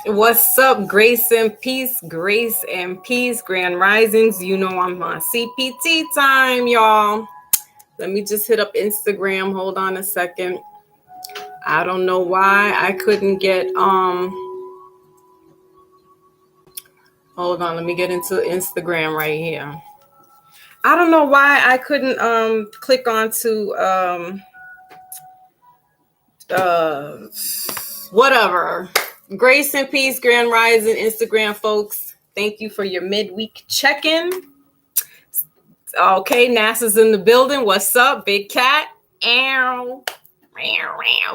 What's up, grace and peace, grace and peace, grand risings. You know I'm on CPT time, y'all. Let me just hit up Instagram. Hold on a second. I don't know why I couldn't get hold on, let me get into Instagram right here. I don't know why I couldn't click onto whatever. Grace and peace, grand rising, Instagram folks. Thank you for your midweek check-in. Okay, NASA's in the building. What's up, Big Cat? Ow.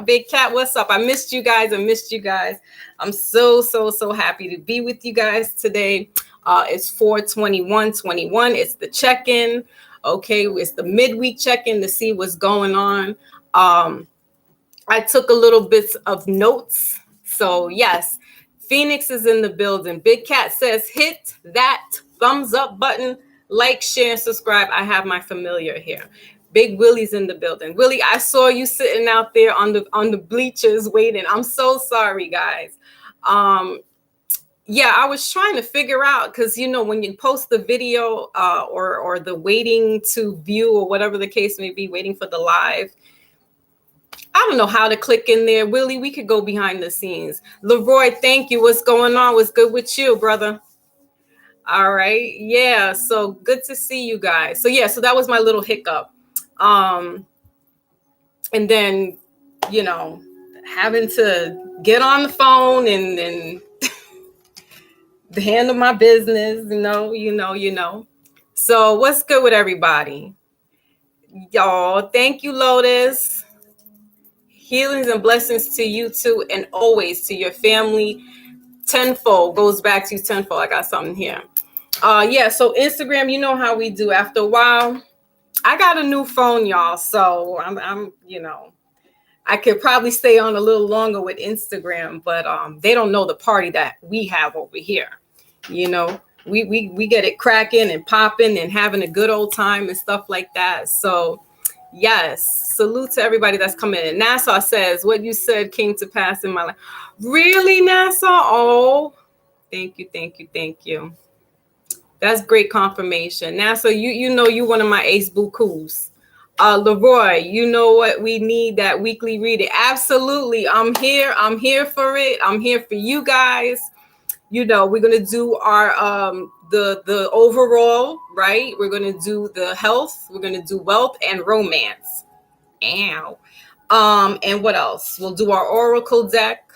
Big Cat, what's up? I missed you guys. I'm so happy to be with you guys today. It's 4/21/21. It's the check-in. Okay, it's the midweek check-in to see what's going on. I took a little bits of notes. So yes, Phoenix is in the building. Big Cat says hit that thumbs up button, like, share, and subscribe. I have my familiar here. Big Willie's in the building. Willie, I saw you sitting out there on the bleachers waiting. I'm so sorry, guys. Yeah, I was trying to figure out, because when you post the video or the waiting to view or whatever the case may be, waiting for the live, I don't know how to click in there. Willie, we could go behind the scenes. Leroy, thank you. What's going on? What's good with you, brother? All right. Yeah. So good to see you guys. So yeah, so that was my little hiccup. And then, having to get on the phone and handle my business, you know. So what's good with everybody? Y'all, thank you, Lotus. Healings and blessings to you too, and always to your family. Tenfold goes back to tenfold. I got something here. Yeah, so Instagram, you know how we do. After a while, I got a new phone, y'all. So I'm I could probably stay on a little longer with Instagram, but they don't know the party that we have over here. We get it cracking and popping and having a good old time and stuff like that. So yes, salute to everybody that's coming in. Nassau says, what you said came to pass in my life. Really, Nassau? Oh, thank you. That's great confirmation. Nassau, you know you one of my ace bukus. Leroy, you know what we need, that weekly reading. Absolutely. I'm here for it. I'm here for you guys. We're gonna do our the overall, right? We're gonna do the health, we're gonna do wealth and romance. Ow. And what else? We'll do our oracle deck.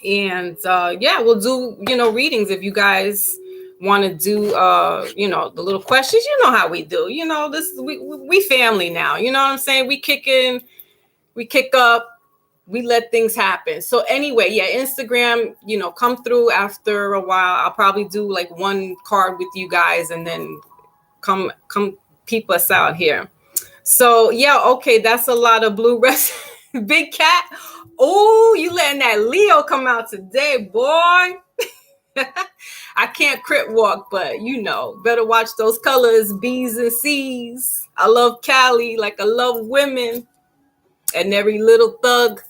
And we'll do, readings if you guys want to do the little questions. You know how we do. We family now. You know what I'm saying? We kick in, we kick up, we let things happen. So anyway, yeah, Instagram, come through after a while. I'll probably do like one card with you guys and then come peep us out here. So yeah, okay, that's a lot of blue rest. Big Cat. Oh, you letting that Leo come out today, boy. I can't crip walk, but better watch those colors, B's and C's. I love Cali like I love women and every little thug.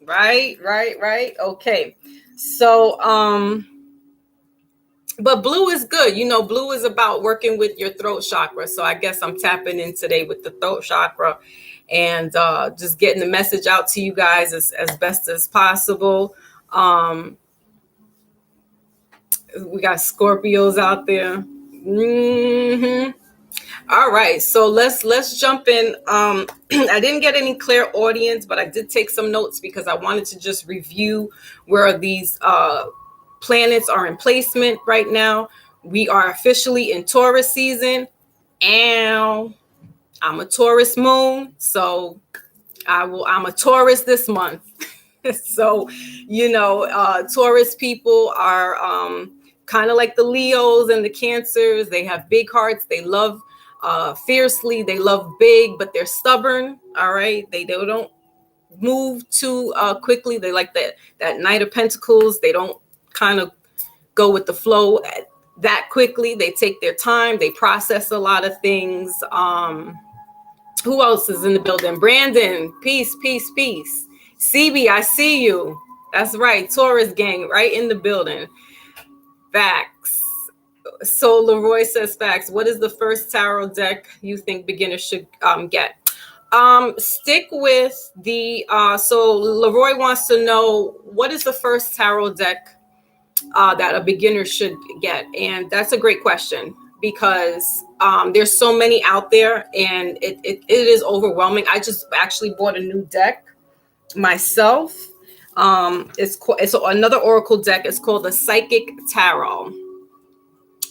Right. Okay. So, but blue is good. Blue is about working with your throat chakra. So I guess I'm tapping in today with the throat chakra and just getting the message out to you guys as best as possible. We got Scorpios out there. Mm-hmm. All right, so let's jump in. I didn't get any clear audience, but I did take some notes because I wanted to just review where these planets are in placement right now. We are officially in Taurus season, and I'm a Taurus moon, so I'm a Taurus this month. So, Taurus people are kind of like the Leos and the Cancers. They have big hearts. They love fiercely. They love big, but they're stubborn. All right. They don't move too quickly. They like that Knight of Pentacles. They don't kind of go with the flow that quickly. They take their time. They process a lot of things. Who else is in the building? Brandon, peace. CB, I see you. That's right. Taurus gang right in the building. Facts. So Leroy says facts. What is the first tarot deck you think beginners should get? Stick with the so Leroy wants to know what is the first tarot deck that a beginner should get, and that's a great question because there's so many out there and it is overwhelming. I just actually bought a new deck myself. It's another oracle deck. It's called the Psychic Tarot.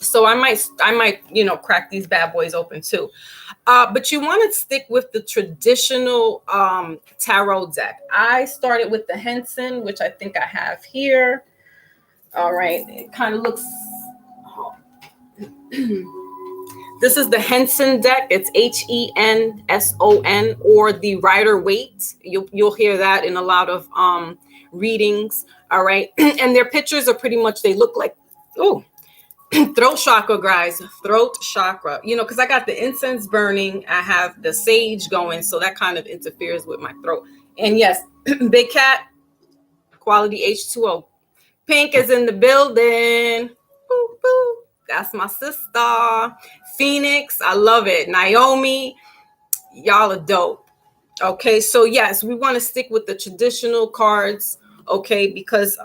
So I might crack these bad boys open too. But you want to stick with the traditional tarot deck. I started with the Henson, which I think I have here. All right, it kind of looks. This is the Henson deck. It's Henson, or the Rider-Waite. You'll hear that in a lot of readings. All right, and their pictures are pretty much, they look like, throat chakra, guys. Throat chakra. Because I got the incense burning. I have the sage going, so that kind of interferes with my throat. And yes, Big Cat, quality H2O. Pink is in the building. Boop, boop. That's my sister. Phoenix, I love it. Naomi, y'all are dope. Okay, so yes, we want to stick with the traditional cards, okay, because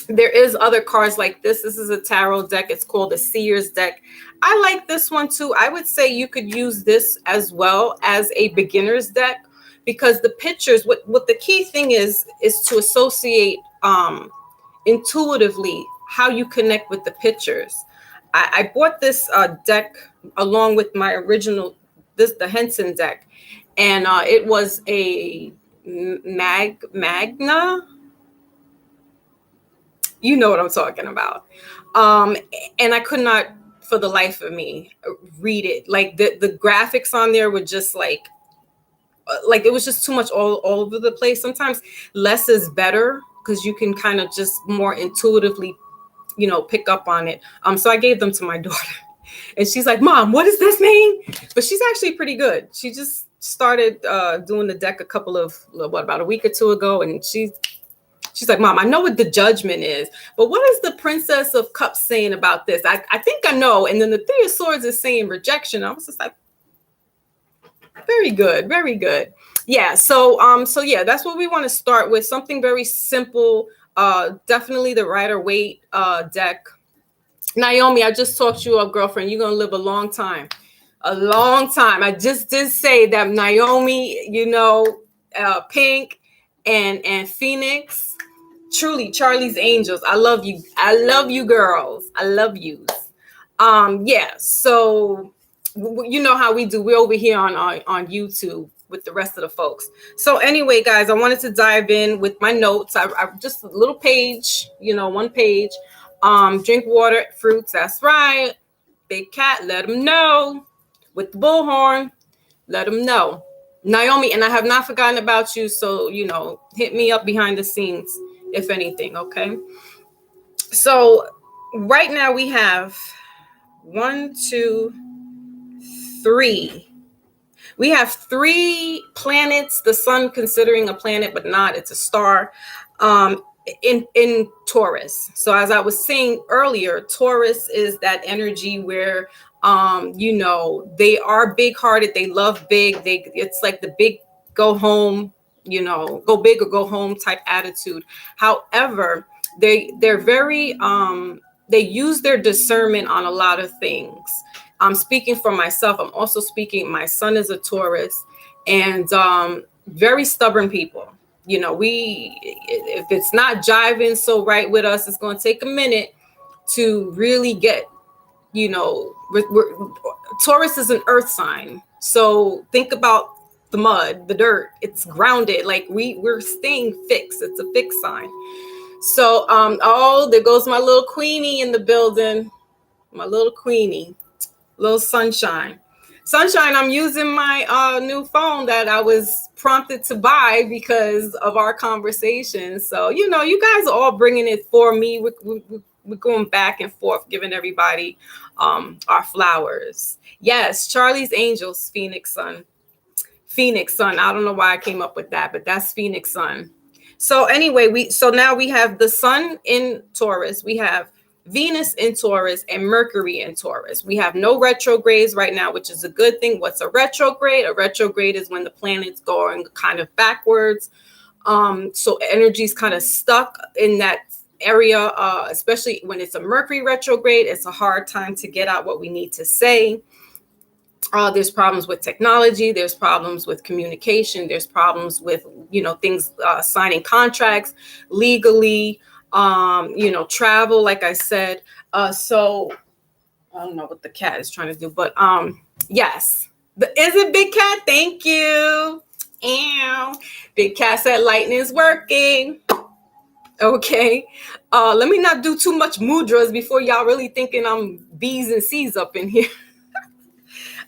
there is other cards like this. This is a tarot deck. It's called the Seer's deck. I like this one too. I would say you could use this as well as a beginner's deck because the pictures, what the key thing is to associate intuitively how you connect with the pictures. I bought this deck along with my original, the Henson deck, and it was a Magna. You know what I'm talking about. And I could not, for the life of me, read it. Like the graphics on there were just like it was just too much all over the place. Sometimes less is better because you can kind of just more intuitively, pick up on it. So I gave them to my daughter and she's like, Mom, what does this mean? But she's actually pretty good. She just started doing the deck about a week or two ago. And she's like, Mom, I know what the Judgment is, but what is the Princess of Cups saying about this? I think I know. And then the Three of Swords is saying rejection. I was just like, very good, very good. Yeah. So yeah, that's what we want to start with. Something very simple. Definitely the Rider-Waite deck. Naomi, I just talked you up, girlfriend. You're gonna live a long time. A long time. I just did say that Naomi, Pink and Phoenix, truly Charlie's Angels. I love you. I love you, girls. I love you. Yeah. So you know how we do. We're over here on YouTube with the rest of the folks. So anyway, guys, I wanted to dive in with my notes. I just a little page, one page. Drink water, fruits. That's right. Big Cat, let them know. With the bullhorn, let them know. Naomi, and I have not forgotten about you. So, hit me up behind the scenes, if anything. Okay. So right now we have 1, 2, 3. We have 3 planets, the sun considering a planet, but not, it's a star, in Taurus. So as I was saying earlier, Taurus is that energy where, they are big hearted. They love big. It's like the big go home, go big or go home type attitude. However, they're very, they use their discernment on a lot of things. I'm speaking for myself. I'm also speaking, my son is a Taurus, and very stubborn people. If it's not jiving so right with us, it's going to take a minute to really get, Taurus is an earth sign. So think about the mud, the dirt, it's grounded. Like we're staying fixed. It's a fixed sign. So, there goes my little Queenie in the building. My little Queenie. Little Sunshine. Sunshine, I'm using my new phone that I was prompted to buy because of our conversation. So, you guys are all bringing it for me. We're going back and forth, giving everybody our flowers. Yes, Charlie's Angels, Phoenix Sun. Phoenix Sun. I don't know why I came up with that, but that's Phoenix Sun. So anyway, so now we have the sun in Taurus, we have Venus in Taurus, and Mercury in Taurus. We have no retrogrades right now, which is a good thing. What's a retrograde? A retrograde is when the planet's going kind of backwards. So energy's kind of stuck in that area, especially when it's a Mercury retrograde. It's a hard time to get out what we need to say. There's problems with technology. There's problems with communication. There's problems with, things, signing contracts legally, travel, like I said. So I don't know what the cat is trying to do, but yes. Is it Big Cat? Thank you. Ew. Big Cat said lightning is working. Okay. Let me not do too much mudras before y'all really thinking I'm B's and C's up in here.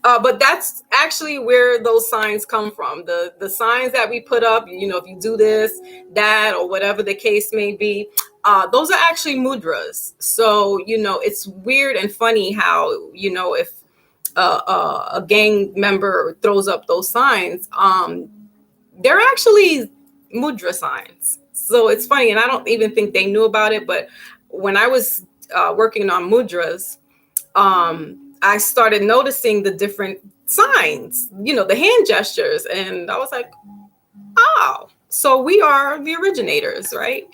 But that's actually where those signs come from. The signs that we put up, if you do this, that, or whatever the case may be, those are actually mudras. So, it's weird and funny how, if a gang member throws up those signs, they're actually mudra signs. So it's funny, and I don't even think they knew about it. But when I was working on mudras, I started noticing the different signs, the hand gestures. And I was like, oh, so we are the originators, right?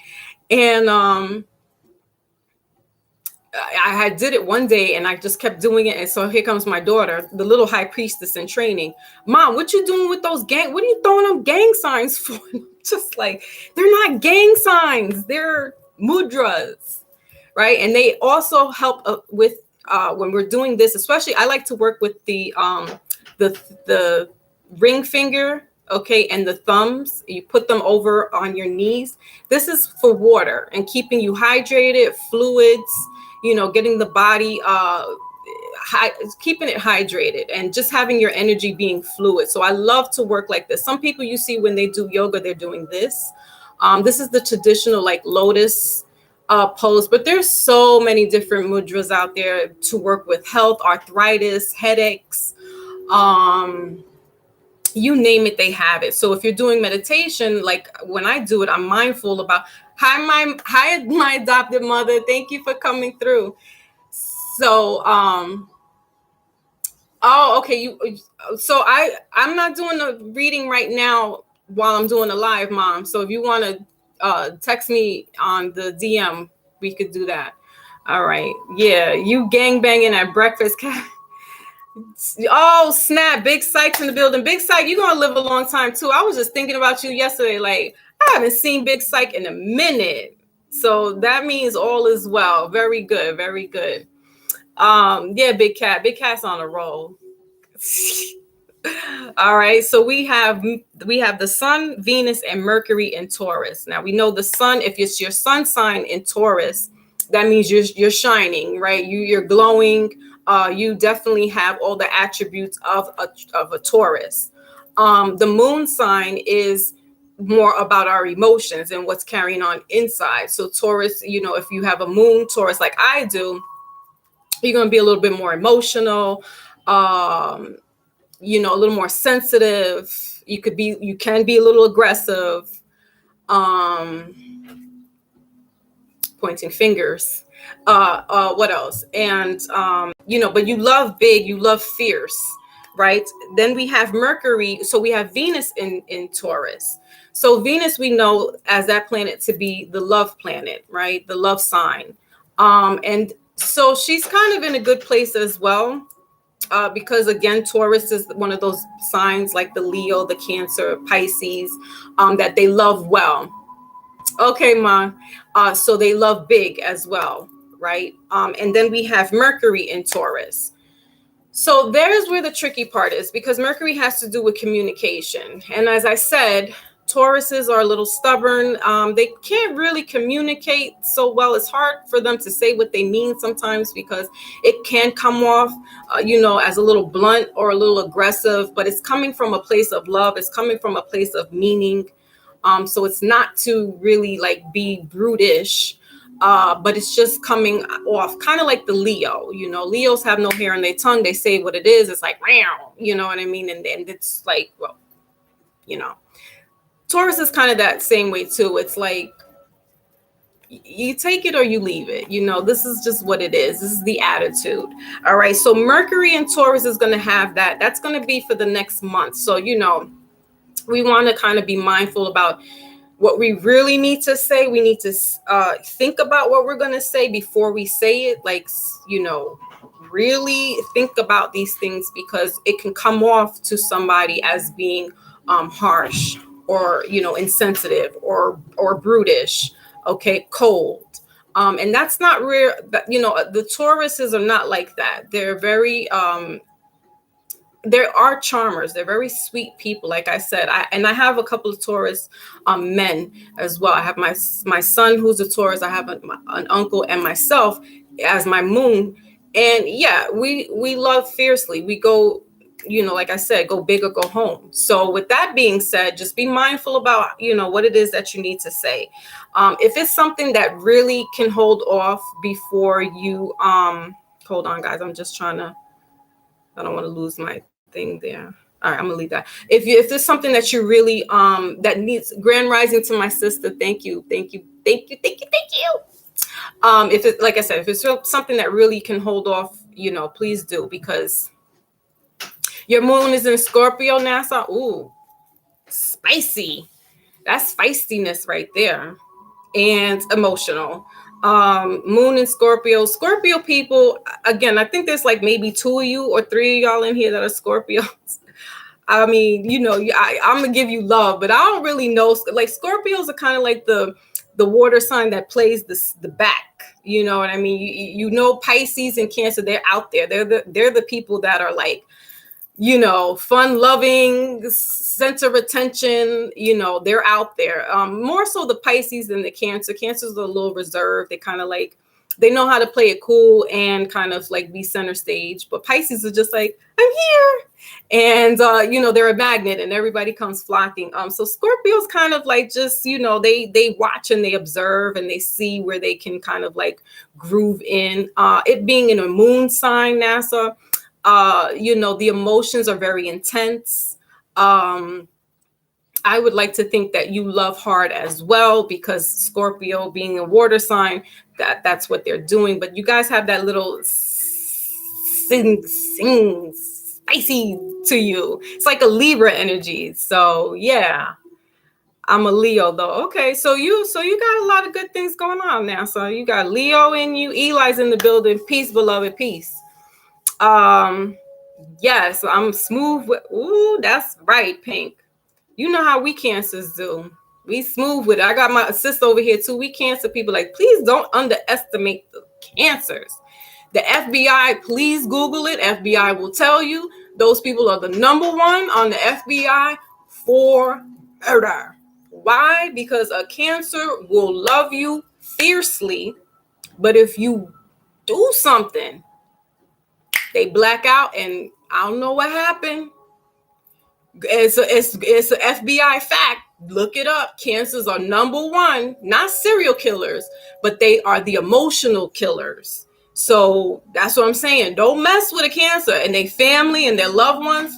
And I did it one day and I just kept doing it. And so here comes my daughter, the little high priestess in training. Mom, what you doing with those what are you throwing up gang signs for? Just like, they're not gang signs, they're mudras, right? And they also help with when we're doing this, especially I like to work with the ring finger, okay, and the thumbs. You put them over on your knees. This is for water and keeping you hydrated, fluids, getting the body keeping it hydrated and just having your energy being fluid. So I love to work like this. Some people you see when they do yoga, they're doing this. This is the traditional like lotus pose, but there's so many different mudras out there to work with health, arthritis, headaches, you name it, they have it. So if you're doing meditation, like when I do it, I'm mindful about hi my adopted mother, thank you for coming through. So okay, I'm not doing the reading right now while I'm doing a live, Mom. So if you want to text me on the DM, we could do that. All right. Yeah, you gang banging at breakfast. Oh, snap. Big Sykes in the building. Big Syke, you're going to live a long time, too. I was just thinking about you yesterday. Like, I haven't seen Big Syke in a minute. So that means all is well. Very good. Very good. Yeah, Big Cat's on a roll. All right, so we have the sun, Venus, and Mercury in Taurus. Now we know the sun, if it's your sun sign in Taurus, that means you're shining, right? You're glowing. You definitely have all the attributes of a Taurus. The moon sign is more about our emotions and what's carrying on inside. So Taurus, if you have a moon Taurus like I do, you're going to be a little bit more emotional, a little more sensitive. You can be a little aggressive, pointing fingers. What else? And, but you love big, you love fierce, right? Then we have Mercury. So we have Venus in Taurus. So Venus, we know as that planet to be the love planet, right? The love sign. And so she's kind of in a good place as well. Because again, Taurus is one of those signs like the Leo, the Cancer, Pisces, that they love well. Okay, Ma. So they love big as well, right? And then we have Mercury in Taurus. So there's where the tricky part is, because Mercury has to do with communication. And as I said, Tauruses are a little stubborn. They can't really communicate so well. It's hard for them to say what they mean sometimes, because it can come off, as a little blunt or a little aggressive, but it's coming from a place of love. It's coming from a place of meaning. So it's not to really like be brutish, but it's just coming off kind of like the Leo. Leos have no hair on their tongue. They say what it is. It's like, you know what I mean? And it's like, well, Taurus is kind of that same way too. It's like you take it or you leave it. This is just what it is. This is the attitude. All right. So Mercury in Taurus is going to have that. That's going to be for the next month. So, we want to kind of be mindful about what we really need to say. We need to think about what we're going to say before we say it. Like, really think about these things, because it can come off to somebody as being harsh, or insensitive, or brutish, okay, cold. And that's not rare. The Tauruses are not like that. They're very there are charmers. They're very sweet people, like I said. I have a couple of Taurus men as well. I have my son who's a Taurus. I have an uncle, and myself as my moon. And yeah, we love fiercely. We go, like I said, go big or go home. So with that being said, just be mindful about, what it is that you need to say. If it's something that really can hold off before you, hold on, guys. I'm just trying to, I don't want to lose my thing there. All right, I'm gonna leave that. If there's something that you really that needs, Grand Rising to my sister, thank you. If it, like I said, if it's something that really can hold off, please do, because your moon is in Scorpio, NASA. Ooh, spicy. That's feistiness right there, and emotional. Moon in Scorpio people, again, I think there's like maybe 2 of you or 3 of y'all in here that are Scorpios. I mean, I'm gonna give you love, but I don't really know. Like, Scorpios are kind of like the water sign that plays the back. You know what I mean? Pisces and Cancer, they're out there. They're the people that are like, fun loving, center of attention, they're out there. More so the Pisces than the Cancer. Cancer's a little reserved. They kind of like, they know how to play it cool and kind of like be center stage. But Pisces are just like, I'm here. And, they're a magnet and everybody comes flocking. So Scorpio's kind of like just, they watch and they observe and they see where they can kind of like groove in. It being in a moon sign, NASA, the emotions are very intense. I would like to think that you love hard as well, because Scorpio being a water sign, that's what they're doing. But you guys have that little sing spicy to you. It's like a Libra energy. So yeah, I'm a Leo though. Okay, so you got a lot of good things going on now. So you got Leo in you. Eli's in the building. Peace, beloved. Peace. Yes, I'm smooth with, ooh, that's right, Pink. You know how we Cancers do. We smooth with it. I got my sister over here too. We Cancer people, like, please don't underestimate the Cancers. The FBI, please Google it. FBI will tell you those people are the number one on the FBI for murder. Why? Because a Cancer will love you fiercely, but if you do something, they black out, and I don't know what happened. It's an FBI fact. Look it up. Cancers are number one, not serial killers, but they are the emotional killers. So that's what I'm saying. Don't mess with a Cancer and their family and their loved ones.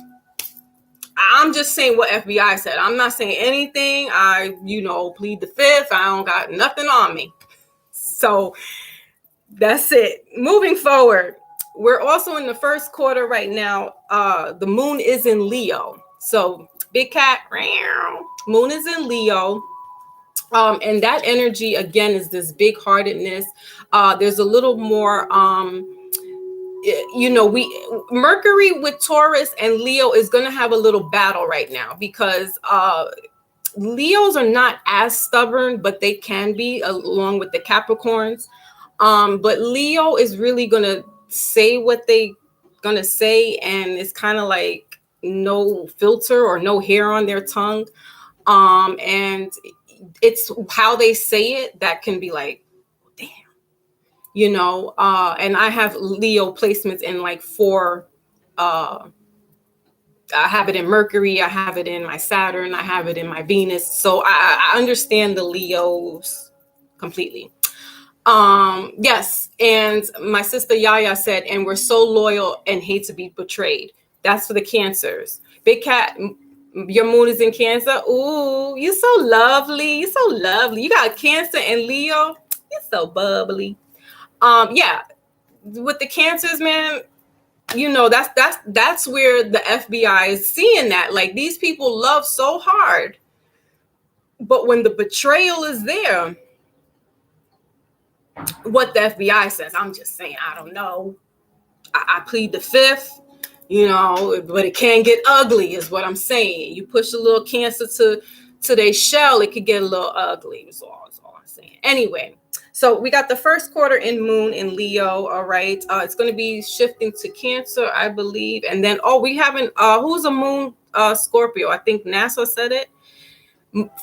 I'm just saying what FBI said. I'm not saying anything. I, plead the fifth. I don't got nothing on me. So that's it. Moving forward. We're also in the first quarter right now. The moon is in Leo. So big cat, moon is in Leo. And that energy, again, is this big heartedness. There's a little more, Mercury with Taurus and Leo is going to have a little battle right now, because Leos are not as stubborn, but they can be, along with the Capricorns. But Leo is really going to say what they gonna say, and it's kind of like no filter or no hair on their tongue. And it's how they say it that can be like, damn, and I have Leo placements in like 4. I have it in Mercury, I have it in my Saturn, I have it in my Venus. So I understand the Leos completely. Yes, and my sister Yaya said, and we're so loyal and hate to be betrayed. That's for the Cancers. Big cat, Your moon is in Cancer. Ooh, you're so lovely. You're so lovely. You got Cancer and Leo. You're so bubbly. Yeah, with the Cancers, man, you know, that's where the FBI is seeing that. Like, these people love so hard, but when the betrayal is there, what the FBI says, I'm just saying, I don't know. I plead the fifth, you know, but it can get ugly, is what I'm saying. You push a little Cancer to their shell, it could get a little ugly. Is all I'm saying. Anyway, so we got the first quarter in moon in Leo. All right, it's going to be shifting to Cancer, I believe, and then we haven't. Who's a moon? Scorpio. I think NASA said it.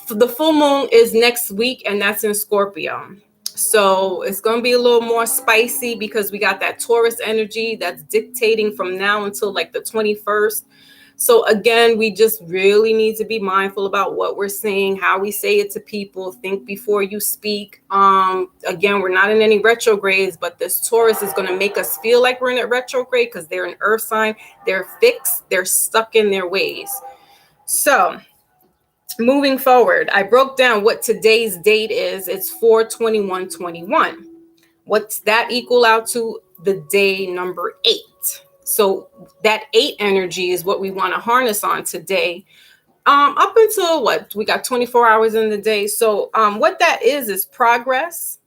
The full moon is next week, and that's in Scorpio. So it's going to be a little more spicy because we got that Taurus energy that's dictating from now until like the 21st. So again, we just really need to be mindful about what we're saying, how we say it to people. Think before you speak. Again, we're not in any retrogrades, but this Taurus is going to make us feel like we're in a retrograde because they're an earth sign. They're fixed. They're stuck in their ways. So moving forward, I broke down what today's date is. It's 4/21/21. What's that equal out to? The day number 8. So that 8 energy is what we want to harness on today. Up until what? We got 24 hours in the day. So what that is progress,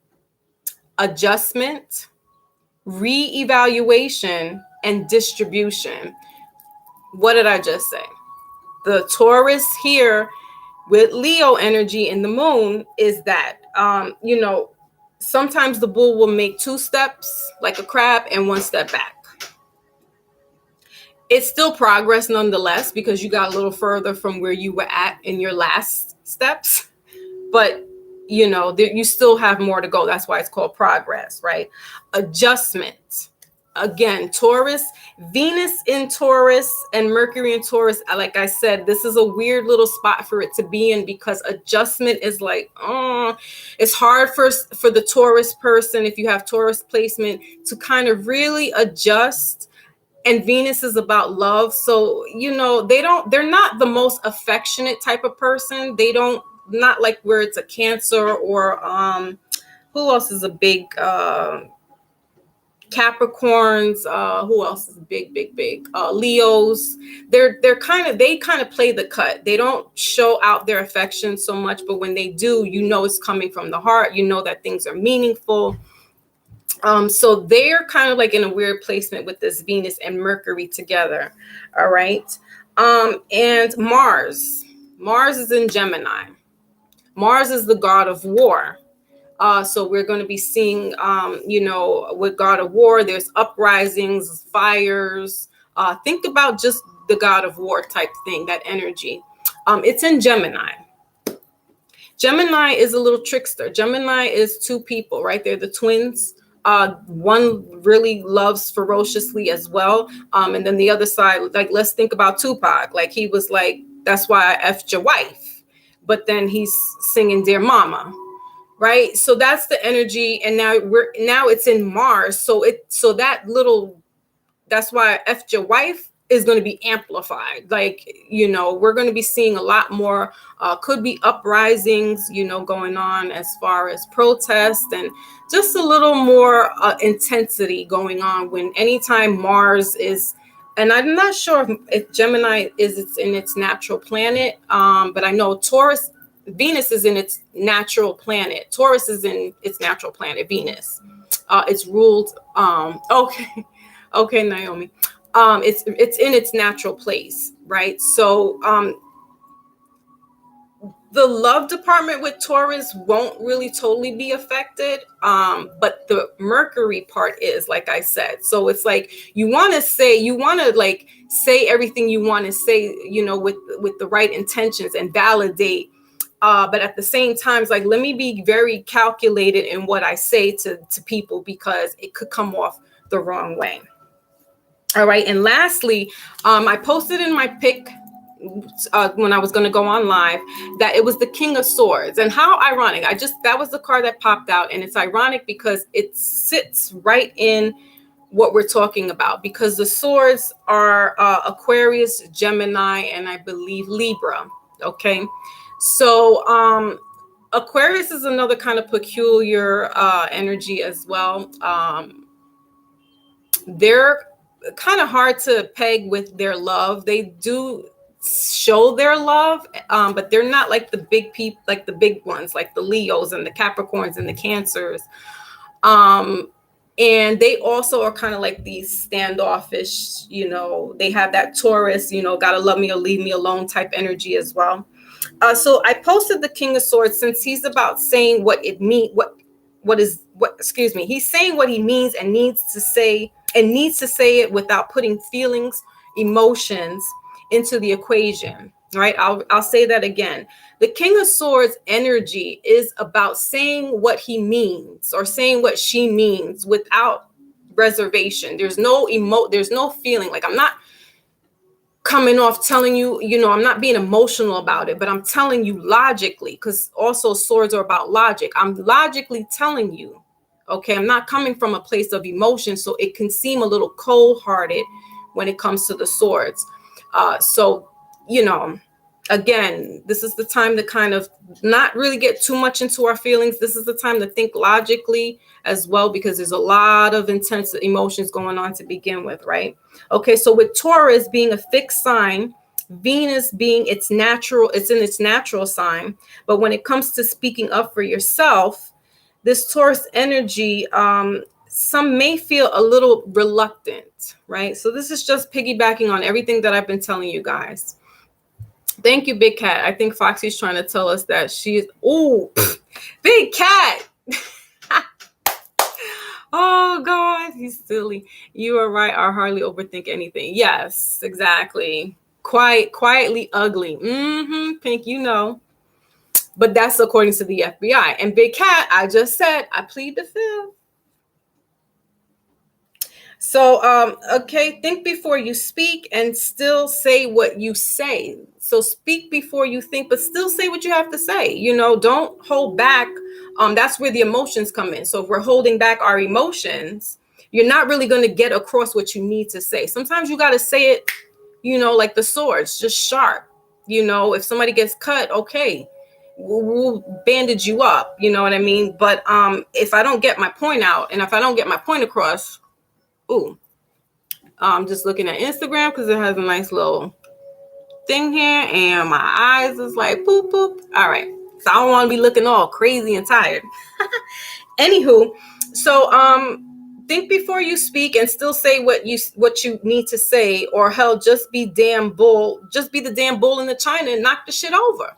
adjustment, re-evaluation, and distribution. What did I just say? The Taurus here with Leo energy in the moon is that, you know, sometimes the bull will make 2 steps like a crab and 1 step back. It's still progress nonetheless because you got a little further from where you were at in your last steps. But, you know, you still have more to go. That's why it's called progress, right? Adjustment. Again, Taurus, Venus in Taurus and Mercury in Taurus. Like I said, this is a weird little spot for it to be in because adjustment is like, it's hard for the Taurus person, if you have Taurus placement, to kind of really adjust. And Venus is about love. So, you know, they're not the most affectionate type of person. Not like where it's a Cancer or who else is a big Capricorns, who else is big Leos. They kind of play the cut. They don't show out their affection so much, but when they do, you know it's coming from the heart. You know that things are meaningful. So they're kind of like in a weird placement with this Venus and Mercury together. All right. And Mars is in Gemini. Mars is the god of war. So we're going to be seeing, you know, with God of War, there's uprisings, fires. Think about just the God of War type thing, that energy. It's in Gemini. Gemini is a little trickster. Gemini is 2 people, right? They're the twins. One really loves ferociously as well. And then the other side, like, let's think about Tupac. Like, he was like, that's why I effed your wife. But then he's singing Dear Mama. Right. So that's the energy. And now it's in Mars. So that's why I effed your wife is going to be amplified. Like, you know, we're going to be seeing a lot more, could be uprisings, you know, going on as far as protests and just a little more intensity going on when anytime Mars is, and I'm not sure if Gemini it's in its natural planet, but I know Venus is in its natural planet. Taurus is in its natural planet, Venus. It's ruled, okay, Naomi. It's in its natural place, right? So the love department with Taurus won't really totally be affected, but the Mercury part is, like I said. So it's like you want to say everything you want to say, you know, with the right intentions and validate. But at the same time, it's like, let me be very calculated in what I say to people because it could come off the wrong way. All right. And lastly, I posted in my pic when I was going to go on live that it was the King of Swords. And how ironic. That was the card that popped out. And it's ironic because it sits right in what we're talking about, because the swords are Aquarius, Gemini, and I believe Libra. Okay, so Aquarius is another kind of peculiar energy as well. They're kind of hard to peg with their love. They do show their love, but they're not like the big people, like the big ones, like the Leos and the Capricorns and the Cancers. And they also are kind of like these standoffish, they have that Taurus, gotta love me or leave me alone type energy as well. So I posted the King of Swords, since he's about saying what it means, he's saying what he means and needs to say it without putting feelings, emotions into the equation, right? I'll say that again. The King of Swords energy is about saying what he means or saying what she means without reservation. There's no feeling. Like, I'm not coming off telling you, I'm not being emotional about it, but I'm telling you logically, because also swords are about logic. I'm logically telling you, okay? I'm not coming from a place of emotion, so it can seem a little cold-hearted when it comes to the swords. So, again, this is the time to kind of not really get too much into our feelings. This is the time to think logically as well, because there's a lot of intense emotions going on to begin with, right? Okay, so with Taurus being a fixed sign, Venus being it's in its natural sign, but when it comes to speaking up for yourself, this Taurus energy, some may feel a little reluctant, right? So this is just piggybacking on everything that I've been telling you guys. Thank you, Big Cat. I think Foxy's trying to tell us that she's, Big Cat. Oh God, he's silly. You are right. I hardly overthink anything. Yes, exactly. Quietly ugly. Pink, But that's according to the FBI. And Big Cat, I just said, I plead the fifth. So, okay, think before you speak and still say what you say. So speak before you think, but still say what you have to say. Don't hold back. That's where the emotions come in. So if we're holding back our emotions, you're not really going to get across what you need to say. Sometimes you got to say it, like the swords, just sharp. If somebody gets cut, okay, we'll bandage you up. You know what I mean? But if I don't get my point out, and if I don't get my point across, I'm just looking at Instagram because it has a nice little thing here, and my eyes is like poop poop. All right, so I don't want to be looking all crazy and tired. Anywho, so think before you speak and still say what you need to say, or hell, just be the damn bull in the china and knock the shit over.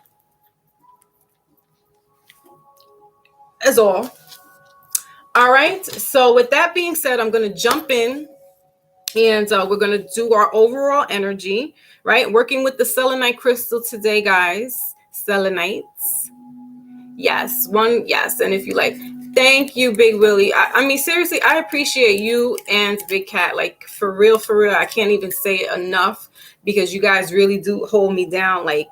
That's all. All right, so with that being said, I'm going to jump in, and we're going to do our overall energy, right? Working with the selenite crystal today, guys. Selenites. Yes, yes. And if you like, thank you, Big Willie. I mean, seriously, I appreciate you and Big Cat. Like, for real. I can't even say it enough, because you guys really do hold me down like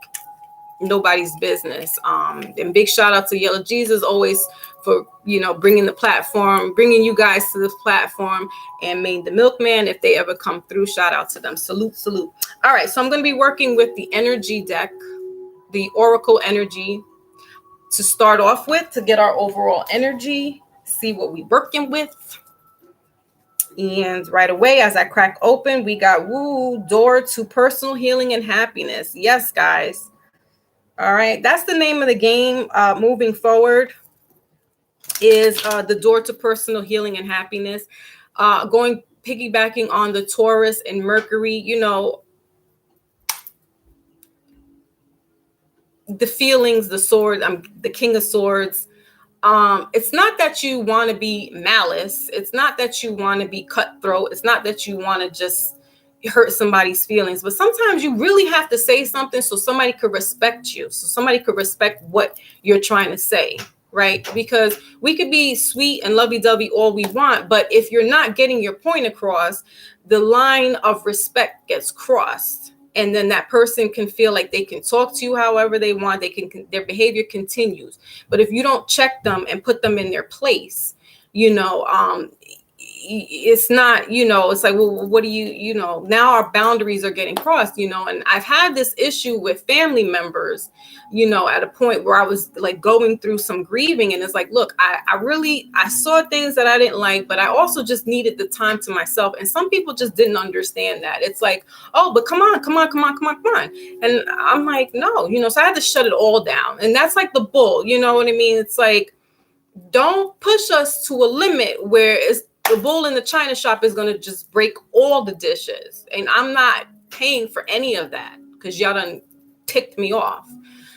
nobody's business. And big shout out to Yellow Jesus always for bringing you guys to this platform, and Maine the Milkman, if they ever come through, shout out to them. Salute. All right, so I'm going to be working with the energy deck, the Oracle energy, to start off with, to get our overall energy, see what we're working with. And right away, as I crack open, we got door to personal healing and happiness. Yes, guys. All right, that's the name of the game moving forward, is the door to personal healing and happiness. Piggybacking on the Taurus and Mercury, the feelings, the sword, the King of Swords. It's not that you want to be malice. It's not that you want to be cutthroat. It's not that you want to just hurt somebody's feelings, but sometimes you really have to say something so somebody could respect you, so somebody could respect what you're trying to say, right? Because we could be sweet and lovey-dovey all we want, but if you're not getting your point across, the line of respect gets crossed. And then that person can feel like they can talk to you however they want. Their behavior continues. But if you don't check them and put them in their place, it's not, it's like, well, what do now our boundaries are getting crossed, and I've had this issue with family members, at a point where I was like going through some grieving, and it's like, look, I saw things that I didn't like, but I also just needed the time to myself. And some people just didn't understand that. It's like, oh, but come on. And I'm like, no, so I had to shut it all down. And that's like the bull, you know what I mean? It's like, don't push us to a limit where it's the bull in the china shop is going to just break all the dishes. And I'm not paying for any of that because y'all done ticked me off.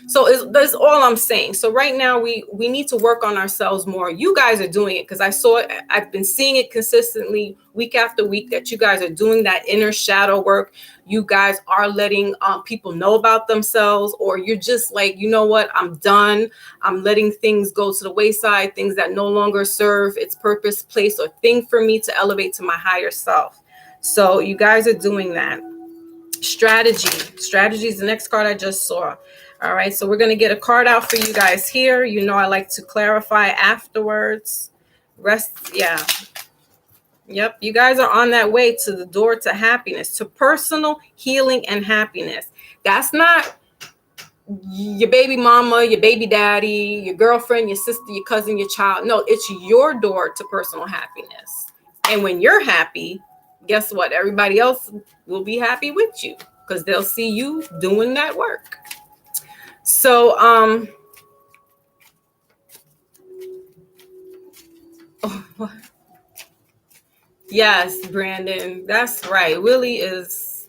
So that's all I'm saying. So right now we need to work on ourselves more. You guys are doing it because I saw it. I've been seeing it consistently week after week that you guys are doing that inner shadow work. You guys are letting people know about themselves, or you're just like, you know what? I'm done. I'm letting things go to the wayside, things that no longer serve its purpose, place, or thing for me to elevate to my higher self. So you guys are doing that. Strategy is the next card I just saw. All right, so we're going to get a card out for you guys here. I like to clarify afterwards. Yep, you guys are on that way to the door to happiness, to personal healing and happiness. That's not your baby mama, your baby daddy, your girlfriend, your sister, your cousin, your child. No, it's your door to personal happiness. And when you're happy, guess what? Everybody else will be happy with you because they'll see you doing that work. So, yes, Brandon, that's right. Willie is,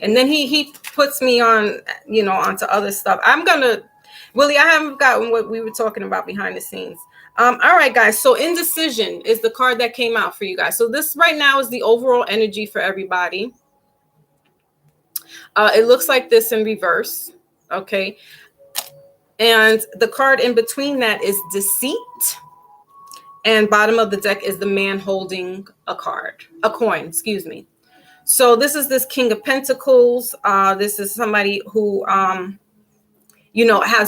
and then he puts me on, onto other stuff. Willie, I haven't gotten what we were talking about behind the scenes. All right, guys. So indecision is the card that came out for you guys. So this right now is the overall energy for everybody. It looks like this in reverse. Okay. And the card in between that is deceit. And bottom of the deck is the man holding a coin, excuse me. So this is this King of Pentacles. This is somebody who, has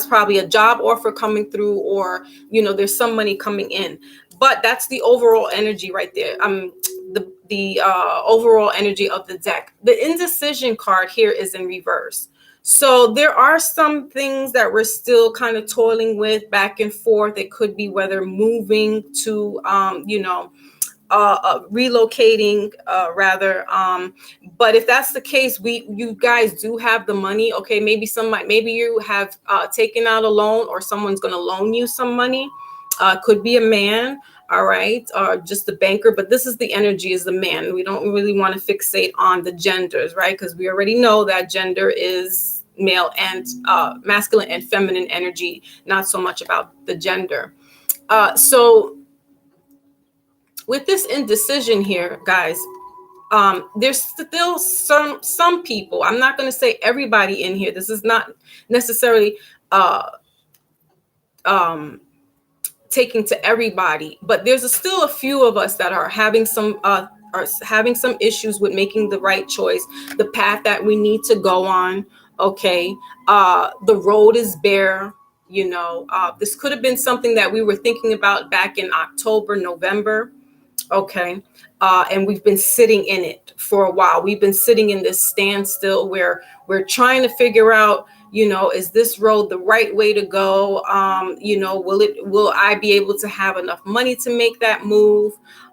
probably a job offer coming through, or, there's some money coming in. But that's the overall energy right there. The overall energy of the deck. The indecision card here is in reverse. So there are some things that we're still kind of toiling with back and forth. It could be whether moving to, relocating, rather. But if that's the case, you guys do have the money. Okay, maybe you have taken out a loan, or someone's going to loan you some money. Could be a man. All right, or just a banker, but this is the energy is the man. We don't really want to fixate on the genders, right? Because we already know that gender is male and masculine and feminine energy, not so much about the gender. So with this indecision here, guys, there's still some people. I'm not going to say everybody in here. This is not necessarily taking to everybody, but there's still a few of us that are having some issues with making the right choice, the path that we need to go on. Okay, the road is bare. This could have been something that we were thinking about back in October, November. Okay, and we've been sitting in it for a while. We've been sitting in this standstill where we're trying to figure out, is this road the right way to go? Will I be able to have enough money to make that move?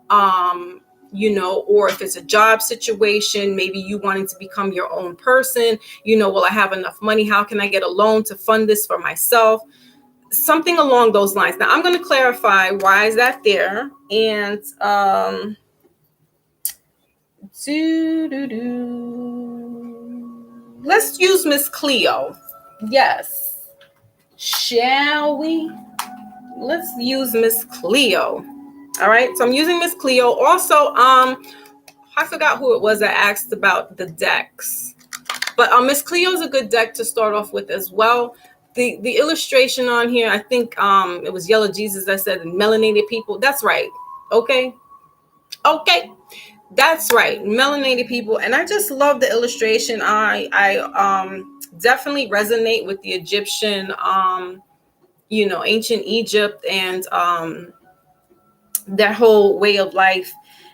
Or if it's a job situation, maybe you wanting to become your own person, will I have enough money? How can I get a loan to fund this for myself? Something along those lines. Now I'm going to clarify why is that there. And let's use Miss Cleo. Yes. Shall we? Let's use Miss Cleo. All right. So I'm using Miss Cleo. Also, I forgot who it was that asked about the decks. But Miss Cleo is a good deck to start off with as well. The illustration on here, I think it was Yellow Jesus that said melanated people. That's right. Okay. That's right. Melanated people. And I just love the illustration. I definitely resonate with the Egyptian, ancient Egypt, and that whole way of life.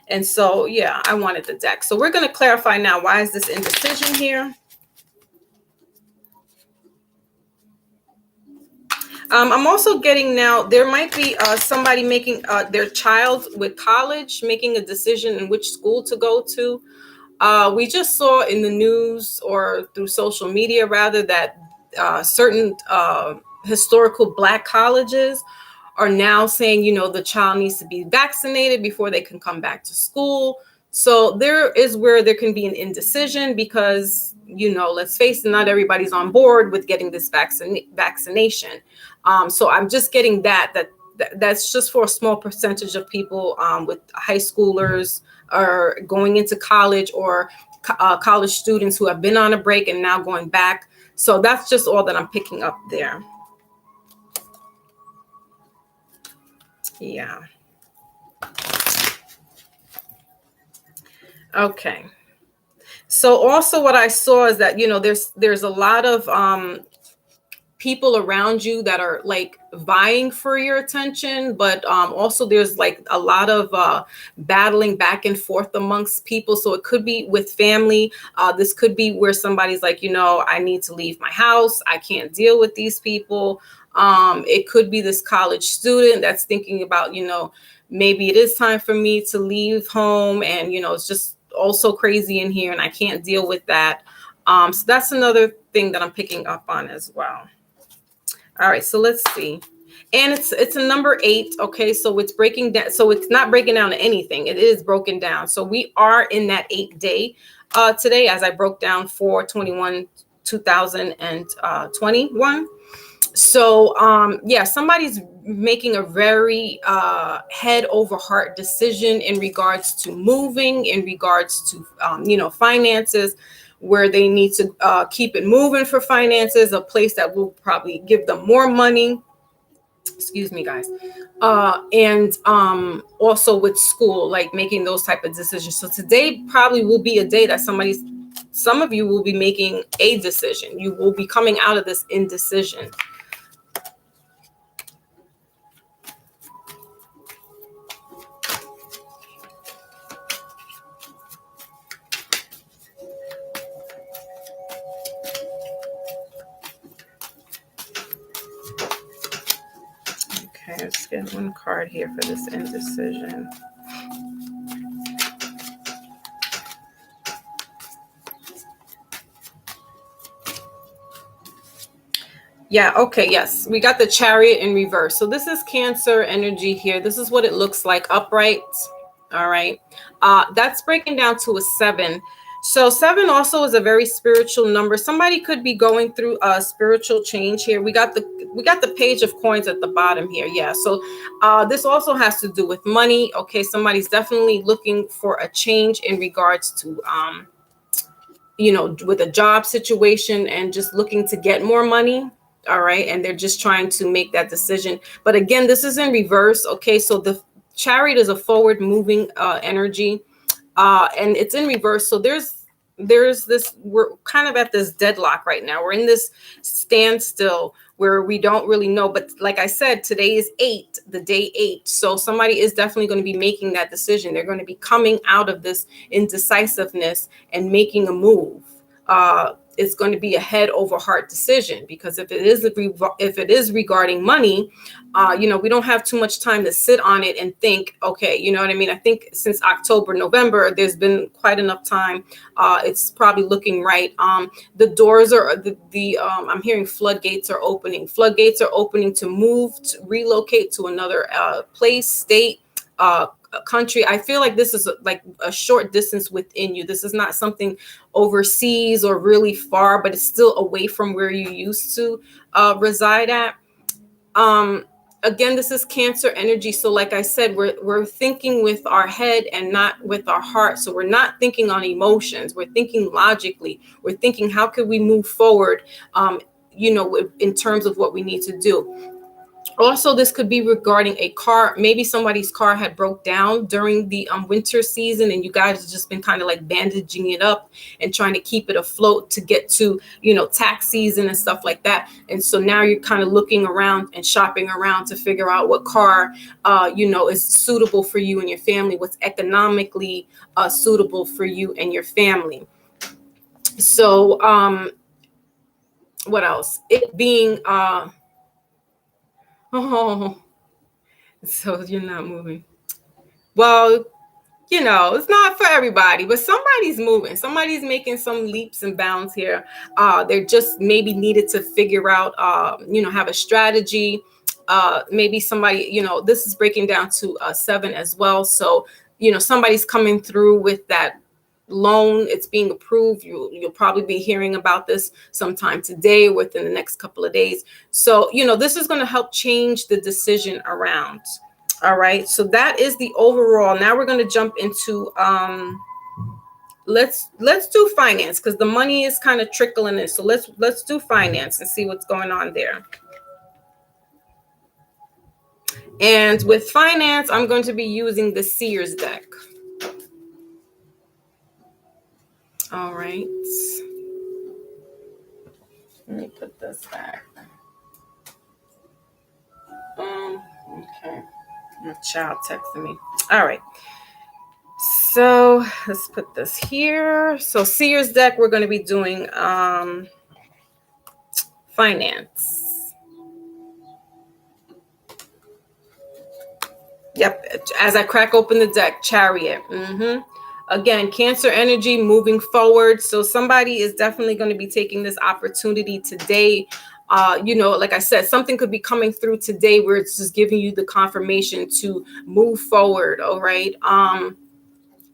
And so, yeah, I wanted the deck. So we're going to clarify now, why is this indecision here? I'm also getting now, there might be somebody making their child with college, making a decision in which school to go to. We just saw in the news, or through social media rather, that certain historical Black colleges are now saying, the child needs to be vaccinated before they can come back to school. So there is where there can be an indecision, because, let's face it, not everybody's on board with getting this vaccination. So I'm just getting that's just for a small percentage of people, with high schoolers or going into college, or college students who have been on a break and now going back. So that's just all that I'm picking up there. Yeah. Okay. So also what I saw is that, there's a lot of people around you that are like vying for your attention, but also there's like a lot of battling back and forth amongst people. So it could be with family. This could be where somebody's like, I need to leave my house. I can't deal with these people. It could be this college student that's thinking about, maybe it is time for me to leave home, and, it's just also crazy in here and I can't deal with that. So that's another thing that I'm picking up on as well. All right, so let's see. And it's a number 8. Okay, so it's breaking down. So it's not breaking down to anything. It is broken down. So we are in that 8th day today, as I broke down for 2021. So yeah, somebody's making a very head over heart decision in regards to moving, in regards to finances, where they need to keep it moving for finances, a place that will probably give them more money. Excuse me, guys. And also with school, like making those type of decisions. So today probably will be a day that some of you will be making a decision. You will be coming out of this indecision. Okay, let's get one card here for this indecision. Yeah, okay, yes. We got the Chariot in reverse. So this is Cancer energy here. This is what it looks like upright. All right. That's breaking down to a 7. So 7 also is a very spiritual number. Somebody could be going through a spiritual change here. We got the Page of Coins at the bottom here. Yeah. So this also has to do with money. Okay, somebody's definitely looking for a change in regards to with a job situation, and just looking to get more money. All right. And they're just trying to make that decision. But again, this is in reverse. Okay. So the Chariot is a forward moving energy, and it's in reverse. So there's this, we're kind of at this deadlock right now. We're in this standstill where we don't really know. But like I said, today is 8, the day 8. So somebody is definitely going to be making that decision. They're going to be coming out of this indecisiveness and making a move. It's going to be a head over heart decision, because if it is regarding money, we don't have too much time to sit on it and think, okay, you know what I mean? I think since October, November, there's been quite enough time. It's probably looking right. The doors are I'm hearing floodgates are opening. Floodgates are opening to move, to relocate to another place, state, country. I feel like this is like a short distance within you. This is not something overseas or really far, but it's still away from where you used to reside at. Again, this is Cancer energy. So like I said, we're thinking with our head and not with our heart. So we're not thinking on emotions. We're thinking logically. We're thinking, how could we move forward, in terms of what we need to do. Also, this could be regarding a car. Maybe somebody's car had broke down during the winter season, and you guys have just been kind of like bandaging it up and trying to keep it afloat to get to, tax season and stuff like that. And so now you're kind of looking around and shopping around to figure out what car, is suitable for you and your family, what's economically suitable for you and your family. So, what else? It being, oh, so you're not moving. Well, it's not for everybody, but somebody's moving. Somebody's making some leaps and bounds here. They're just maybe needed to figure out, have a strategy. Maybe somebody, this is breaking down to 7 as well. So, somebody's coming through with that loan. It's being approved. You'll probably be hearing about this sometime today, within the next couple of days. So, this is going to help change the decision around. All right, so that is the overall. Now we're going to jump into let's do finance, because the money is kind of trickling in. So let's do finance and see what's going on there. And with finance, I'm going to be using the Seers deck. All right. Let me put this back. Okay. My child texted me. All right. So let's put this here. So Seers deck, we're going to be doing finance. Yep. As I crack open the deck, Chariot. Again, Cancer energy moving forward. So somebody is definitely going to be taking this opportunity today. Like I said, something could be coming through today where it's just giving you the confirmation to move forward. All right.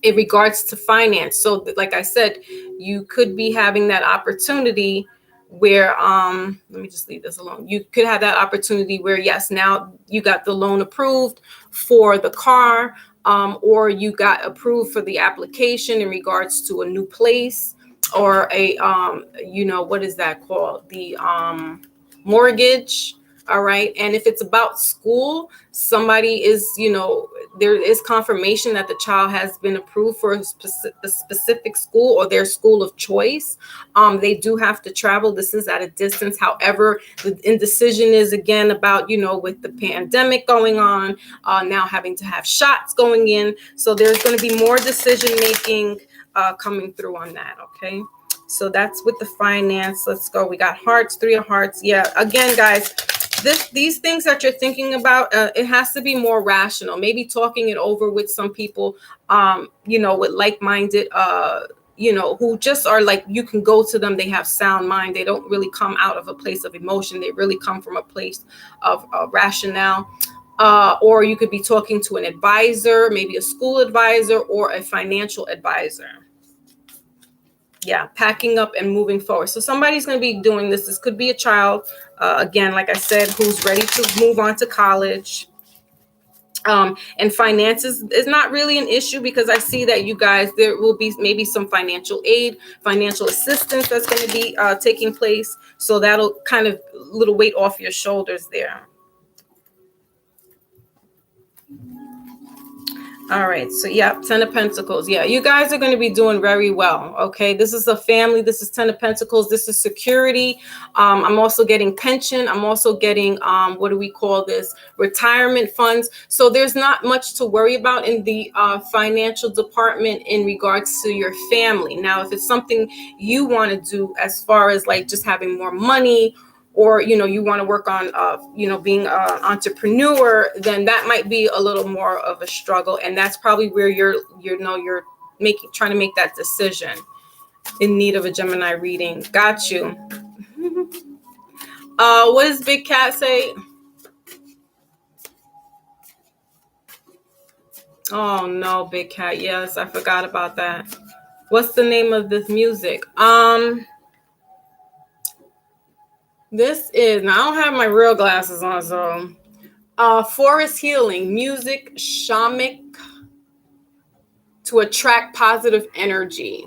In regards to finance. So like I said, you could be having that opportunity where, let me just leave this alone. You could have that opportunity where, yes, now you got the loan approved for the car, or you got approved for the application in regards to a new place, or a, what is that called? The mortgage. All right. And if it's about school, somebody is, there is confirmation that the child has been approved for a specific school or their school of choice. They do have to travel. This is at a distance. However, the indecision is, again, about, with the pandemic going on, now having to have shots going in. So there's going to be more decision making coming through on that. Okay. So that's with the finance. Let's go. We got hearts, 3 of hearts. Yeah. Again, guys, these things that you're thinking about, it has to be more rational. Maybe talking it over with some people, with like-minded, who just are like, you can go to them. They have sound mind. They don't really come out of a place of emotion. They really come from a place of rationale. Or you could be talking to an advisor, maybe a school advisor or a financial advisor. Yeah, packing up and moving forward. So somebody's going to be doing this. This could be a child, again, like I said, who's ready to move on to college. And finances is not really an issue, because I see that you guys, there will be maybe some financial aid, financial assistance that's going to be taking place. So that'll kind of little weight off your shoulders there. All right. So, yeah, 10 of Pentacles. Yeah, you guys are going to be doing very well. Okay. This is a family. This is 10 of Pentacles. This is security. I'm also getting pension. I'm also getting, what do we call this? Retirement funds. So there's not much to worry about in the financial department in regards to your family. Now, if it's something you want to do as far as like just having more money, or, you want to work on, being an entrepreneur, then that might be a little more of a struggle. And that's probably where you're trying to make that decision. In need of a Gemini reading. Got you. What does Big Cat say? Oh, no, Big Cat. Yes, I forgot about that. What's the name of this music? This is, now I don't have my real glasses on, so forest healing, music, shamanic, to attract positive energy.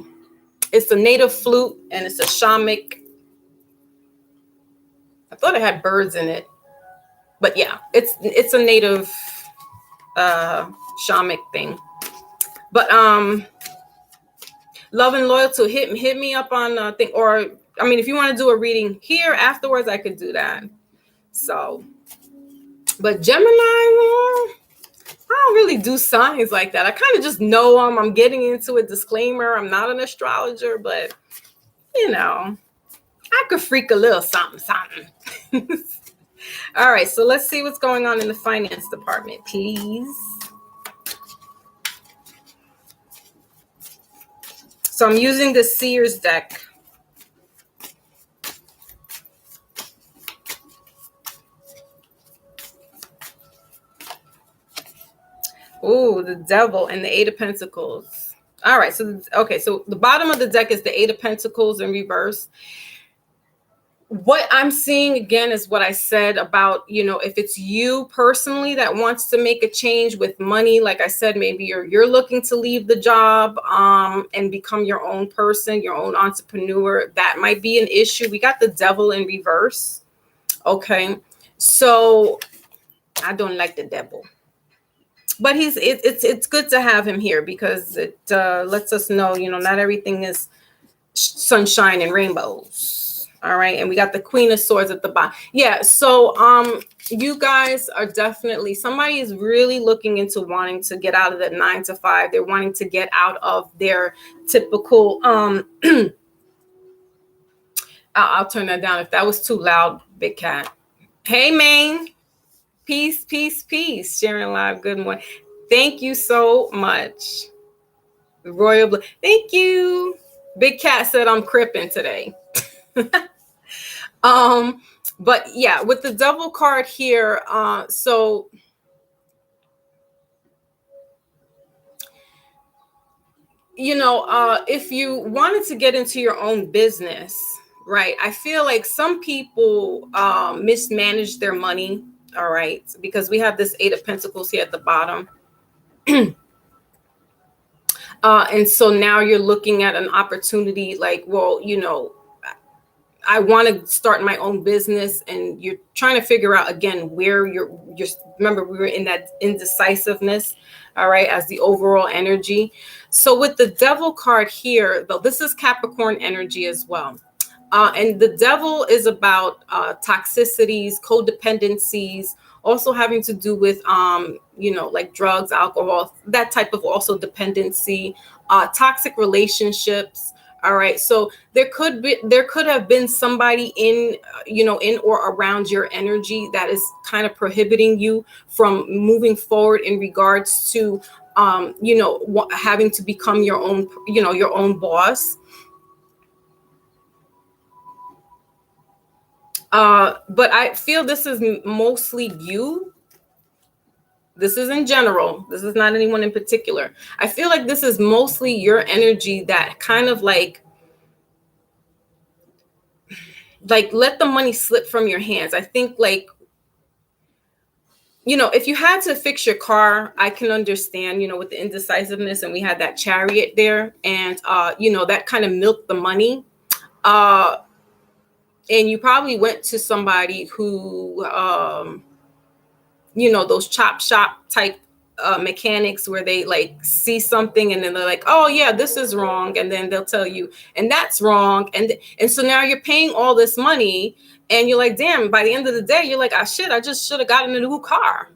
It's a native flute and it's a shamanic. I thought it had birds in it. But yeah, it's a native shamanic thing. But love and loyalty, hit me up on thing, or I mean, if you want to do a reading here afterwards, I could do that. So, but Gemini, I don't really do signs like that. I kind of just know them. I'm getting into a disclaimer. I'm not an astrologer, but I could freak a little something, something. All right, so let's see what's going on in the finance department, please. So I'm using the Seers deck. Ooh, the Devil and the Eight of Pentacles. All right, so the bottom of the deck is the Eight of Pentacles in reverse. What I'm seeing again is what I said about, if it's you personally that wants to make a change with money, like I said, maybe you're looking to leave the job and become your own person, your own entrepreneur. That might be an issue. We got the Devil in reverse. Okay, so I don't like the Devil, but it's good to have him here because it lets us know, not everything is sunshine and rainbows. All right, and we got the Queen of Swords at the bottom. Yeah, so you guys are definitely, somebody is really looking into wanting to get out of that 9 to 5. They're wanting to get out of their typical I'll turn that down if that was too loud, big cat. Hey, Maine. Peace, peace, peace. Sharing live. Good morning. Thank you so much. Royal Thank you. Big cat said I'm cripping today. But yeah, with the Devil card here, so if you wanted to get into your own business, right, I feel like some people mismanage their money. All right, because we have this Eight of Pentacles here at the bottom. And so now you're looking at an opportunity like, well, I want to start my own business, and you're trying to figure out again where you're remember we were in that indecisiveness, all right, as the overall energy. So with the Devil card here, though, this is Capricorn energy as well. And the Devil is about toxicities, codependencies, also having to do with like drugs, alcohol, that type of also dependency, toxic relationships. All right, so there could have been somebody in or around your energy that is kind of prohibiting you from moving forward in regards to having to become your own boss. But I feel this is mostly you. This is in general. This is not anyone in particular. I feel like this is mostly your energy that kind of like let the money slip from your hands. I think if you had to fix your car, I can understand, with the indecisiveness, and we had that Chariot there, and that kind of milked the money. And you probably went to somebody who those chop shop type mechanics where they like see something and then they're like, oh yeah, this is wrong, and then they'll tell you and that's wrong, and so now you're paying all this money and you're like, damn, by the end of the day you're like, ah, shit, I just should have gotten a new car.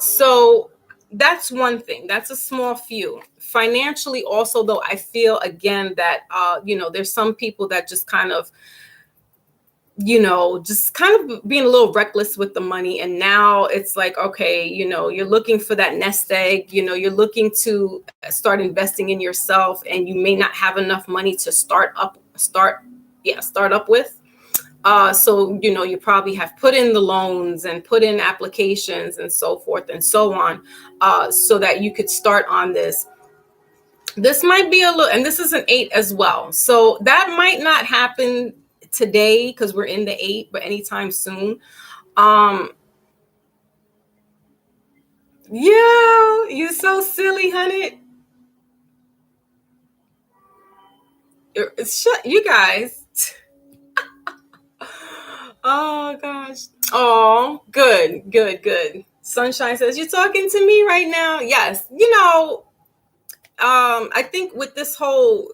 So that's one thing. That's a small few. Financially also, though, I feel again that there's some people that just kind of just kind of being a little reckless with the money. And now it's like, okay, you're looking for that nest egg, you're looking to start investing in yourself, and you may not have enough money to start up with. So, you probably have put in the loans and put in applications and so forth and so on, so that you could start on this. This might be a little, and this is an 8 as well. So that might not happen today because we're in the 8, but anytime soon. Yeah, you're so silly, honey. Shut, you guys. Oh gosh. Oh, good, good, good. Sunshine says, "You're talking to me right now." Yes. I think with this whole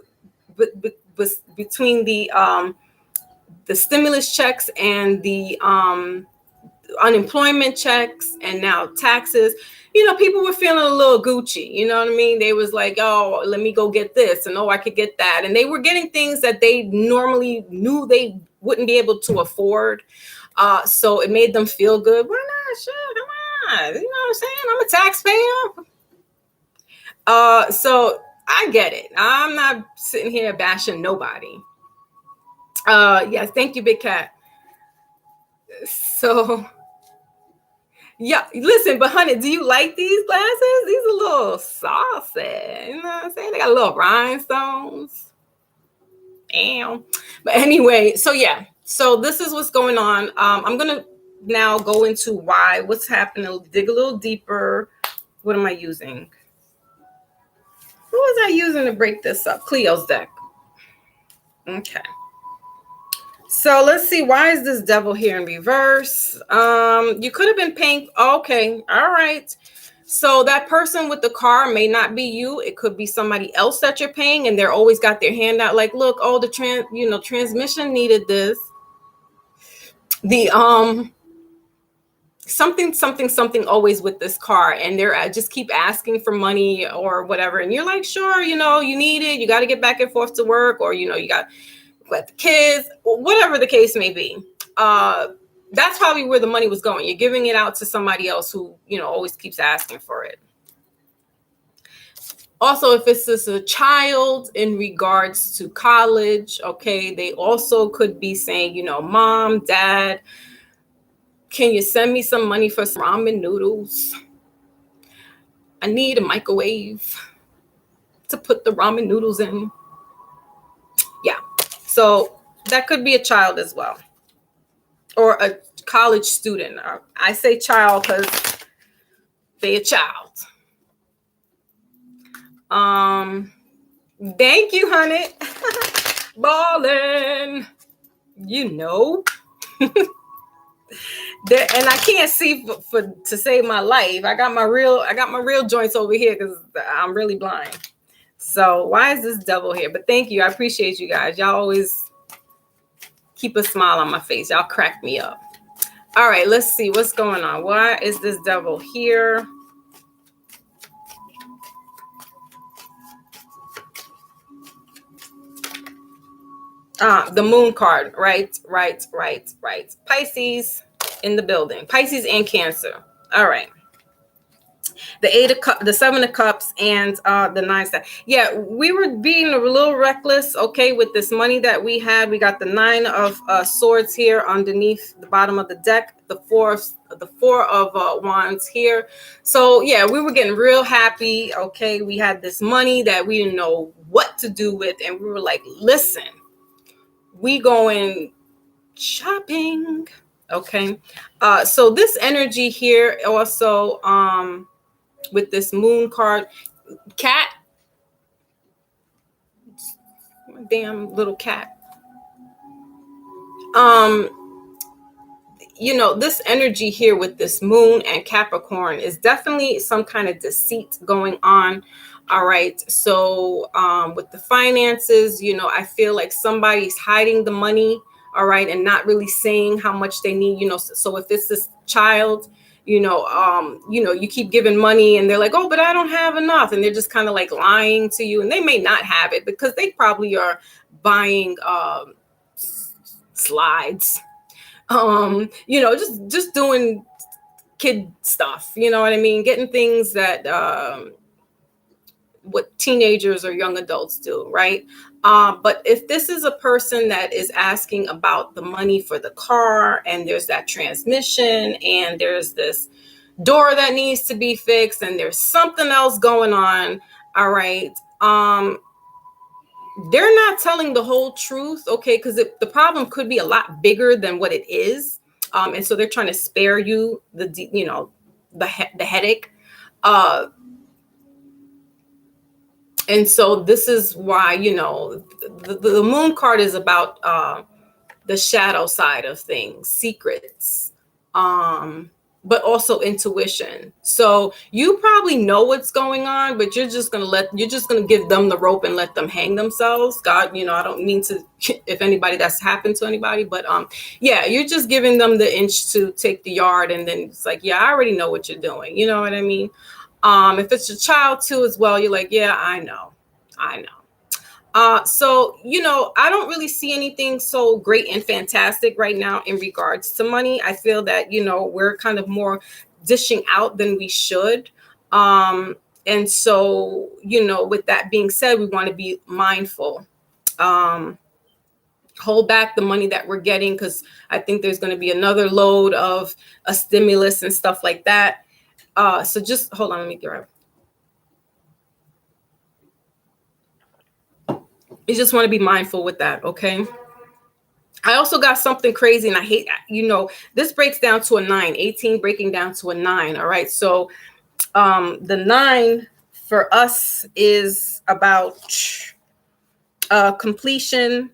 between the stimulus checks and the unemployment checks and now taxes, people were feeling a little Gucci. You know what I mean? They was like, "Oh, let me go get this," and, "Oh, I could get that," and they were getting things that they normally knew they wouldn't be able to afford. So it made them feel good. Why not? Sure, come on. You know what I'm saying? I'm a taxpayer. So I get it. I'm not sitting here bashing nobody. Yes, thank you, Big Cat. So yeah, listen, but honey, do you like these glasses? These are a little saucy. You know what I'm saying? They got little rhinestones. Damn. But anyway, so yeah. So this is what's going on. I'm gonna now go into what's happening, dig a little deeper. What am I using? What was I using to break this up? Cleo's deck. Okay. So let's see. Why is this devil here in reverse? You could have been paying. Okay. All right. So that person with the car may not be you. It could be somebody else that you're paying, and they're always got their hand out like, "Look, oh, the transmission needed this. The something always with this car, and they're just keep asking for money or whatever, and you're like, sure, you need it, you got to get back and forth to work, or you got the kids, whatever the case may be. That's probably where the money was going. You're giving it out to somebody else who always keeps asking for it. Also, if it's just a child in regards to college, okay, they also could be saying, "Mom, Dad, can you send me some money for some ramen noodles? I need a microwave to put the ramen noodles in." Yeah. So that could be a child as well, or a college student. I say child because they a child. Thank you, honey. Ballin'. And I can't see for to save my life. I got my real joints over here because I'm really blind. So why is this devil here? But thank you. I appreciate you guys. Y'all always keep a smile on my face. Y'all crack me up. All right, let's see what's going on. Why is this devil here? The moon card. Right. Pisces in the building. Pisces and Cancer. All right. The 8 of Cups, the 7 of Cups, and the 9 of. Yeah, we were being a little reckless, okay, with this money that we had. We got the 9 of Swords here underneath the bottom of the deck. The four of Wands here. So yeah, we were getting real happy. Okay, we had this money that we didn't know what to do with, and we were like, "Listen, we going shopping." Okay, so this energy here also with this moon card, cat, damn little cat. This energy here with this moon and Capricorn is definitely some kind of deceit going on. All right. So with the finances, I feel like somebody's hiding the money. All right. And not really saying how much they need, so if it's this child, you keep giving money and they're like, "Oh, but I don't have enough." And they're just kind of like lying to you, and they may not have it because they probably are buying slides, just doing kid stuff, you know what I mean? Getting things that what teenagers or young adults do, right? But if this is a person that is asking about the money for the car, and there's that transmission, and there's this door that needs to be fixed, and there's something else going on, all right, they're not telling the whole truth, okay, because the problem could be a lot bigger than what it is, and so they're trying to spare you the headache, and so this is why the moon card is about the shadow side of things, secrets, but also intuition. So you probably know what's going on, but you're just gonna give them the rope and let them hang themselves. God, I don't mean to, if anybody that's happened to anybody, but yeah, you're just giving them the inch to take the yard, and then it's like, yeah, I already know what you're doing. You know what I mean? If it's your child too as well, you're like, yeah, I know. So, I don't really see anything so great and fantastic right now in regards to money. I feel that, we're kind of more dishing out than we should. And so, with that being said, we want to be mindful. Hold back the money that we're getting, because I think there's going to be another load of a stimulus and stuff like that. So just hold on, let me get right. You just want to be mindful with that, okay? I also got something crazy, and I hate, this breaks down to a 9, 18 breaking down to a 9, all right? So the 9 for us is about completion,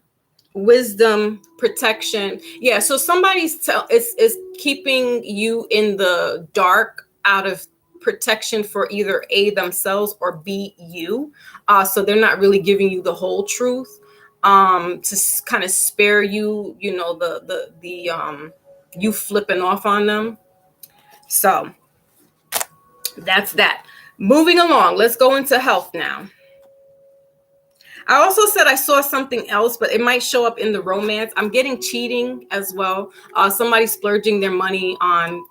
wisdom, protection. Yeah, so somebody's is keeping you in the dark out of protection for either A, themselves, or B, you. So they're not really giving you the whole truth, to kind of spare you, the you flipping off on them. So that's that. Moving along, let's go into health now. I also said I saw something else, but it might show up in the romance. I'm getting cheating as well. Somebody splurging their money on,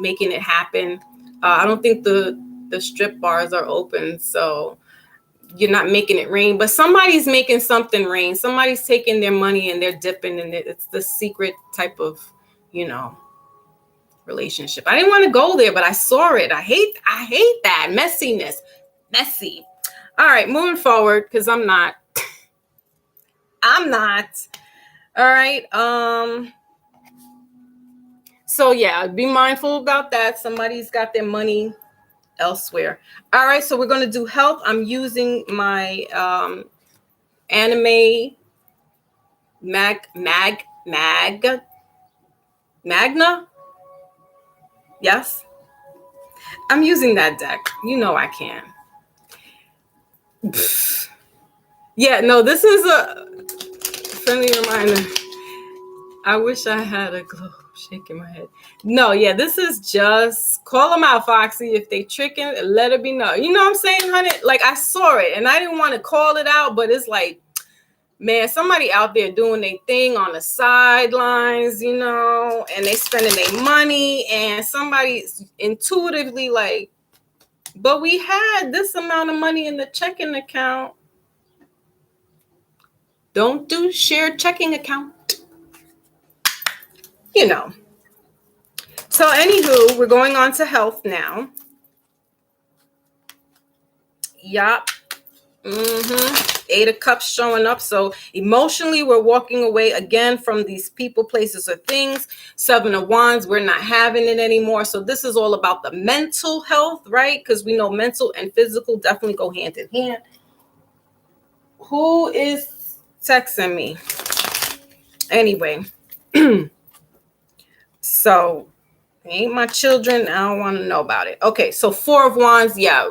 making it happen. I don't think the strip bars are open, so you're not making it rain, but somebody's making something rain. Somebody's taking their money and they're dipping in it. It's the secret type of, relationship. I didn't want to go there, but I saw it. I hate that messiness. Messy. All right, moving forward, because I'm not. All right. So yeah, be mindful about that. Somebody's got their money elsewhere. All right, so we're going to do health. I'm using my anime Magna. Yes, I'm using that deck. I can. Yeah, no, this is a friendly reminder. I wish I had a globe. Shaking my head. No, yeah, this is just call them out, Foxy. If they tricking, let it be known. You know what I'm saying, honey? Like, I saw it and I didn't want to call it out, but it's like, man, somebody out there doing their thing on the sidelines, and they spending their money, and somebody's intuitively like, but we had this amount of money in the checking account. Don't do shared checking account. So anywho, we're going on to health now. Yup. 8 of Cups showing up. So emotionally, we're walking away again from these people, places, or things. 7 of Wands, we're not having it anymore. So this is all about the mental health, right? Because we know mental and physical definitely go hand in hand. Who is texting me? Anyway. So ain't my children. I don't want to know about it. Okay, so 4 of Wands, yeah.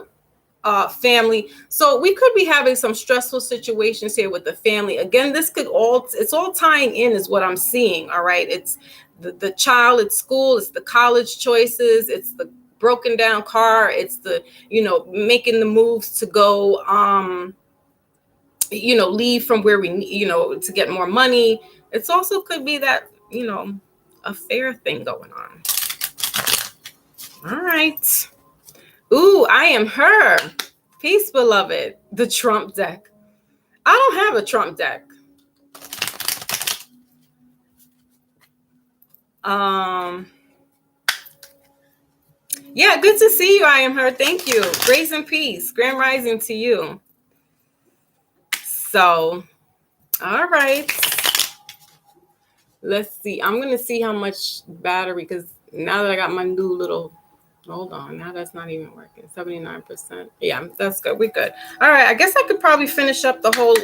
Family. So we could be having some stressful situations here with the family. Again, it's all tying in is what I'm seeing. All right. It's the child at school. It's the college choices. It's the broken down car. It's the, making the moves to go, leave from where we, to get more money. It's also could be that, affair thing going on. All right. Ooh, I am her. Peace, beloved. The Trump deck. I don't have a Trump deck. Yeah, good to see you. I am her. Thank you. Grace and peace. Grand rising to you. So, all right. Let's see. I'm going to see how much battery, because now that I got my new little... Hold on. Now that's not even working. 79%. Yeah, that's good. We're good. All right. I guess I could probably finish up the whole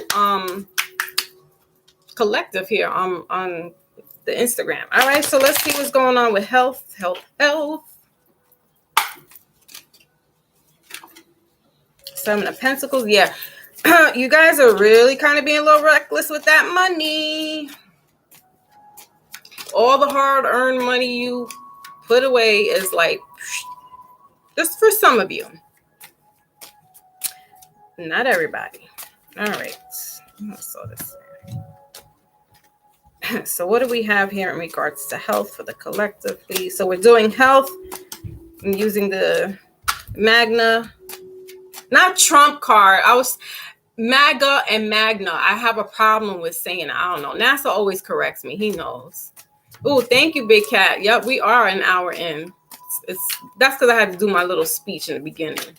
collective here on the Instagram. All right, so let's see what's going on with health. Seven of Pentacles. Yeah. You guys are really kind of being a little reckless with that money. All the hard-earned money you put away is like, just for some of you. Not everybody. All right. Let's saw this. So what do we have here in regards to health for the collective, please? So we're doing health. I'm using the Magna, not Trump card. I was MAGA and Magna. I have a problem with saying, I don't know. NASA always corrects me. He knows. Oh, thank you, Big Cat. Yep, we are an hour in. That's because I had to do my little speech in the beginning.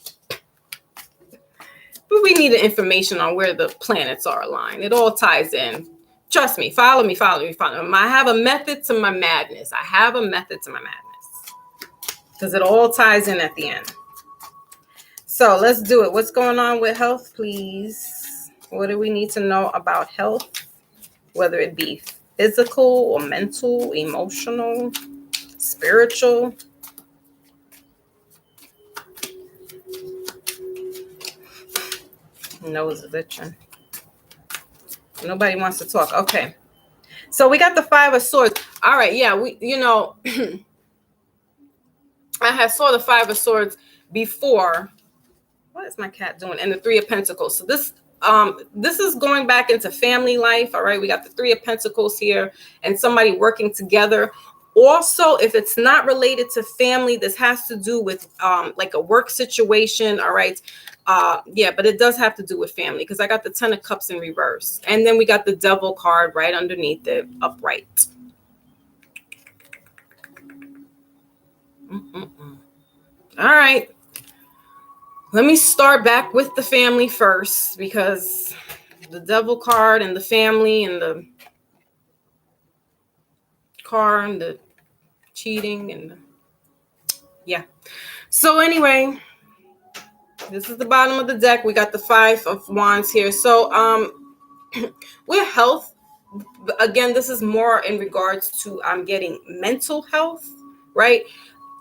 But we need the information on where the planets are aligned. It all ties in. Trust me. Follow me. I have a method to my madness. Because it all ties in at the end. So let's do it. What's going on with health, please? What do we need to know about health? Whether it be physical or mental, emotional, spiritual. Nose itching. Nobody wants to talk. Okay. So we got the Five of Swords. All right. Yeah. I saw the Five of Swords before. What is my cat doing? And the Three of Pentacles. So this is going back into family life. All right. We got the Three of Pentacles here and somebody working together. Also, if it's not related to family, this has to do with like a work situation. All right. Yeah, but it does have to do with family because I got the Ten of Cups in reverse. And then we got the Devil card right underneath it, upright. All right. Let me start back with the family first because the Devil card and the family and the car and the cheating and yeah. So anyway, this is the bottom of the deck. We got the Five of Wands here. So with health, again, this is more in regards to I'm getting mental health, right?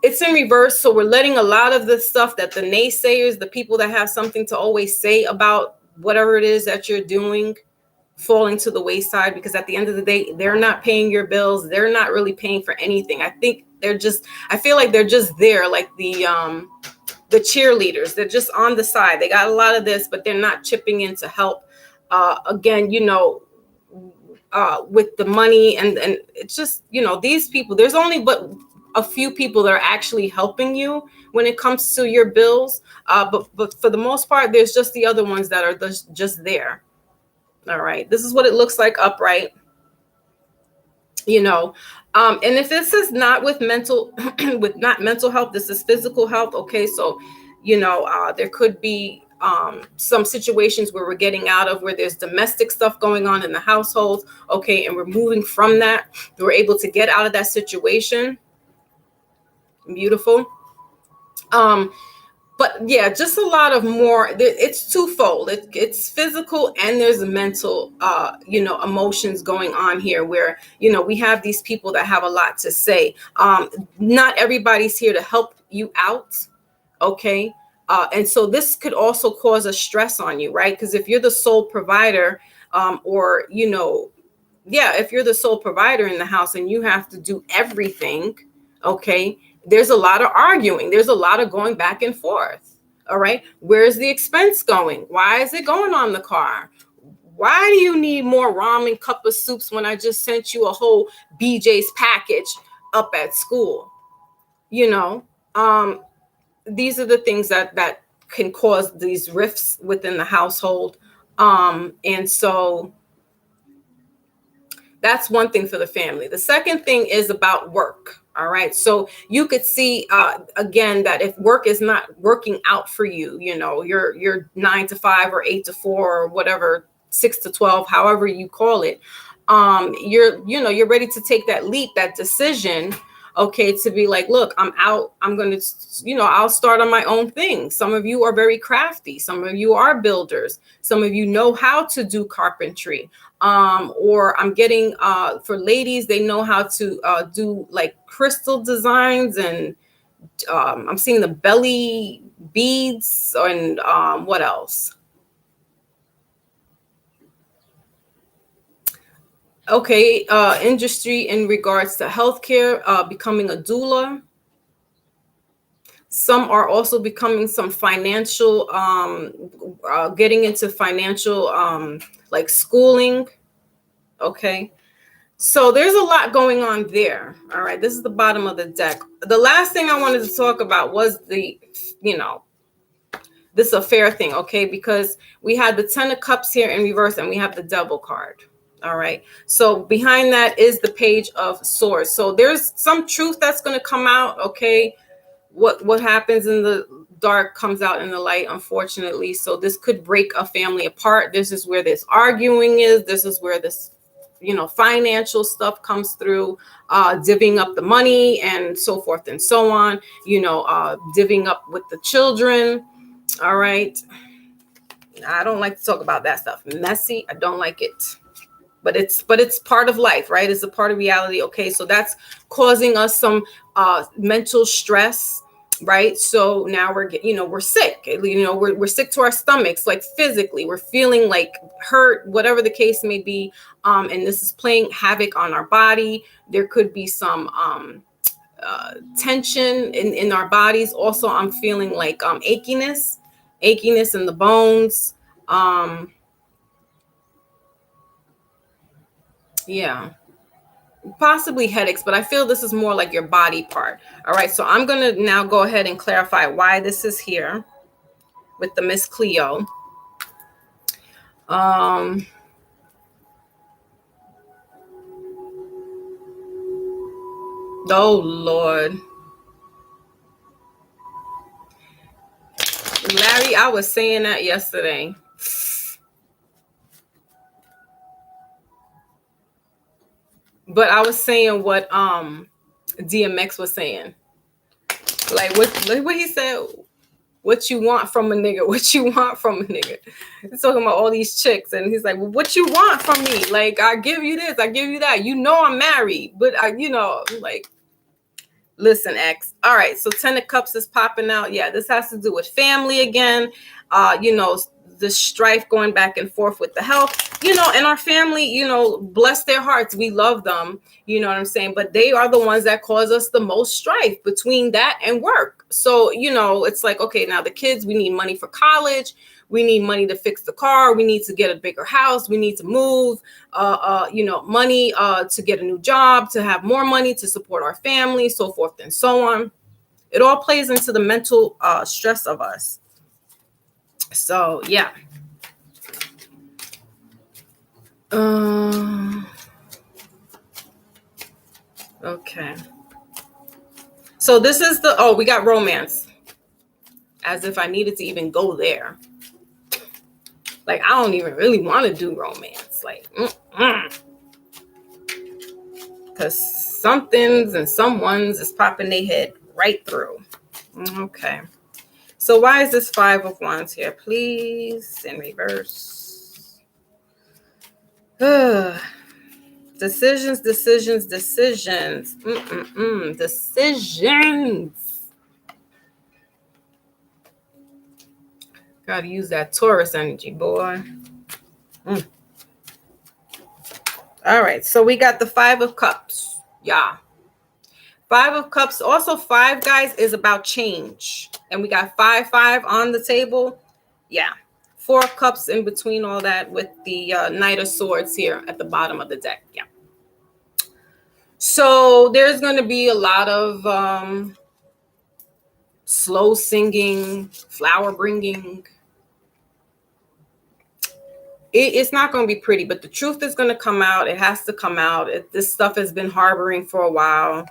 It's in reverse. So we're letting a lot of the stuff that the naysayers, the people that have something to always say about whatever it is that you're doing, falling to the wayside, because at the end of the day, they're not paying your bills. They're not really paying for anything. I feel like they're just there, like the cheerleaders. They're just on the side. They got a lot of this, but they're not chipping in to help. Again, with the money and it's just, these people, there's only but a few people that are actually helping you when it comes to your bills. But for the most part, there's just the other ones that are just there. All right. This is what it looks like upright. And if this is not with mental health, this is physical health. Okay. So, there could be some situations where we're getting out of where there's domestic stuff going on in the household. Okay. And we're moving from that. We're able to get out of that situation. Beautiful. But yeah, just a lot of more. It's twofold. It's physical and there's mental, emotions going on here where, we have these people that have a lot to say. Not everybody's here to help you out. Okay. And so this could also cause a stress on you, right? Because if you're the sole provider, if you're the sole provider in the house and you have to do everything, okay, there's a lot of arguing. There's a lot of going back and forth. All right. Where's the expense going? Why is it going on the car? Why do you need more ramen cup of soups when I just sent you a whole BJ's package up at school? These are the things that can cause these rifts within the household. And so that's one thing for the family. The second thing is about work. All right. So you could see, again, that if work is not working out for you, you're 9 to 5 or 8 to 4 or whatever, 6 to 12, however you call it. You're ready to take that leap, that decision. okay, to be like, look, I'm out, I'm going to, I'll start on my own thing. Some of you are very crafty. Some of you are builders. Some of you know how to do carpentry. Or I'm getting, for ladies, they know how to do like crystal designs, and I'm seeing the belly beads, and what else? Okay, industry in regards to healthcare, becoming a doula. Some are also becoming some financial, getting into financial, like schooling. Okay. So there's a lot going on there. All right. This is the bottom of the deck. The last thing I wanted to talk about was the, this affair thing. Okay. Because we had the 10 of cups here in reverse, and we have the devil card. All right. So behind that is the page of swords. So there's some truth that's going to come out. Okay. What happens in the dark comes out in the light, unfortunately. So this could break a family apart. This is where this arguing is. This is where this, financial stuff comes through, divvying up the money and so forth and so on, divvying up with the children. All right. I don't like to talk about that stuff. Messy. I don't like it. But it's part of life, right? It's a part of reality. Okay. So that's causing us some mental stress, right? So now we're sick, we're sick to our stomachs, like physically, we're feeling like hurt, whatever the case may be. And this is playing havoc on our body. There could be some tension in our bodies. Also, I'm feeling like achiness in the bones. Yeah, possibly headaches, but I feel this is more like your body part. All right, so I'm going to now go ahead and clarify why this is here with the Miss Cleo. Oh Lord. Larry, I was saying that yesterday. But I was saying what DMX was saying. Like what he said, what you want from a nigga, what you want from a nigga. He's talking about all these chicks, and he's like, well, what you want from me? Like, I give you this, I give you that. I'm married, but like, listen, X. All right, so 10 of Cups is popping out. Yeah, this has to do with family again. The strife going back and forth with the health, and our family, bless their hearts. We love them, you know what I'm saying? But they are the ones that cause us the most strife between that and work. So, it's like, okay, now the kids, we need money for college. We need money to fix the car. We need to get a bigger house. We need to move, money to get a new job, to have more money to support our family, so forth and so on. It all plays into the mental stress of us. So, yeah. Okay. So this is we got romance. As if I needed to even go there. Like, I don't even really want to do romance. Like, because somethings and someone's is popping their head right through. Okay. So why is this 5 of Wands here? Please, in reverse. Decisions. Decisions. Gotta use that Taurus energy, boy. All right, so we got the 5 of Cups. Yeah. 5 of Cups. Also, 5, guys, is about change. And we got 5 on the table. Yeah. 4 of Cups in between all that with the Knight of Swords here at the bottom of the deck. Yeah. So there's going to be a lot of slow singing, flower bringing. It's not going to be pretty, but the truth is going to come out. It has to come out. This stuff has been harboring for a while.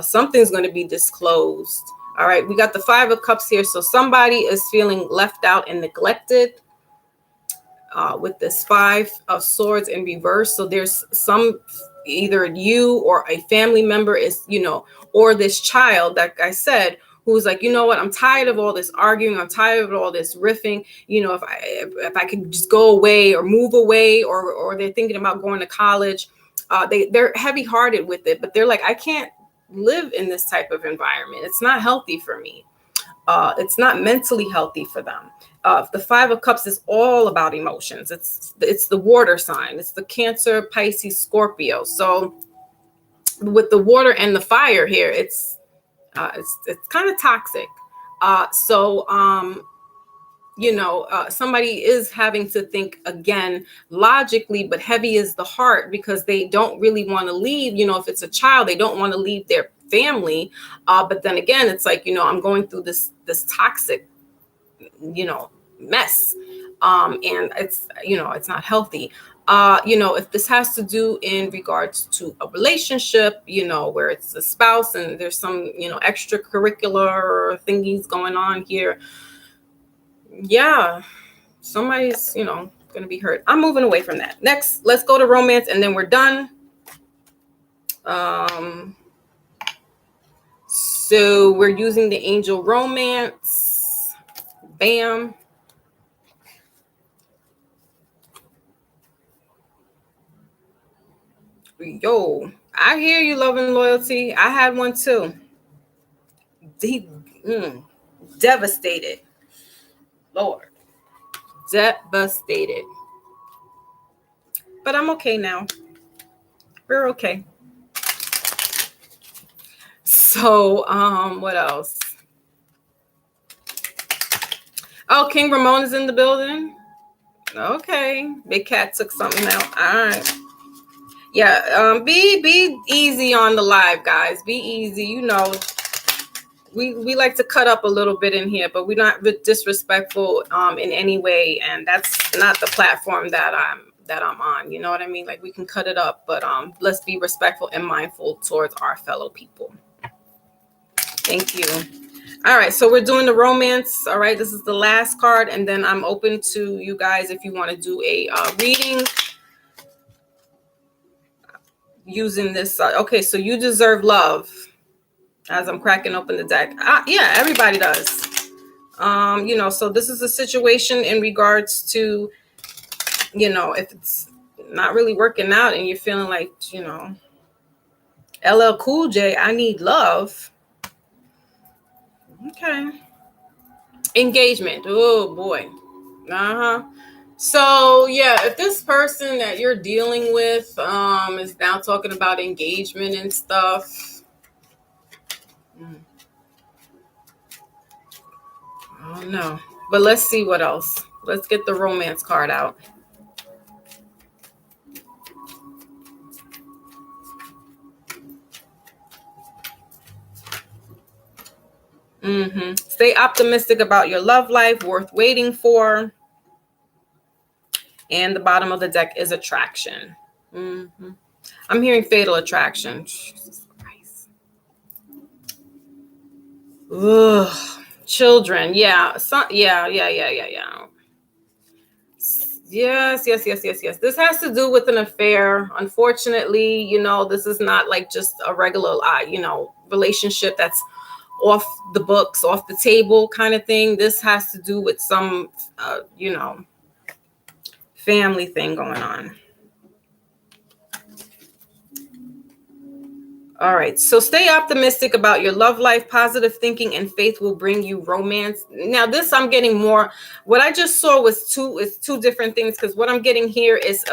Something's going to be disclosed. All right, we got the 5 of Cups here. So somebody is feeling left out and neglected with this 5 of Swords in reverse. So there's some, either you or a family member is, or this child, like I said, who's like, you know what, I'm tired of all this arguing, I'm tired of all this riffing, if I could just go away or move away, or they're thinking about going to college. They're heavy-hearted with it, but they're like, I can't live in this type of environment. It's not healthy for me. It's not mentally healthy for them. The Five of Cups is all about emotions. It's the water sign. It's the Cancer, Pisces, Scorpio. So with the water and the fire here, it's kind of toxic. Somebody is having to think again logically, but heavy is the heart, because they don't really want to leave. If it's a child, they don't want to leave their family. But then again, it's like, I'm going through this toxic, mess. And it's not healthy. If this has to do in regards to a relationship, where it's a spouse and there's some, extracurricular thingies going on here. Yeah, somebody's, going to be hurt. I'm moving away from that. Next, let's go to romance, and then we're done. So we're using the angel romance. Bam. Yo, I hear you, love and loyalty. I had one too. Devastated. Lord. Devastated. But I'm okay now. We're okay. So, what else? Oh, King Ramon is in the building. Okay. Big Cat took something out. All right. Yeah, be easy on the live, guys. Be easy. We like to cut up a little bit in here, but we're not disrespectful in any way, and that's not the platform that I'm on. You know what I mean? Like, we can cut it up, but let's be respectful and mindful towards our fellow people. Thank you. All right, so we're doing the romance. All right, this is the last card, and then I'm open to you guys if you want to do a reading using this. Okay, so you deserve love. As I'm cracking open the deck. Yeah, everybody does. So this is a situation in regards to, if it's not really working out and you're feeling like, LL Cool J, I need love. Okay. Engagement. Oh, boy. So, yeah, if this person that you're dealing with is now talking about engagement and stuff, I don't know. But let's see what else. Let's get the romance card out. Stay optimistic about your love life, worth waiting for. And the bottom of the deck is attraction. I'm hearing fatal attraction. Jesus Christ. Ugh. Children. Yeah. Yeah. Yes. This has to do with an affair. Unfortunately, this is not like just a regular, relationship that's off the books, off the table kind of thing. This has to do with some, family thing going on. All right. So stay optimistic about your love life. Positive thinking and faith will bring you romance. Now, this I'm getting more. What I just saw was two different things, because what I'm getting here is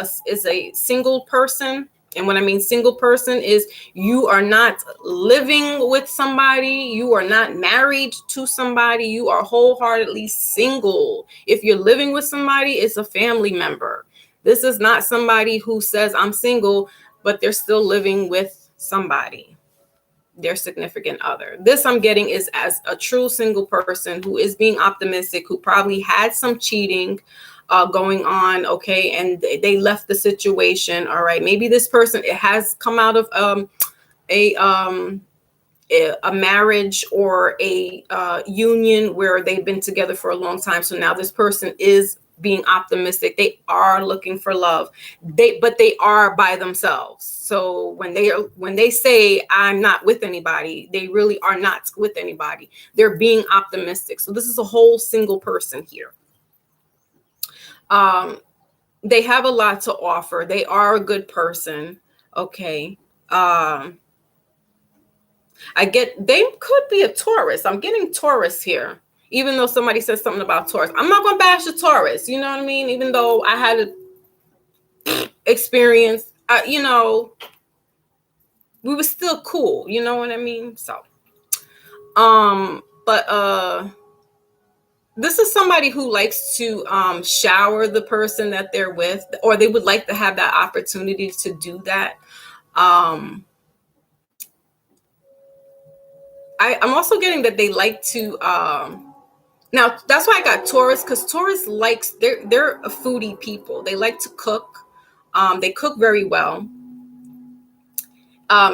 a single person. And when I mean single person is you are not living with somebody. You are not married to somebody. You are wholeheartedly single. If you're living with somebody, it's a family member. This is not somebody who says I'm single, but they're still living with somebody, their significant other. This I'm getting is as a true single person who is being optimistic, who probably had some cheating going on, okay, and they left the situation. All right, maybe this person, it has come out of a marriage or a union where they've been together for a long time. So now this person is being optimistic. They are looking for love. But they are by themselves. So when they say I'm not with anybody, they really are not with anybody. They're being optimistic. So this is a whole single person here. They have a lot to offer. They are a good person. Okay. They could be a Taurus. I'm getting Taurus here. Even though somebody says something about Taurus, I'm not going to bash the Taurus. You know what I mean? Even though I had an experience, we were still cool. You know what I mean? So, but this is somebody who likes to shower the person that they're with, or they would like to have that opportunity to do that. I'm also getting that they like to now that's why I got Taurus, because Taurus likes, they're a foodie people. They like to cook. They cook very well.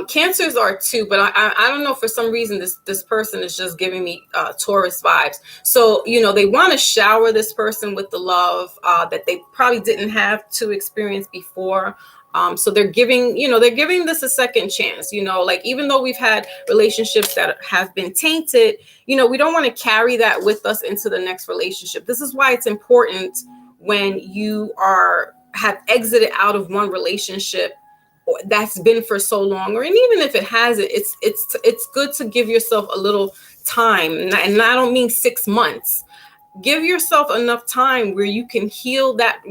Cancers are too, but I don't know, for some reason this person is just giving me Taurus vibes. So they want to shower this person with the love that they probably didn't have to experience before. So they're giving this a second chance. Like, even though we've had relationships that have been tainted, we don't want to carry that with us into the next relationship. This is why it's important, when you have exited out of one relationship that's been for so long, or and even if it hasn't, it's good to give yourself a little time. And I don't mean 6 months. Give yourself enough time where you can heal that,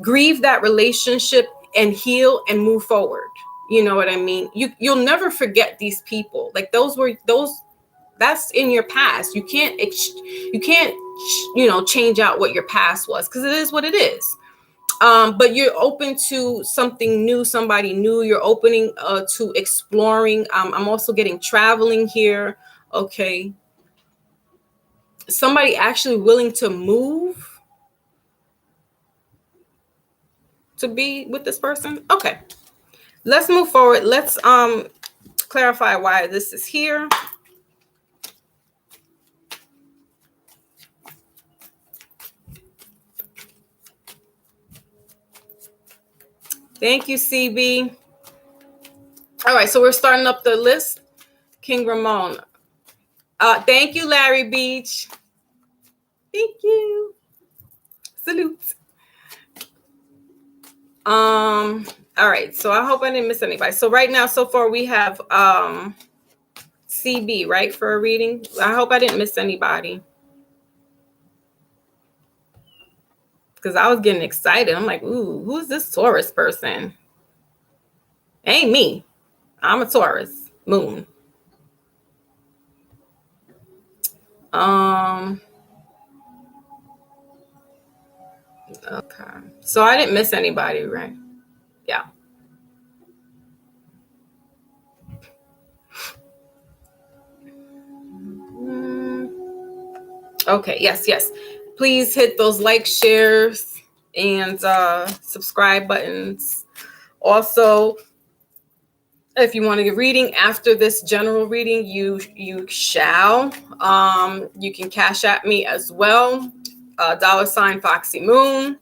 grieve that relationship, and heal and move forward. You know what I mean? You'll never forget these people. Like, that's in your past. You can't change out what your past was, because it is what it is. But you're open to something new, somebody new. You're opening to exploring. I'm also getting traveling here. Okay. Somebody actually willing to move to be with this person. Okay. Let's move forward. Let's clarify why this is here. Thank you, CB. All right, so we're starting up the list. King Ramon. Thank you, Larry Beach. Thank you. Salute. All right, so I hope I didn't miss anybody. So right now, so far, we have CB, right, for a reading. I hope I didn't miss anybody, because I was getting excited. I'm like, ooh, who's this Taurus person? Ain't me. I'm a Taurus moon. Okay. So I didn't miss anybody, right? Yeah. Okay. Yes. Please hit those like, shares, and subscribe buttons. Also, if you want to get reading after this general reading, you shall. You can cash at me as well. $ Foxy Moon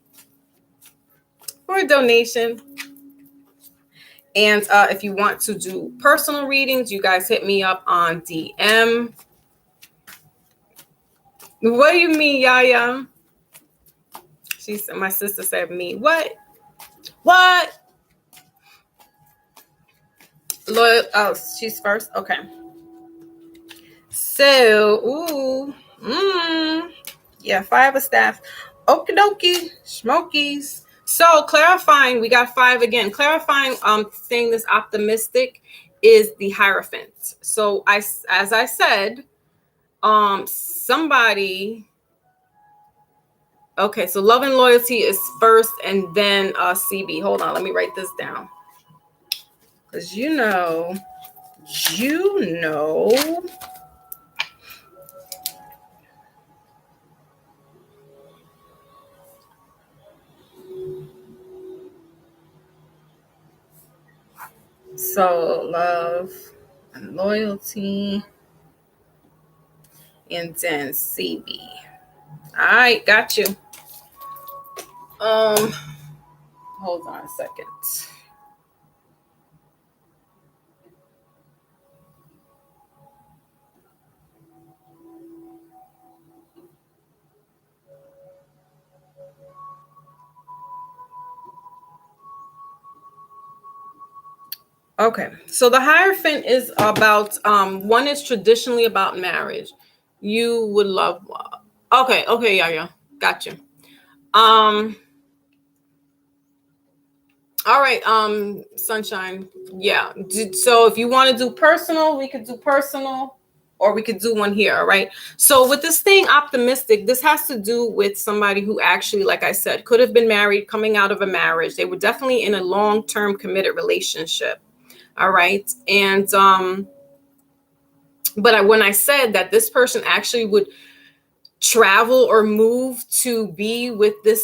for a donation. And if you want to do personal readings, you guys hit me up on DM. What do you mean, Yaya? My sister said me. What? Loyal. Oh, she's first. Okay. So, yeah, 5 of staff. Okie dokie, smokies. So clarifying, we got 5 again. Clarifying, saying this optimistic is the Hierophant. So as I said, somebody. Okay, so love and loyalty is first, and then CB. Hold on, let me write this down, because you know. So love and loyalty, and then CB. All right, got you. Hold on a second. Okay, so the Hierophant is about one is traditionally about marriage. You would love. Okay, yeah, gotcha. Um, all right, Sunshine. Yeah. So if you want to do personal, we could do personal, or we could do one here. All right. So with this thing, optimistic, this has to do with somebody who actually, like I said, could have been married, coming out of a marriage. They were definitely in a long-term committed relationship. All right, and but when I said that this person actually would travel or move to be with this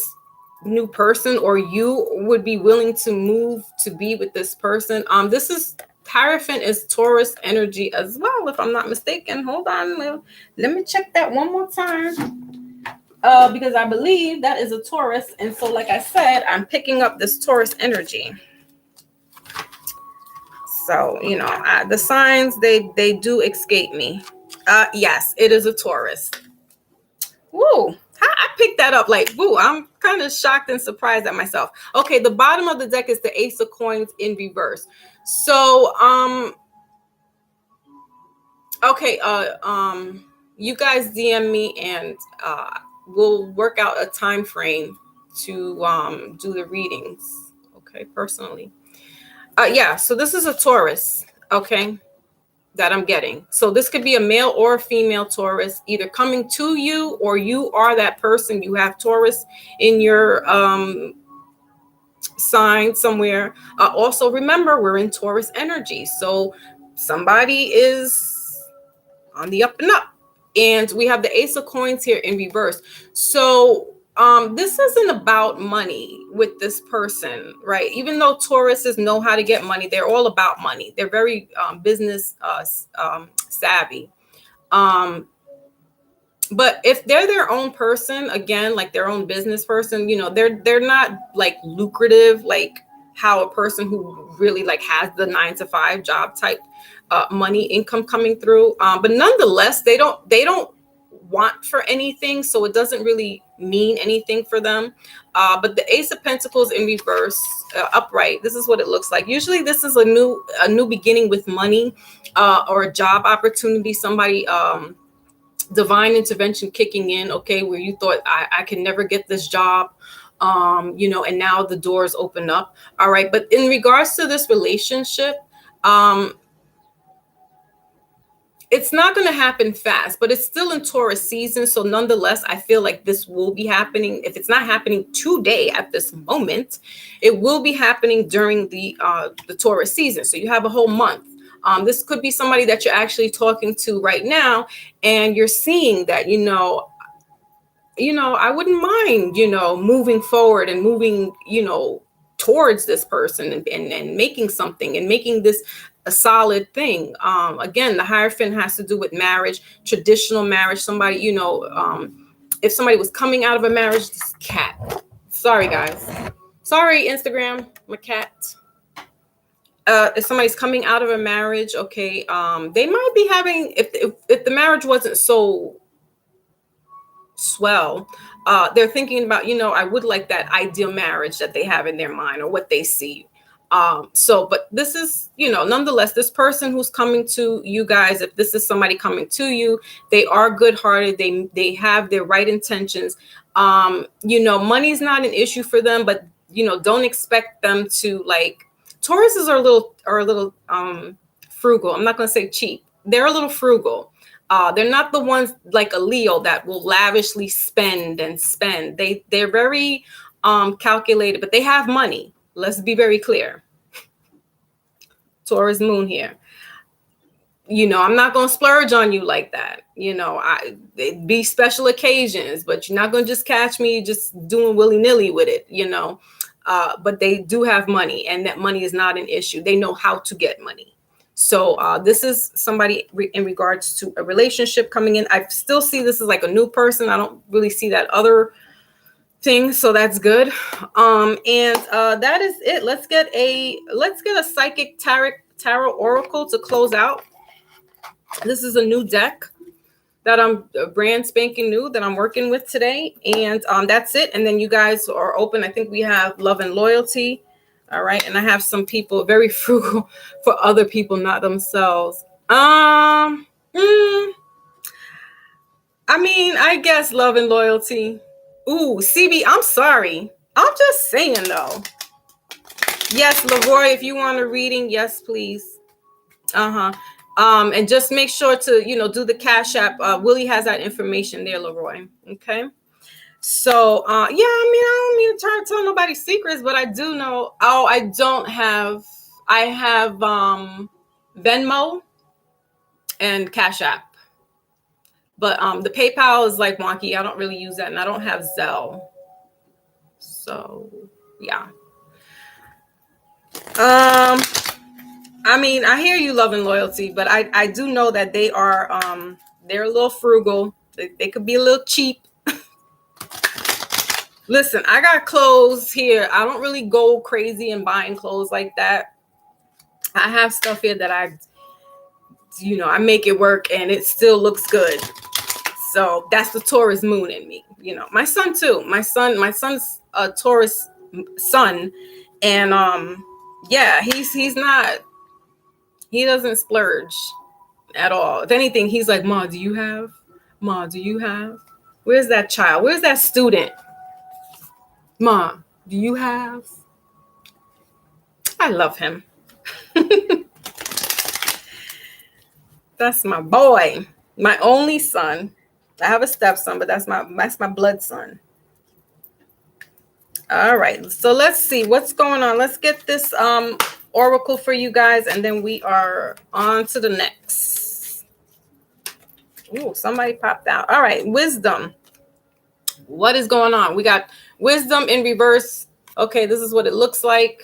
new person, or you would be willing to move to be with this person, this is Hierophant is Taurus energy as well, if I'm not mistaken. Hold on, let me check that one more time, because I believe that is a Taurus. And so, like I said, I'm picking up this Taurus energy. So, the signs, they do escape me. Yes, it is a Taurus. Woo! I picked that up like, woo, I'm kind of shocked and surprised at myself. Okay, the bottom of the deck is the Ace of Coins in reverse. So, okay, you guys DM me, and we'll work out a time frame to do the readings. Okay, personally. Yeah, so this is a Taurus, okay, that I'm getting. So this could be a male or a female Taurus, either coming to you, or you are that person. You have Taurus in your sign somewhere. Also, remember, we're in Taurus energy. So somebody is on the up and up. And we have the Ace of Coins here in reverse. So this isn't about money with this person, right? Even though Tauruses know how to get money, they're all about money. They're very business savvy. But if they're their own person, again, like their own business person, they're not like lucrative, like how a person who really like has the 9 to 5 job type money income coming through. But nonetheless, they don't want for anything, so it doesn't really mean anything for them. But the Ace of Pentacles in reverse, upright, this is what it looks like. Usually this is a new beginning with money, or a job opportunity. Somebody divine intervention kicking in, okay, where you thought I can never get this job, and now the doors open up. All right, but in regards to this relationship, it's not going to happen fast, but it's still in Taurus season. So nonetheless, I feel like this will be happening. If it's not happening today at this moment, it will be happening during the Taurus season. So you have a whole month. This could be somebody that you're actually talking to right now, and you're seeing that, I wouldn't mind, moving forward and moving, towards this person, and making something, and making this a solid thing. Again, the Hierophant has to do with marriage, traditional marriage. Somebody, if somebody was coming out of a marriage, this cat. Sorry, guys. Sorry, Instagram, my cat. If somebody's coming out of a marriage, okay, they might be having, if the marriage wasn't so swell, they're thinking about, I would like that ideal marriage that they have in their mind, or what they see. But this is, nonetheless, this person who's coming to you guys, if this is somebody coming to you, they are good-hearted. They have their right intentions. Money's not an issue for them, but don't expect them to, like, Tauruses are a little frugal. I'm not going to say cheap. They're a little frugal. They're not the ones like a Leo that will lavishly spend and spend. They're very calculated, but they have money. Let's be very clear. Taurus moon here. I'm not going to splurge on you like that. It'd be special occasions, but you're not going to just catch me just doing willy-nilly with it, but they do have money, and that money is not an issue. They know how to get money. So this is somebody in regards to a relationship coming in. I still see this as like a new person. I don't really see that other So that's good. And that is it. Let's get a psychic tarot oracle to close out. This is a new deck that I'm brand spanking new that I'm working with today. And that's it. And then you guys are open. I think we have love and loyalty. All right. And I have some people very frugal for other people, not themselves. I mean, I guess love and loyalty. Ooh, CB, I'm sorry. I'm just saying though. Yes, Leroy, if you want a reading, yes, please. And just make sure to, do the Cash App. Willie has that information there, Leroy. Okay. So, I mean, I don't mean to try to tell nobody secrets, but I do know. Oh, I have Venmo and Cash App. But the PayPal is like wonky. I don't really use that, and I don't have Zelle. So, yeah. I mean, I hear you, love and loyalty, but I do know that they are they're a little frugal. They could be a little cheap. Listen, I got clothes here. I don't really go crazy in buying clothes like that. I have stuff here that I make it work and it still looks good. So that's the Taurus moon in me. My son too. My son's a Taurus sun, and yeah, he doesn't splurge at all. If anything, he's like, Ma, do you have? Where's that child? Where's that student? Ma, do you have? I love him. That's my boy, my only son. I have a stepson, but that's my blood son. All right, so let's see what's going on. Let's get this oracle for you guys, and then we are on to the next. Ooh, somebody popped out. All right, wisdom. What is going on? We got wisdom in reverse. Okay, this is what it looks like.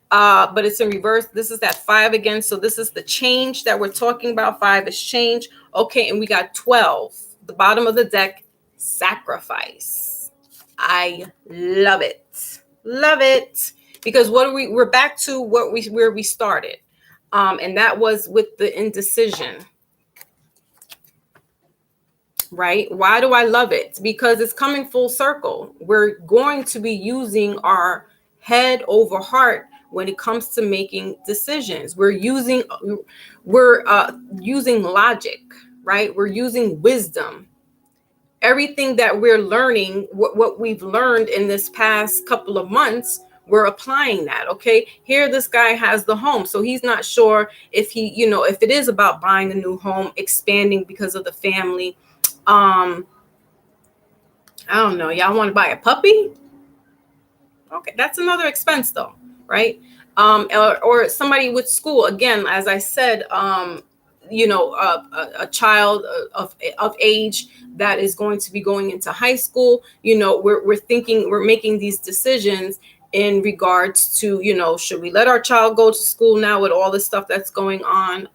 But it's in reverse. This is that 5 again. So this is the change that we're talking about. 5 is change. Okay, and we got 12. The bottom of the deck, sacrifice. I love it. Love it. Because we're back to where we started. And that was with the indecision. Right? Why do I love it? Because it's coming full circle. We're going to be using our head over heart when it comes to making decisions. We're using logic, right? We're using wisdom. Everything that we're learning, what we've learned in this past couple of months, we're applying that. Okay. Here, this guy has the home. So he's not sure if if it is about buying a new home, expanding because of the family. I don't know. Y'all want to buy a puppy? Okay. That's another expense though. Right. Or somebody with school. Again, as I said, a child of age that is going to be going into high school. We're making these decisions in regards to, should we let our child go to school now with all the stuff that's going on?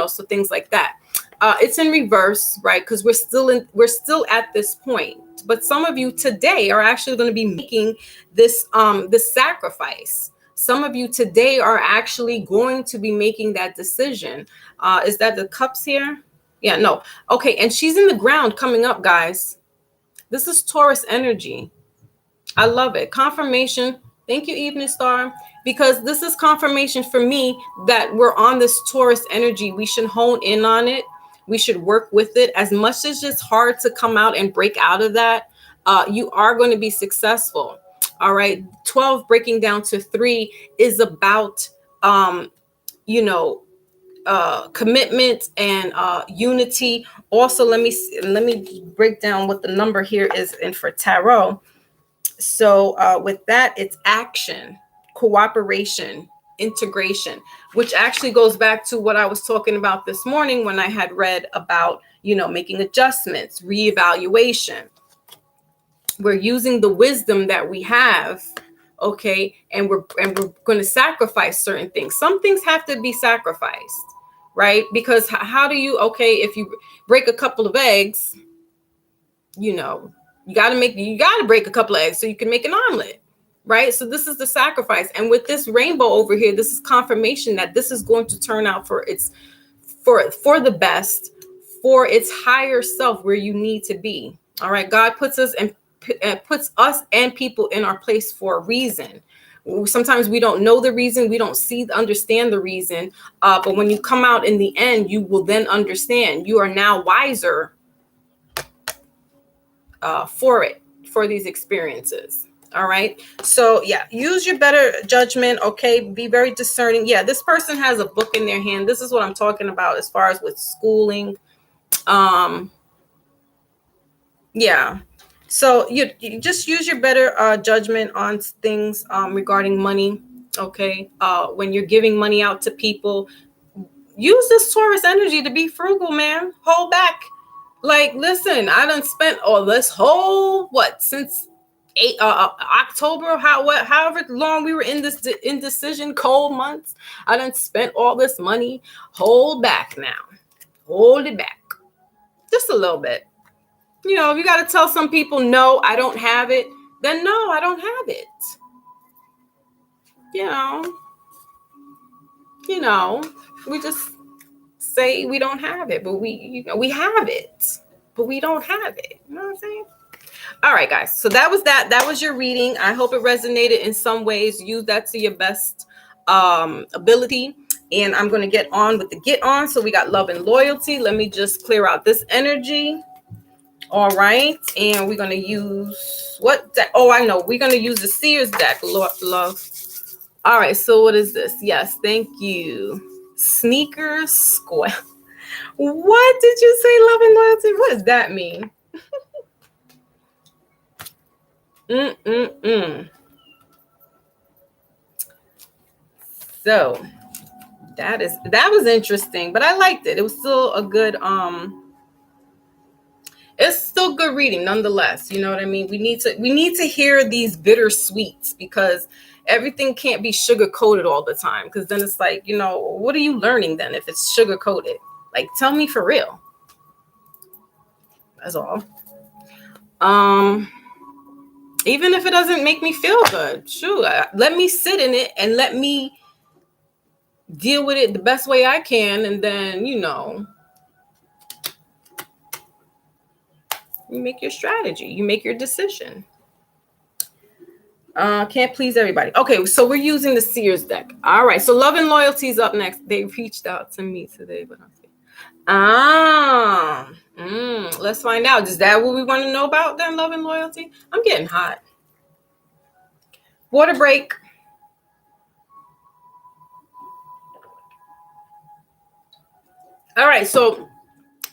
So things like that. It's in reverse, right? Because we're still at this point. But some of you today are actually going to be making this sacrifice. Some of you today are actually going to be making that decision. Is that the cups here? Yeah, no. Okay, and she's in the ground coming up, guys. This is Taurus energy. I love it. Confirmation. Thank you, Evening Star. Because this is confirmation for me that we're on this Taurus energy. We should hone in on it. We should work with it. As much as it's hard to come out and break out of that, you are going to be successful. All right. 12 breaking down to 3 is about, commitment and unity. Also, let me break down what the number here is in for tarot. So with that, it's action, cooperation, integration, which actually goes back to what I was talking about this morning when I had read about, making adjustments, reevaluation. We're using the wisdom that we have, okay, and we're going to sacrifice certain things. Some things have to be sacrificed, right? Because how do you, if you break a couple of eggs, You got to break a couple of eggs so you can make an omelet, right? So this is the sacrifice. And with this rainbow over here, this is confirmation that this is going to turn out for the best, for its higher self, where you need to be. All right. God puts us and people in our place for a reason. Sometimes we don't know the reason, we don't understand the reason, but when you come out in the end, you will then understand. You are now wiser for these experiences. All right. So yeah, use your better judgment. Okay. Be very discerning. Yeah. This person has a book in their hand. This is what I'm talking about as far as with schooling. Yeah. So you just use your better judgment on things regarding money. Okay. When you're giving money out to people, use this Taurus energy to be frugal, man. Hold back. Like, listen, I done spent all this whole since October, however long we were in this indecision cold months. I done spent all this money. Hold back now. Hold it back just a little bit. You know, if you got to tell some people, no, I don't have it, then no, I don't have it. You know, we just say we don't have it, but we have it, but we don't have it. You know what I'm saying? All right, guys. So that was your reading. I hope it resonated in some ways. Use that to your best ability. And I'm going to get on with the get on. So we got love and loyalty. Let me just clear out this energy. All right. And we're going to use what deck? Oh, I know. We're going to use the Seers deck. Love. All right. So what is this? Yes. Thank you. Sneakers Square. What did you say? Love and loyalty? What does that mean? So that was interesting, but I liked it. It was still a good it's still good reading nonetheless. You know what I mean? We need to hear these bitter sweets, because everything can't be sugar coated all the time, because then it's like, you know, what are you learning then if it's sugar coated? Like, tell me for real. That's all. Even if it doesn't make me feel good, shoot, let me sit in it and let me deal with it the best way I can, and then, you know, you make your strategy, you make your decision. Can't please everybody. Okay, so we're using the Seers deck. All right, so love and loyalty is up next. They reached out to me today, but let's find out. Is that what we want to know about then? Love and loyalty? I'm getting hot. Water break. All right, so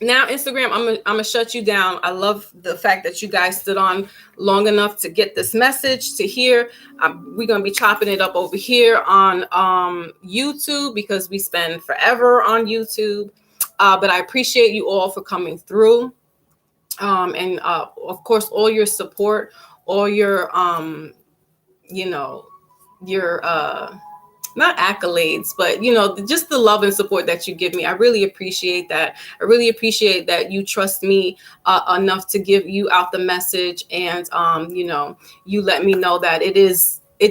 now Instagram, I'm gonna shut you down. I love the fact that you guys stood on long enough to get this message to here. We're gonna be chopping it up over here on YouTube, because we spend forever on YouTube. But I appreciate you all for coming through, and of course all your support, all your you know, your not accolades, but, you know, just the love and support that you give me. I really appreciate that. I really appreciate that you trust me enough to give you out the message, and you know, you let me know that it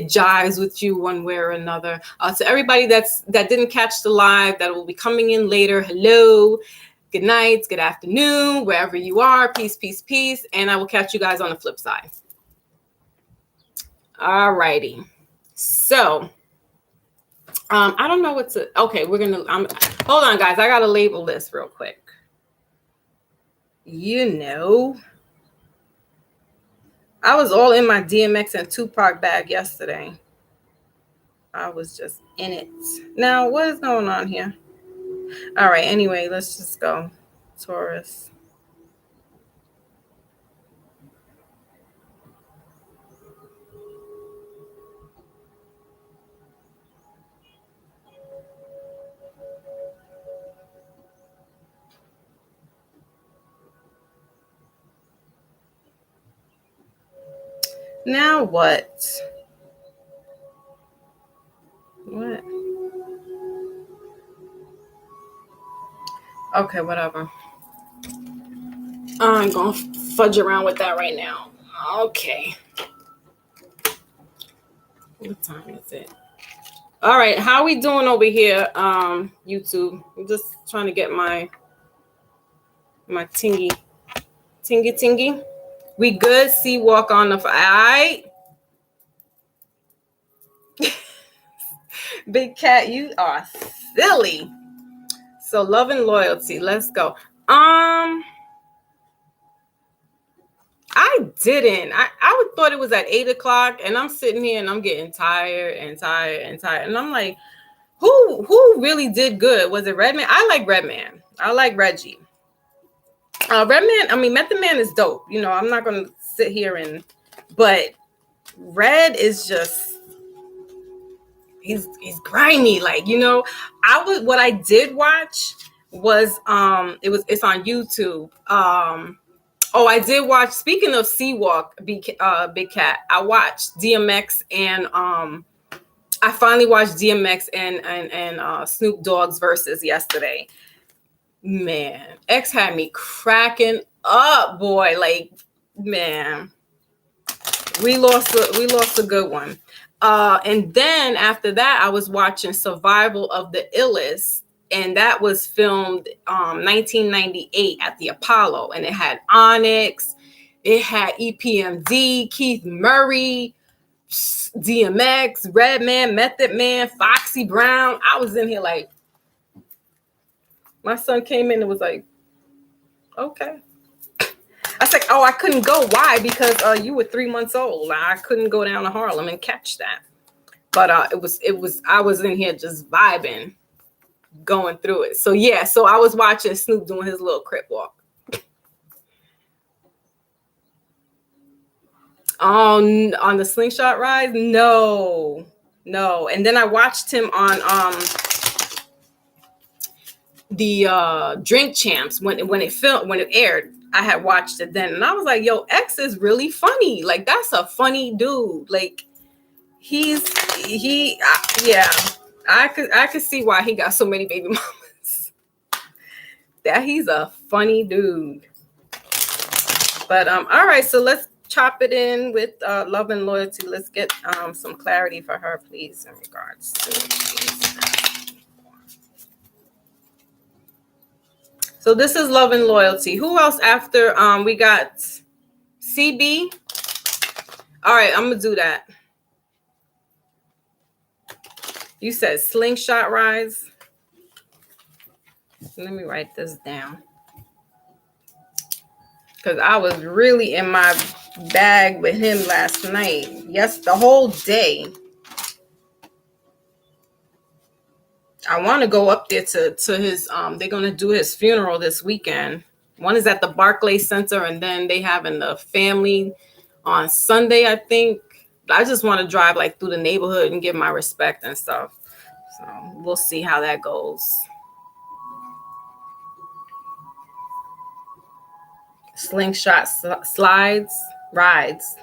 jives with you one way or another. To everybody that didn't catch the live, that will be coming in later, hello, good night, good afternoon, wherever you are. Peace, peace, peace, and I will catch you guys on the flip side. All righty. So I don't know what to. Okay, we're gonna. Hold on, guys. I gotta label this real quick. You know, I was all in my DMX and Tupac bag yesterday. I was just in it. Now, what is going on here? All right. Anyway, let's just go. Taurus. Now what? What? Okay, whatever. I'm gonna fudge around with that right now. Okay. What time is it? All right. How we doing over here, YouTube? I'm just trying to get my tingy. We good? See, walk on the. All right. Big cat, you are silly. So love and loyalty. Let's go. I didn't. I would thought it was at 8 o'clock, and I'm sitting here and I'm getting tired and tired and tired. And I'm like, who really did good? Was it Redman? I like Redman. I like Reggie. Redman, I mean, Method Man is dope. You know, I'm not gonna sit here and but Red is just he's grimy, like, you know. What I did watch was it's on YouTube. Oh, I did watch. Speaking of Seawalk, Big Cat, I watched DMX and I finally watched DMX and Snoop Dogg's verses yesterday. Man, X had me cracking up, boy. Like, man, we lost a good one. And then after that, I was watching Survival of the Illest. And that was filmed 1998 at the Apollo. And it had Onyx, it had EPMD, Keith Murray, DMX, Redman, Method Man, Foxy Brown. I was in here like, my son came in and was like, okay. I said, oh, I couldn't go. Why? Because you were 3 months old. I couldn't go down to Harlem and catch that. But I was in here just vibing, going through it. So yeah, so I was watching Snoop doing his little crip walk. On the slingshot ride? No. And then I watched him on the Drink Champs when it aired. I had watched it then, and I was like, yo, X is really funny. Like, that's a funny dude. Like, yeah. I could see why he got so many baby mamas. That he's a funny dude. But all right, so let's chop it in with love and loyalty. Let's get some clarity for her, please, in regards to these. So this is love and loyalty. Who else after we got CB? All right, I'm gonna do that. You said slingshot rides. Let me write this down, because I was really in my bag with him last night. Yes, the whole day. I want to go up there to his they're going to do his funeral this weekend. One is at the Barclays Center, and then they having the family on Sunday, I think. I just want to drive like through the neighborhood and give my respect and stuff. So we'll see how that goes. Slingshot rides.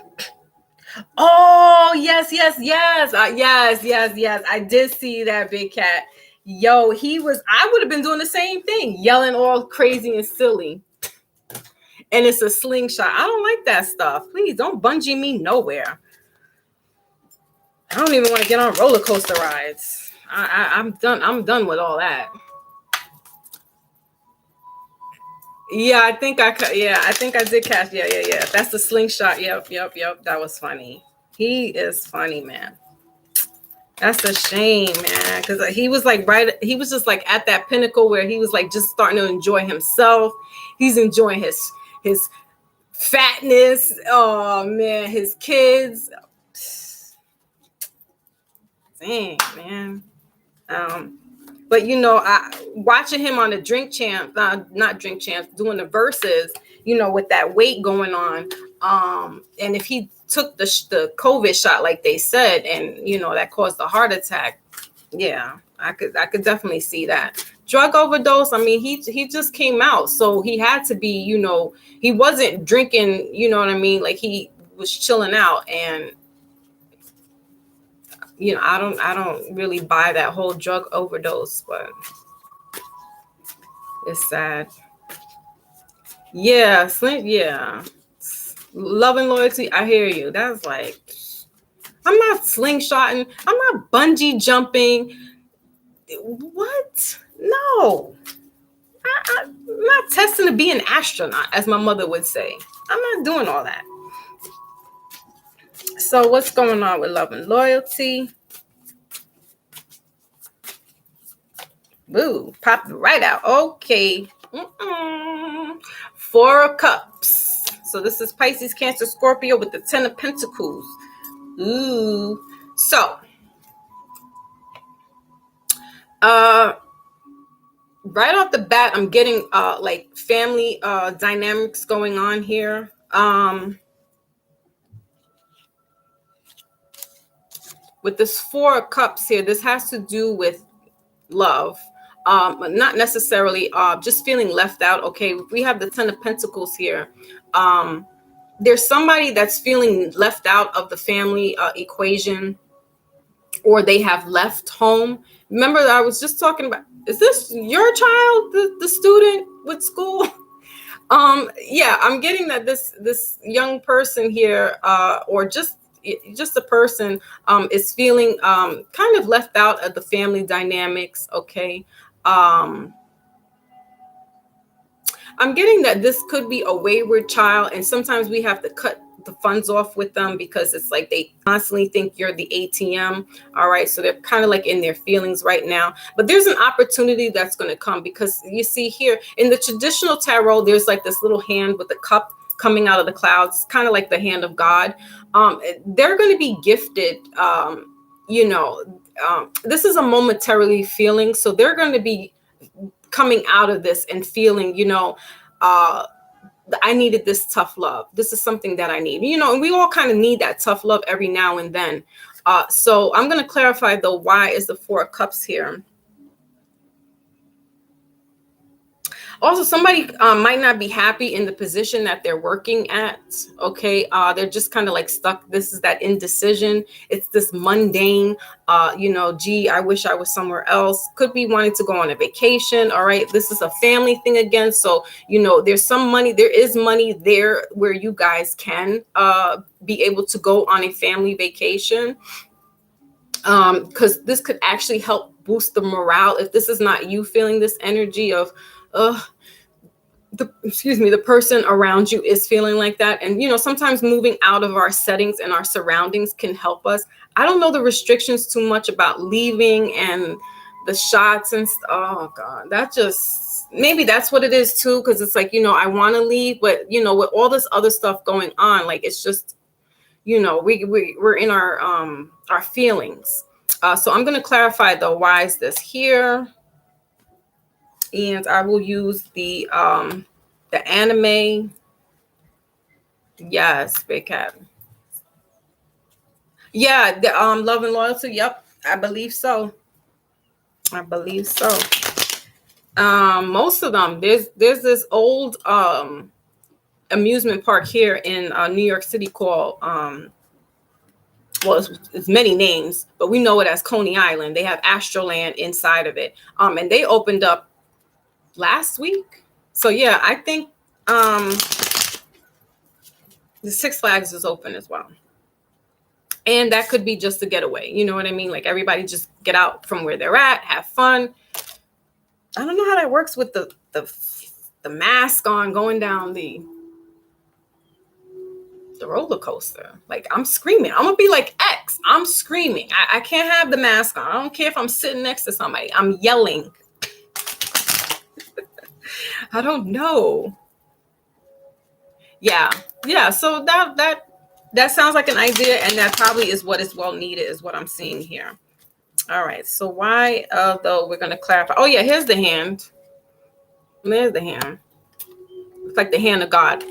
Oh, yes. Yes. I did see that, Big Cat. Yo, I would have been doing the same thing, yelling all crazy and silly. And it's a slingshot. I don't like that stuff. Please don't bungee me nowhere. I don't even want to get on roller coaster rides. I'm done. I'm done with all that. Yeah, I think I did catch. Yeah. That's the slingshot. Yep. That was funny. He is funny, man. That's a shame, man. Because he was like he was just like at that pinnacle where he was like just starting to enjoy himself. He's enjoying his fatness. Oh man, his kids. Dang, man. But you know, watching him on the Drink Champs, not Drink Champs, doing the verses, you know, with that weight going on, and if he took the COVID shot like they said, and you know that caused a heart attack, yeah, I could definitely see that. Drug overdose. I mean, he just came out, so he had to be, you know, he wasn't drinking, you know what I mean? Like he was chilling out, and you know, I don't really buy that whole drug overdose, but it's sad. Yeah, yeah. Love and loyalty, I hear you. That's like, I'm not slingshotting. I'm not bungee jumping. What? No. I'm not testing to be an astronaut, as my mother would say. I'm not doing all that. So what's going on with love and loyalty? Boo, popped right out. Okay. Four of Cups. So this is Pisces, Cancer, Scorpio with the Ten of Pentacles. Ooh. So, right off the bat, I'm getting like family dynamics going on here. With this Four of Cups here, this has to do with love. Not necessarily just feeling left out. Okay, we have the Ten of Pentacles here. There's somebody that's feeling left out of the family equation, or they have left home. Remember that I was just talking about, is this your child, the student with school? Yeah, I'm getting that this young person here, or just a person, is feeling kind of left out of the family dynamics. Okay. I'm getting that this could be a wayward child, and sometimes we have to cut the funds off with them because it's like they constantly think you're the ATM. All right, so they're kind of like in their feelings right now. But there's an opportunity that's going to come, because you see here in the traditional tarot, there's like this little hand with a cup coming out of the clouds, kind of like the hand of God. They're going to be gifted. This is a momentarily feeling, so they're going to be coming out of this and feeling, I needed this tough love. This is something that I need, and we all kind of need that tough love every now and then. So I'm going to clarify though, why is the Four of Cups here? Also, somebody might not be happy in the position that they're working at. Okay. They're just kind of like stuck. This is that indecision. It's this mundane, gee, I wish I was somewhere else. Could be wanting to go on a vacation. All right. This is a family thing again. So, there's some money. There is money there where you guys can be able to go on a family vacation. Because this could actually help boost the morale. If this is not you feeling this energy of, the person around you is feeling like that. And, sometimes moving out of our settings and our surroundings can help us. I don't know the restrictions too much about leaving and the shots and oh God, maybe that's what it is too. Cause it's like, I want to leave, but with all this other stuff going on, like, it's just, we're in our feelings. So I'm going to clarify though, why is this here? And I will use the anime. Yes, Big Cat. Yeah, the love and loyalty. Yep, I believe so. Most of them. There's this old amusement park here in New York City called it's many names, but we know it as Coney Island. They have Astroland inside of it. And they opened up last week. So yeah, I think the Six Flags is open as well. And that could be just a getaway. You know what I mean? Like, everybody just get out from where they're at, have fun. I don't know how that works with the mask on going down the roller coaster. Like, I'm screaming. I'm gonna be like X. I'm screaming. I can't have the mask on. I don't care if I'm sitting next to somebody. I'm yelling. I don't know. Yeah. So that sounds like an idea, and that probably is what is well needed, is what I'm seeing here. All right. So why, though, we're going to clarify. Oh yeah, here's the hand. There's the hand. It's like the hand of God,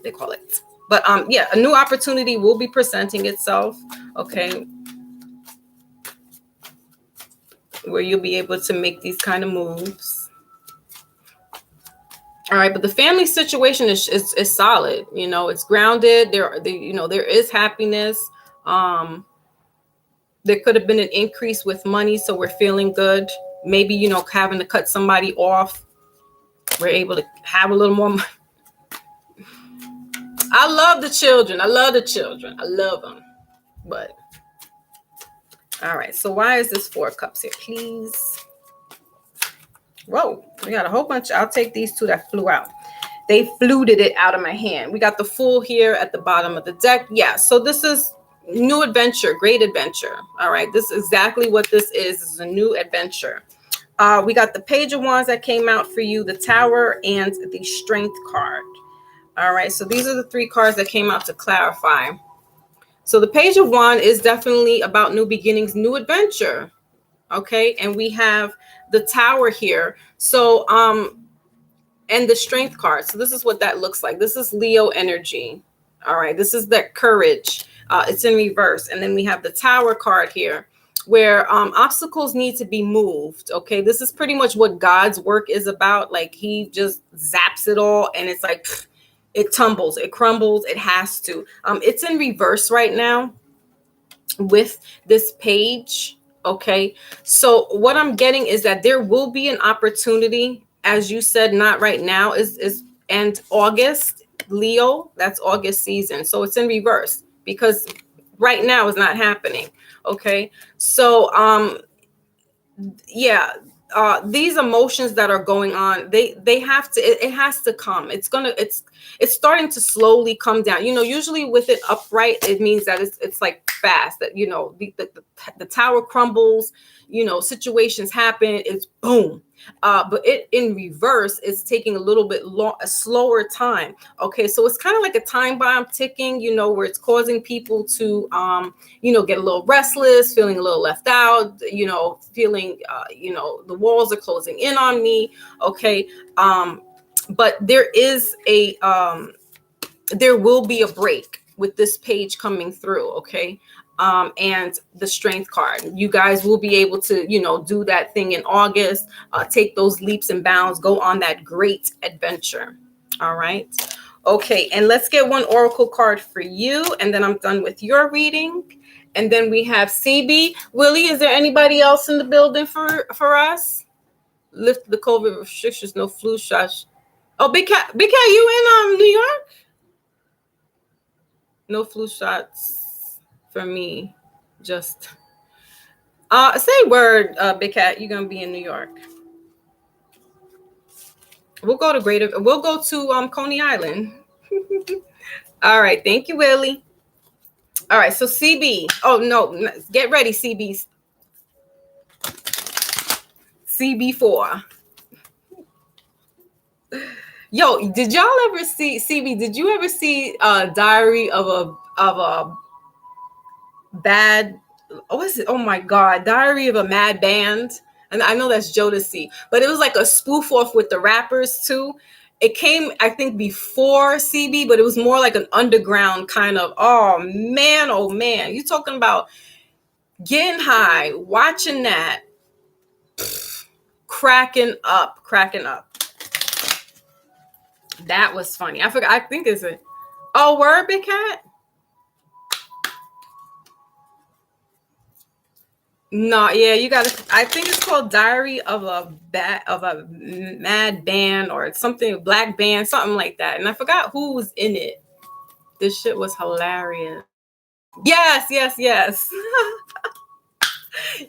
they call it. But yeah, a new opportunity will be presenting itself. Okay. Where you'll be able to make these kind of moves. All right, but the family situation is solid. It's grounded. There is happiness. There could have been an increase with money, so we're feeling good. Maybe, having to cut somebody off, we're able to have a little more money. I love the children. I love the children. I love them. But all right. So why is this 4 cups here, please? Whoa, we got a whole bunch. I'll take these 2 that flew out. They fluted it out of my hand. We got the Fool here at the bottom of the deck. Yeah, so this is new adventure, great adventure. All right, this is exactly what this is. This is a new adventure. We got the Page of Wands that came out for you, the Tower, and the Strength card. All right, so these are the 3 cards that came out to clarify. So the Page of Wands is definitely about new beginnings, new adventure. Okay, and we have the Tower here. So and the Strength card. So this is what that looks like. This is Leo energy. All right, this is that courage. It's in reverse. And then we have the Tower card here, where obstacles need to be moved. Okay, this is pretty much what God's work is about. Like he just zaps it all, and it's like it tumbles, it crumbles, it has to. It's in reverse right now with this page. Okay, so what I'm getting is that there will be an opportunity, as you said, not right now, is and August, Leo, that's August season. So it's in reverse because right now is not happening. Okay, so yeah, these emotions that are going on, they have to, it has to come. It's starting to slowly come down. You know, usually with it upright, it means that it's like fast, that, you know, the tower crumbles, you know, situations happen, it's boom. But it in reverse is taking a little bit a slower time. Okay, so it's kind of like a time bomb ticking, you know, where it's causing people to you know, get a little restless, feeling a little left out, you know, feeling you know, the walls are closing in on me. Okay, but there is a there will be a break with this page coming through. Okay, and the Strength card, you guys will be able to, you know, do that thing in August, take those leaps and bounds, go on that great adventure. All right, okay, and let's get one oracle card for you, and then I'm done with your reading. And then we have CB. Willie, is there anybody else in the building for us? Lift the COVID restrictions, no flu shots. Oh, Big Cat, you in New York? No flu shots for me. Just say word, Big Cat. You're gonna be in New York. We'll go to Coney Island. All right, thank you, Willie. All right, so CB. Oh no, get ready, CB. CB4. Yo, did y'all ever see CB? Did you ever see Diary of a Bad? What is it? Oh my God, Diary of a Mad Band. And I know that's Jodeci, but it was like a spoof off with the rappers too. It came, I think, before CB, but it was more like an underground kind of. Oh man, you talking about getting high, watching that, cracking up. That was funny. I forgot. I think it's a. Oh, word, Big Cat. No, yeah, you got to. I think it's called Diary of a Mad Band or something, Black Band, something like that. And I forgot who was in it. This shit was hilarious. Yes.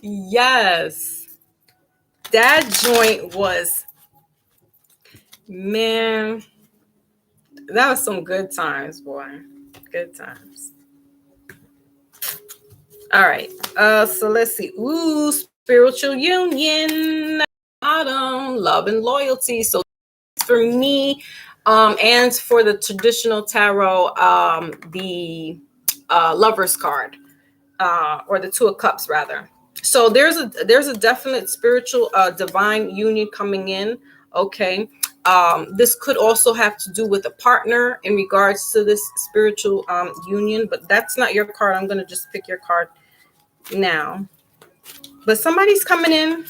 Yes. That joint was, man, that was some good times, boy. Good times. All right. So let's see. Ooh, spiritual union. Autumn, love and loyalty. So for me, and for the traditional tarot, the Lover's card, or the Two of Cups rather. So there's a definite spiritual divine union coming in. Okay. This could also have to do with a partner in regards to this spiritual union, but that's not your card. I'm going to just pick your card now. But somebody's coming in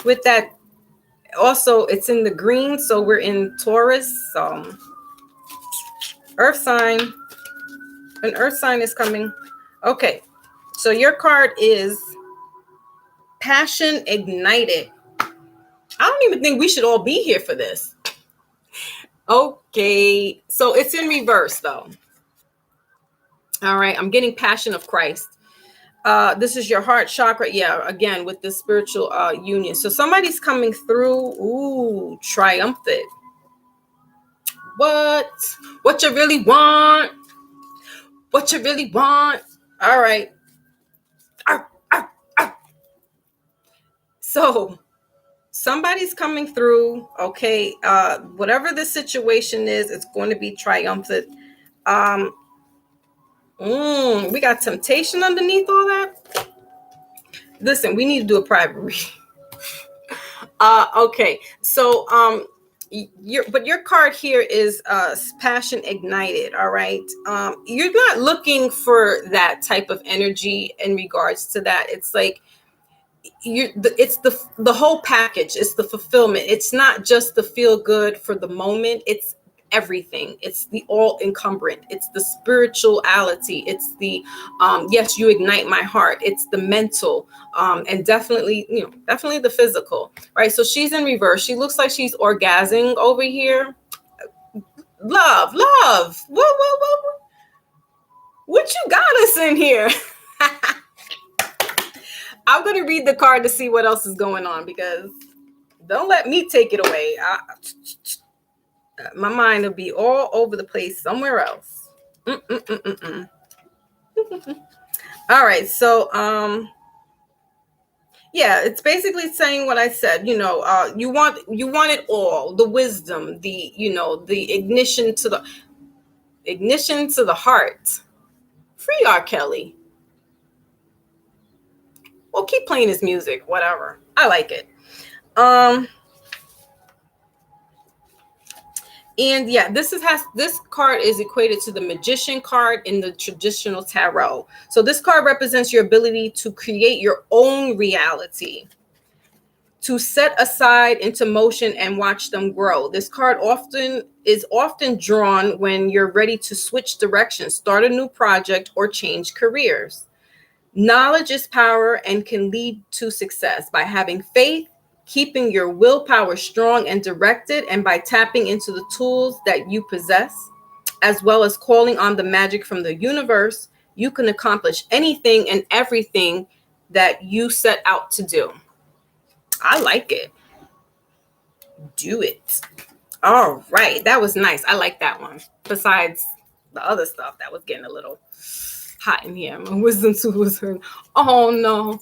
with that. Also, it's in the green, so we're in Taurus. So earth sign. An earth sign is coming. Okay. So your card is Passion Ignited. I don't even think we should all be here for this. Okay, so it's in reverse though. All right, I'm getting Passion of Christ. This is your heart chakra. Yeah, again with this spiritual union. So somebody's coming through. Ooh, triumphant. What? What you really want? What you really want? All right. Ah, ah, ah. So somebody's coming through. Okay. Whatever the situation is, it's going to be triumphant. Um, we got temptation underneath all that. Listen, we need to do a private reading. Okay. So your card here is passion ignited. All right. You're not looking for that type of energy in regards to that. It's like it's the whole package. It's the fulfillment. It's not just the feel good for the moment. It's everything. It's the all encumbrant. It's the spirituality. It's the yes, you ignite my heart. It's the mental, and definitely, definitely the physical, right? So she's in reverse. She looks like she's orgasming over here. Love, what you got us in here? I'm going to read the card to see what else is going on, because don't let me take it away. My mind will be all over the place somewhere else. All right. So, yeah, it's basically saying what I said. You want it all: the wisdom, the ignition to the heart. Free R. Kelly. Well, keep playing his music, whatever. I like it. And yeah, this card is equated to the Magician card in the traditional tarot. So this card represents your ability to create your own reality, to set aside into motion and watch them grow. This card is often drawn when you're ready to switch directions, start a new project, or change careers. Knowledge is power and can lead to success by having faith, keeping your willpower strong and directed, and by tapping into the tools that you possess, as well as calling on the magic from the universe. You can accomplish anything and everything that you set out to do. I like it. Do it. All right. That was nice. I like that one. Besides the other stuff that was getting a little hot in here. My wisdom tooth was hurt. Oh no.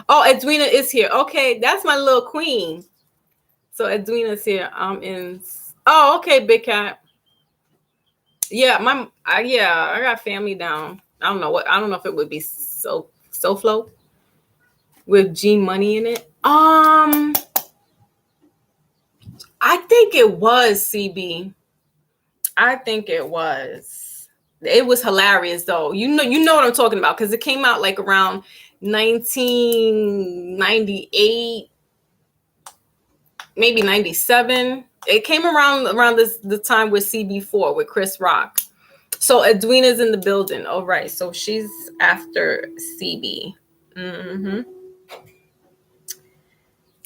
Oh, Edwina is here. Okay, that's my little queen. So Edwina's here. I'm in. Oh, okay, Big Cat. Yeah, I got family down. I don't know if it would be SoFlo with G Money in it. I think it was CB. I think it was. It was hilarious though. You know what I'm talking about, because it came out like around 1998, maybe 97. It came around the time with CB4 with Chris Rock. So Edwina's in the building. All right, so she's after CB.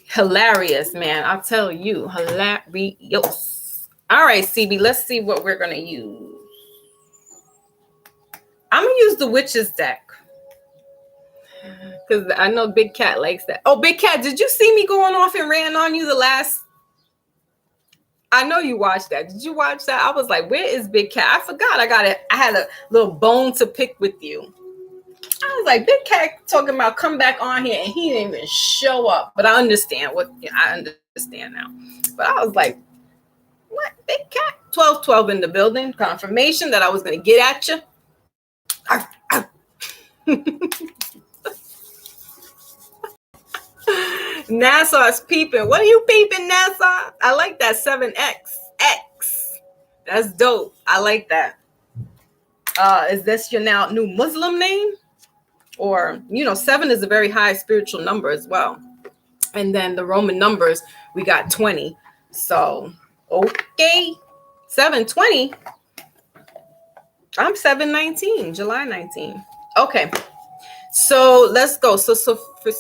Hilarious, man. I'll tell you, hilarious. All right, CB, let's see what we're gonna use. I'm gonna use the Witches deck, because I know Big Cat likes that. Oh, Big Cat, did you see me going off and ranting on you the last? I know you watched that. Did you watch that? I was like, where is Big Cat? I forgot. I had a little bone to pick with you. I was like, Big Cat talking about come back on here, and he didn't even show up. But I understand I understand now. But I was like, what, Big Cat? 1212 in the building. Confirmation that I was going to get at you. NASA's peeping. What are you peeping, NASA? I like that 7X. X. That's dope. I like that. Is this your now new Muslim name? Or, 7 is a very high spiritual number as well. And then the Roman numbers, we got 20. So, okay. 720. I'm 719, July 19. Okay. So let's go. So for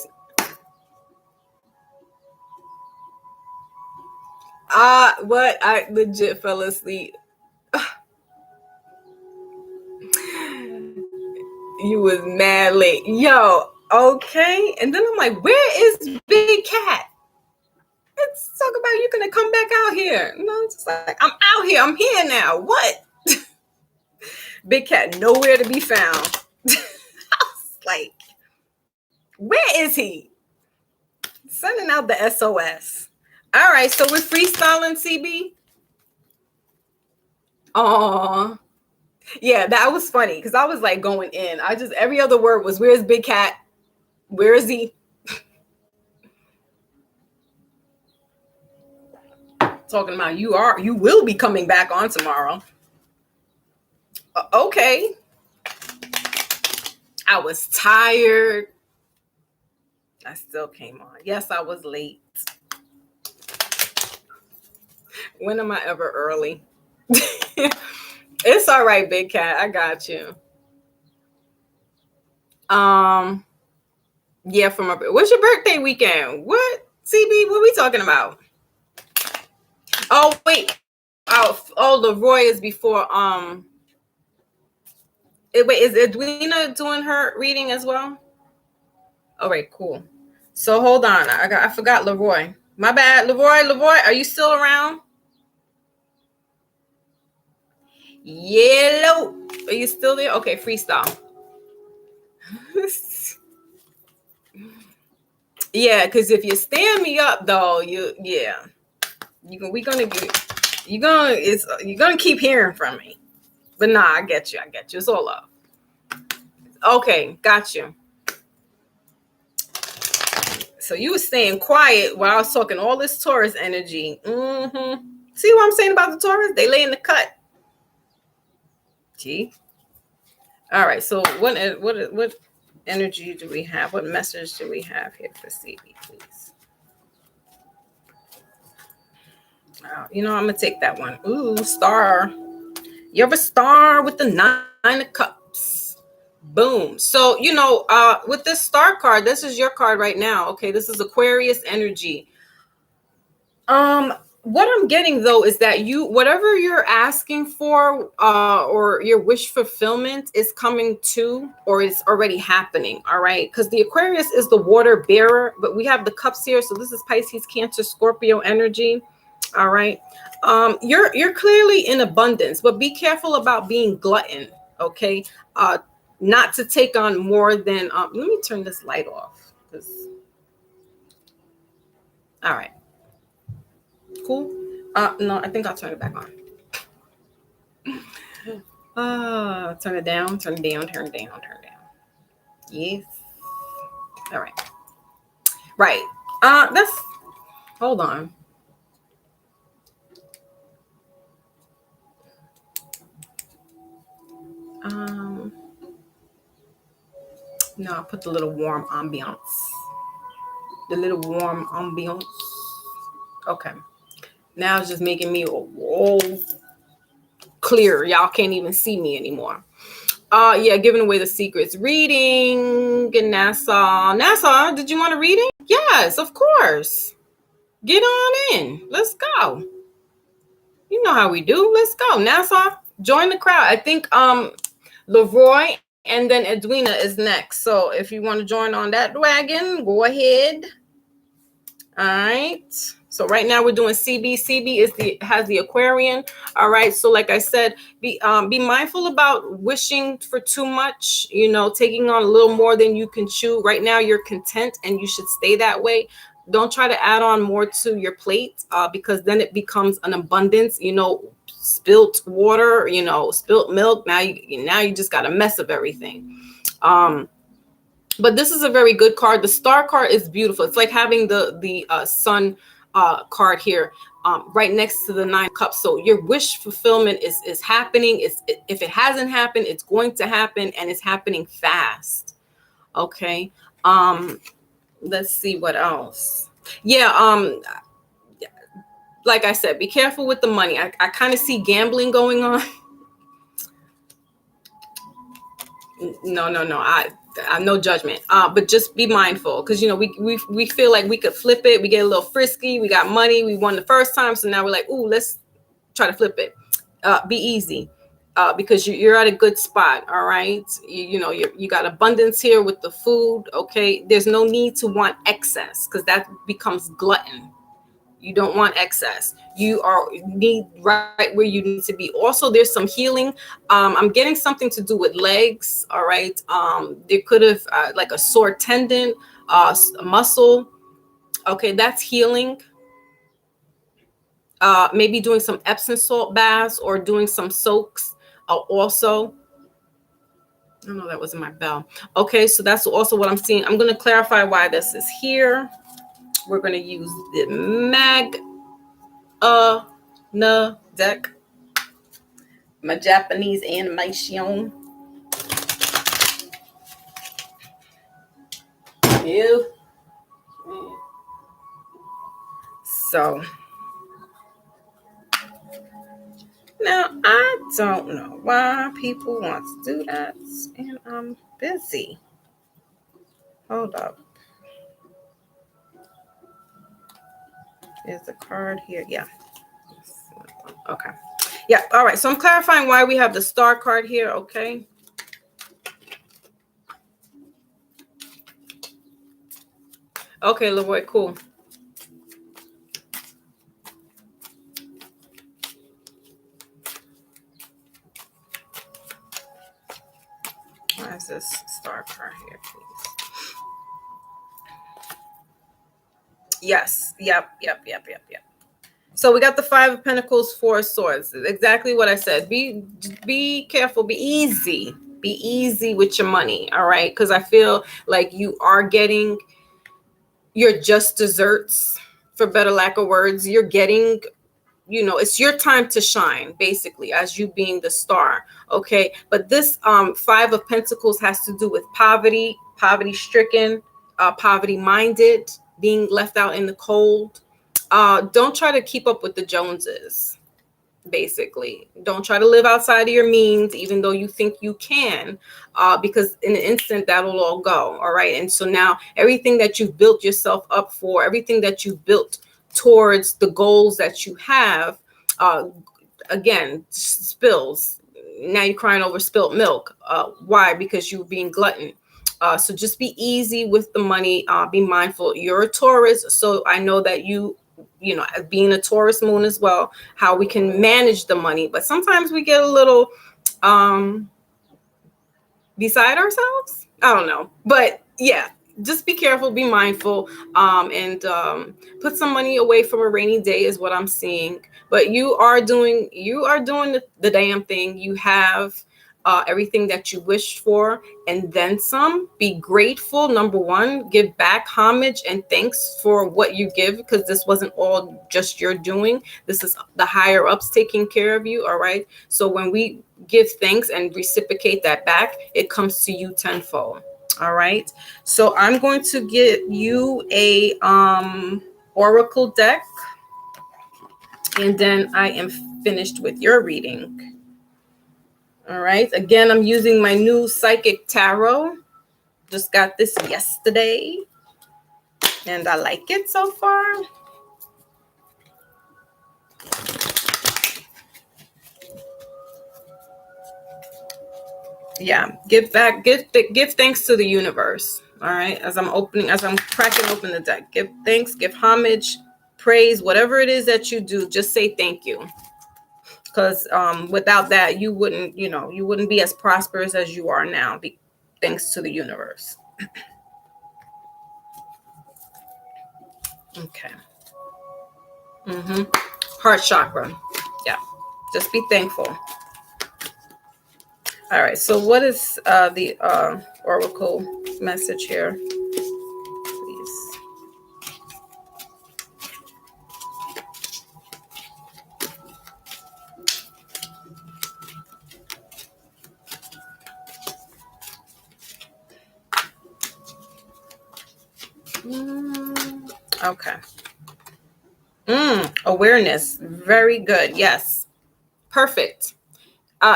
What? I legit fell asleep. You was mad late. Yo, okay. And then I'm like, where is Big Cat? Let's talk about you gonna come back out here. You know, it's just like, I'm out here. I'm here now. What? Big Cat nowhere to be found. I was like, where is he? Sending out the SOS. All right, so we're freestyling, CB. Oh, yeah, that was funny because I was like going in. I just every other word was, "Where's Big Cat? Where is he?" Talking about you will be coming back on tomorrow. Okay. I was tired. I still came on. Yes, I was late. When am I ever early? It's all right, Big Cat. I got you. Yeah, from what's your birthday weekend? What? CB, what are we talking about? Oh, wait. Oh, Leroy is before wait, is Edwina doing her reading as well? All right, cool. So hold on. I forgot Leroy. My bad. Leroy, are you still around? Yellow. Are you still there? Okay, freestyle. Yeah, because if you stand me up though, you're gonna keep hearing from me. But nah, I get you. It's all love. Okay, got you. So you were staying quiet while I was talking all this Taurus energy. Mm-hmm. See what I'm saying about the Taurus? They lay in the cut. Gee. All right. So what energy do we have? What message do we have here for CB, please? I'm gonna take that one. Ooh, star. You have a star with the 9 of Cups. Boom. So with this star card, this is your card right now. Okay, this is Aquarius energy. What I'm getting though is that whatever you're asking for, or your wish fulfillment is coming to, or it's already happening. All right, because the Aquarius is the water bearer, but we have the cups here, so this is Pisces, Cancer, Scorpio energy. All right, you're clearly in abundance, but be careful about being glutton. Okay, not to take on more than. Let me turn this light off. All right. Cool. No, I think I'll turn it back on. Turn it down, turn it down, turn it down, turn it down. Yes. All right. Right. Hold on. No, I'll put the little warm ambiance. The little warm ambiance. Okay. Now it's just making me all clear. Y'all can't even see me anymore. Yeah, giving away the secrets. Reading in Nassau. Nassau, did you want a reading? Yes, of course. Get on in. Let's go. You know how we do. Let's go. Nassau, join the crowd. I think Leroy and then Edwina is next. So if you want to join on that wagon, go ahead. All right. So right now we're doing CB. CB has the Aquarian. All right. So like I said, be mindful about wishing for too much. Taking on a little more than you can chew. Right now you're content, and you should stay that way. Don't try to add on more to your plate, because then it becomes an abundance. Spilt water. Spilt milk. Now you just got a mess of everything. But this is a very good card. The star card is beautiful. It's like having the sun card here, right next to the 9 cups. So your wish fulfillment is happening. If it hasn't happened, it's going to happen, and it's happening fast. Okay. Let's see what else. Yeah. Like I said, be careful with the money. I kind of see gambling going on. No. No judgment, but just be mindful, because we feel like we could flip it. We get a little frisky. We got money. We won the first time, so now we're like, ooh, let's try to flip it. Be easy, because you're at a good spot. All right, you got abundance here with the food. Okay, there's no need to want excess, because that becomes glutton. You don't want excess. You need right where you need to be. Also, there's some healing. I'm getting something to do with legs. All right. There could have like a sore tendon, a muscle. Okay, that's healing. Maybe doing some Epsom salt baths or doing some soaks. Also, I don't know, that wasn't my bell. Okay, so that's also what I'm seeing. I'm going to clarify why this is here. We're going to use the deck, my Japanese animation. Ew. So now I don't know why people want to do that, and I'm busy. Hold up. Is the card here? Yeah. Okay. Yeah. All right. So I'm clarifying why we have the star card here. Okay. Okay, LaVoy, cool. Why is this star card here, please? Yes. Yep. So we got the Five of Pentacles, Four of Swords. Exactly what I said. Be careful. Be easy. Be easy with your money. All right. Because I feel like you are getting your just desserts, for better lack of words. You're getting, it's your time to shine, basically, as you being the star. Okay. But this Five of Pentacles has to do with poverty stricken, poverty minded, being left out in the cold. Don't try to keep up with the Joneses. Basically, don't try to live outside of your means, even though you think you can, because in an instant that'll all go. All right. And so now everything that you've built yourself up for, everything that you've built towards the goals that you have, again, spills. Now you're crying over spilt milk. Why? Because you're being glutton. So just be easy with the money. Be mindful. You're a Taurus, so I know that being a Taurus moon as well, how we can manage the money. But sometimes we get a little beside ourselves. I don't know. But yeah, just be careful, be mindful, and put some money away from a rainy day is what I'm seeing. But you are doing the damn thing. You have everything that you wished for, and then some. Be grateful. Number one, give back homage and thanks for what you give, because this wasn't all just your doing. This is the higher ups taking care of you. All right. So when we give thanks and reciprocate that back, it comes to you tenfold. All right. So I'm going to get you a oracle deck, and then I am finished with your reading. All right. Again, I'm using my new Psychic Tarot. Just got this yesterday, and I like it so far. Yeah, give thanks to the universe. All right. As I'm cracking open the deck, give thanks, give homage, praise, whatever it is that you do, just say thank you. Because without that, you wouldn't be as prosperous as you are now, thanks to the universe. Okay. Heart chakra. Yeah. Just be thankful. All right. So what is the oracle message here? Please. Okay. Awareness. Very good. Yes. Perfect.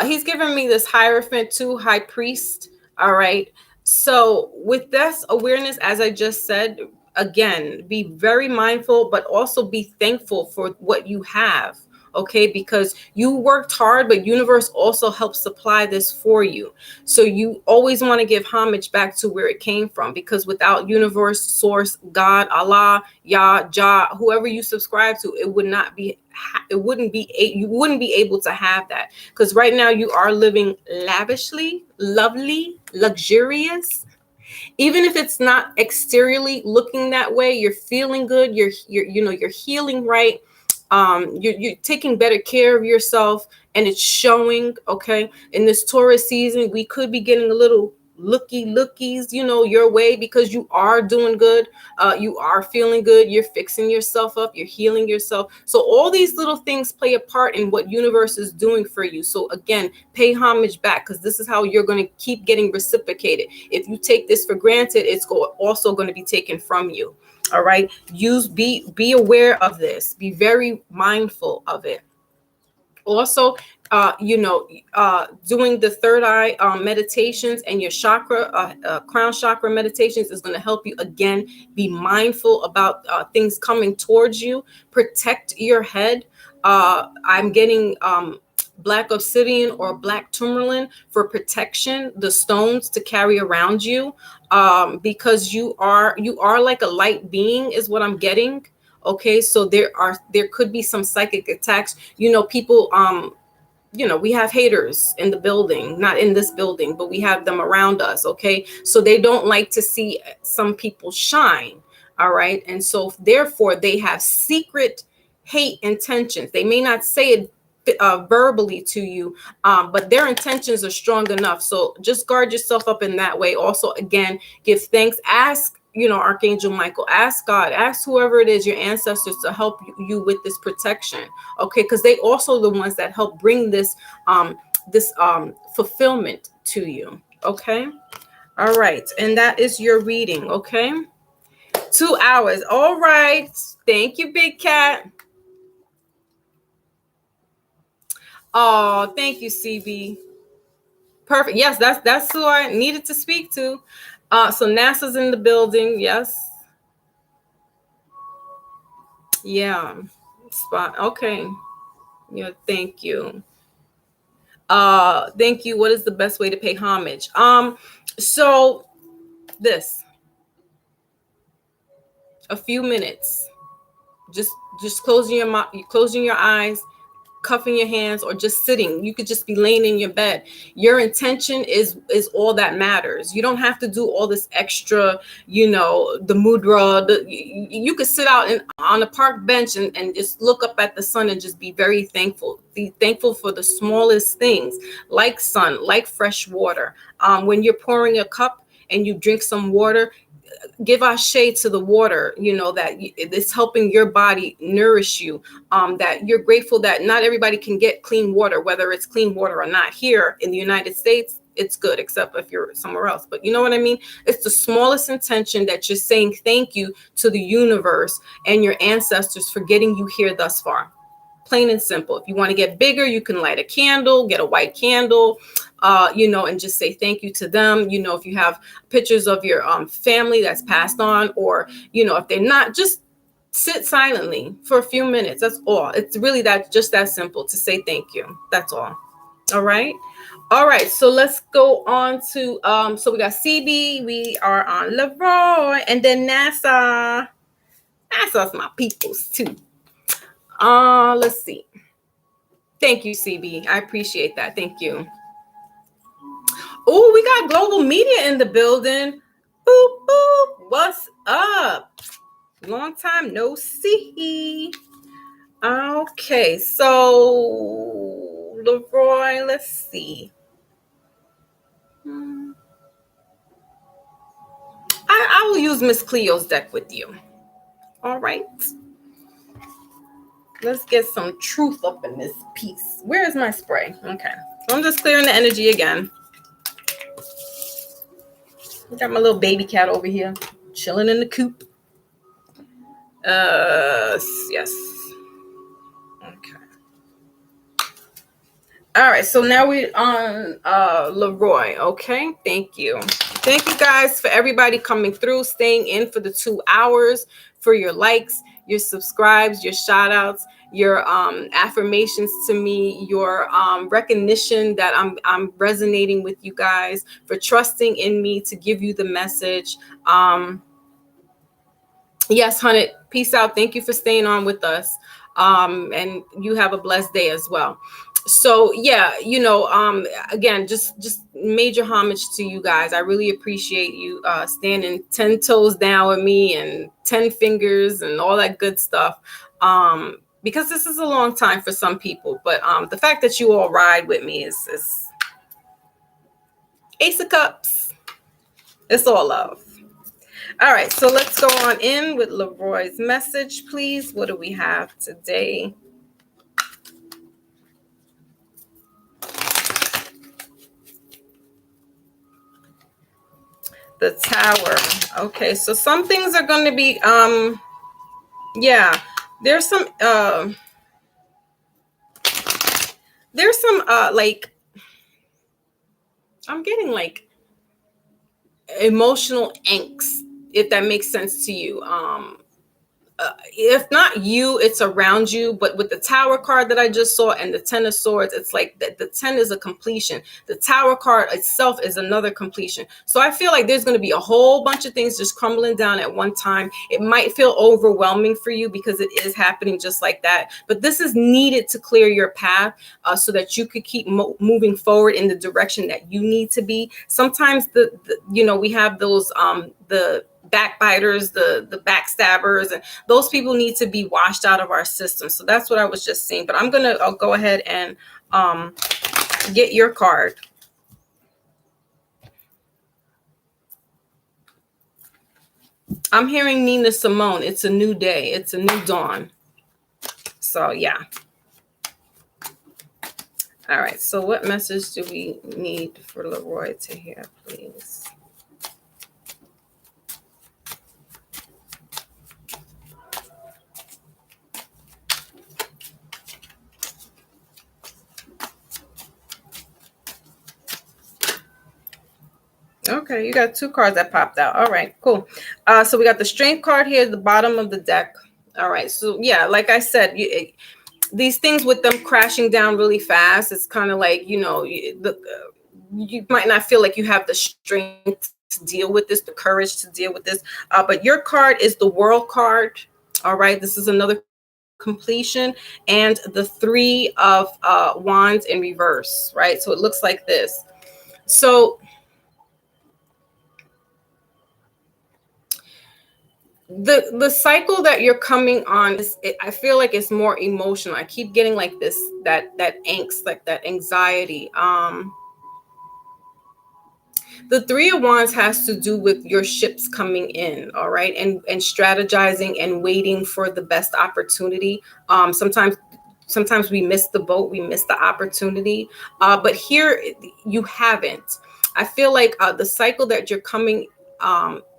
He's giving me this Hierophant too, High Priest. All right. So with this awareness, as I just said, again, be very mindful, but also be thankful for what you have. Okay, because you worked hard, but universe also helps supply this for you. So you always want to give homage back to where it came from, because without universe, source, God, Allah, Yah, Jah, whoever you subscribe to, it would not be, it wouldn't be, you wouldn't be able to have that. Because right now you are living lavishly, lovely, luxurious. Even if it's not exteriorly looking that way, you're feeling good. You're healing right. You're taking better care of yourself, and it's showing. Okay, in this Taurus season, we could be getting a little lookies, your way, because you are doing good. You are feeling good. You're fixing yourself up. You're healing yourself. So all these little things play a part in what universe is doing for you. So again, pay homage back, because this is how you're going to keep getting reciprocated. If you take this for granted, it's also going to be taken from you. All right. Be aware of this. Be very mindful of it. Also, doing the third eye meditations and your chakra, crown chakra meditations is going to help you again be mindful about things coming towards you. Protect your head. I'm getting black obsidian or black tourmaline for protection, the stones to carry around you, because you are like a light being, is what I'm getting. Okay, so there could be some psychic attacks. People, we have haters in the building, not in this building, but we have them around us. Okay, so they don't like to see some people shine. All right, and so therefore they have secret hate intentions. They may not say it verbally to you, but their intentions are strong enough. So just guard yourself up in that way. Also, again, give thanks. Ask, Archangel Michael, ask God, ask whoever it is, your ancestors, to help you with this protection. Okay, because they also the ones that help bring this fulfillment to you. Okay, all right, and that is your reading. Okay, 2 hours. All right, thank you, Big Cat. Oh, thank you, CB. Perfect. Yes, that's who I needed to speak to. So NASA's in the building. Yes. Yeah. Spot. Okay. Yeah. Thank you. Thank you. What is the best way to pay homage? So this, a few minutes. Just closing your eyes, cuffing your hands, or just sitting. You could just be laying in your bed. Your intention is all that matters. You don't have to do all this extra, the mudra. You could sit out on a park bench and just look up at the sun and just be very thankful. Be thankful for the smallest things, like sun, like fresh water. When you're pouring a cup and you drink some water, give ashe to the water, that it's helping your body nourish you, that you're grateful that not everybody can get clean water, whether it's clean water or not. Here in the United States, it's good, except if you're somewhere else. But you know what I mean? It's the smallest intention that you're saying thank you to the universe and your ancestors for getting you here thus far. Plain and simple. If you want to get bigger, you can light a candle, get a white candle, and just say thank you to them. If you have pictures of your family that's passed on, or, if they're not, just sit silently for a few minutes. That's all. It's really just that simple, to say thank you. That's all. All right. All right. So let's go on to, so we got CB, we are on Leroy, and then NASA. NASA's my peoples too. Let's see. Thank you, CB. I appreciate that. Thank you. Oh, we got global media in the building. Boop, boop. What's up? Long time no see. Okay, so Leroy, let's see. I will use Miss Cleo's deck with you. All right. Let's get some truth up in this piece. Where is my spray? Okay. So I'm just clearing the energy again. Got my little baby cat over here, chilling in the coop. Yes. Okay. All right. So now we're on Leroy. Okay. Thank you. Thank you guys for everybody coming through, staying in for the 2 hours, for your likes, your subscribes, your shout outs, your affirmations to me, your recognition that I'm resonating with you guys, for trusting in me to give you the message. Yes, Hunted, peace out. Thank you for staying on with us. And you have a blessed day as well. So yeah, again, just major homage to you guys. I really appreciate you standing 10 toes down with me and 10 fingers and all that good stuff. Because this is a long time for some people, but the fact that you all ride with me is Ace of Cups. It's all love. All right, so let's go on in with Leroy's message, please. What do we have today? The Tower. Okay, so some things are going to be, there's some, like, I'm getting like emotional angst, if that makes sense to you. If not you, it's around you. But with the Tower card that I just saw and the 10 of Swords, it's like the 10 is a completion. The Tower card itself is another completion. So I feel like there's going to be a whole bunch of things just crumbling down at one time. It might feel overwhelming for you because it is happening just like that. But this is needed to clear your path so that you could keep moving forward in the direction that you need to be. Sometimes we have those the backbiters, the backstabbers, and those people need to be washed out of our system. So that's what I was just saying. But I'll go ahead and get your card. I'm hearing Nina Simone. It's a new day. It's a new dawn. So yeah. All right. So what message do we need for Leroy to hear, please? Okay, you got 2 cards that popped out. All right, cool. So we got the Strength card here at the bottom of the deck. All right, so yeah, like I said, these things with them crashing down really fast, it's kind of like, you might not feel like you have the strength to deal with this, the courage to deal with this. But your card is the World card. All right, this is another completion, and the 3 of Wands in reverse, right? So it looks like this. So the cycle that you're coming on I feel like it's more emotional. I keep getting like this, that angst, like that anxiety. The 3 of Wands has to do with your ships coming in, all right, and strategizing and waiting for the best opportunity. Sometimes we miss the boat, we miss the opportunity, but here you haven't. I feel like the cycle that you're coming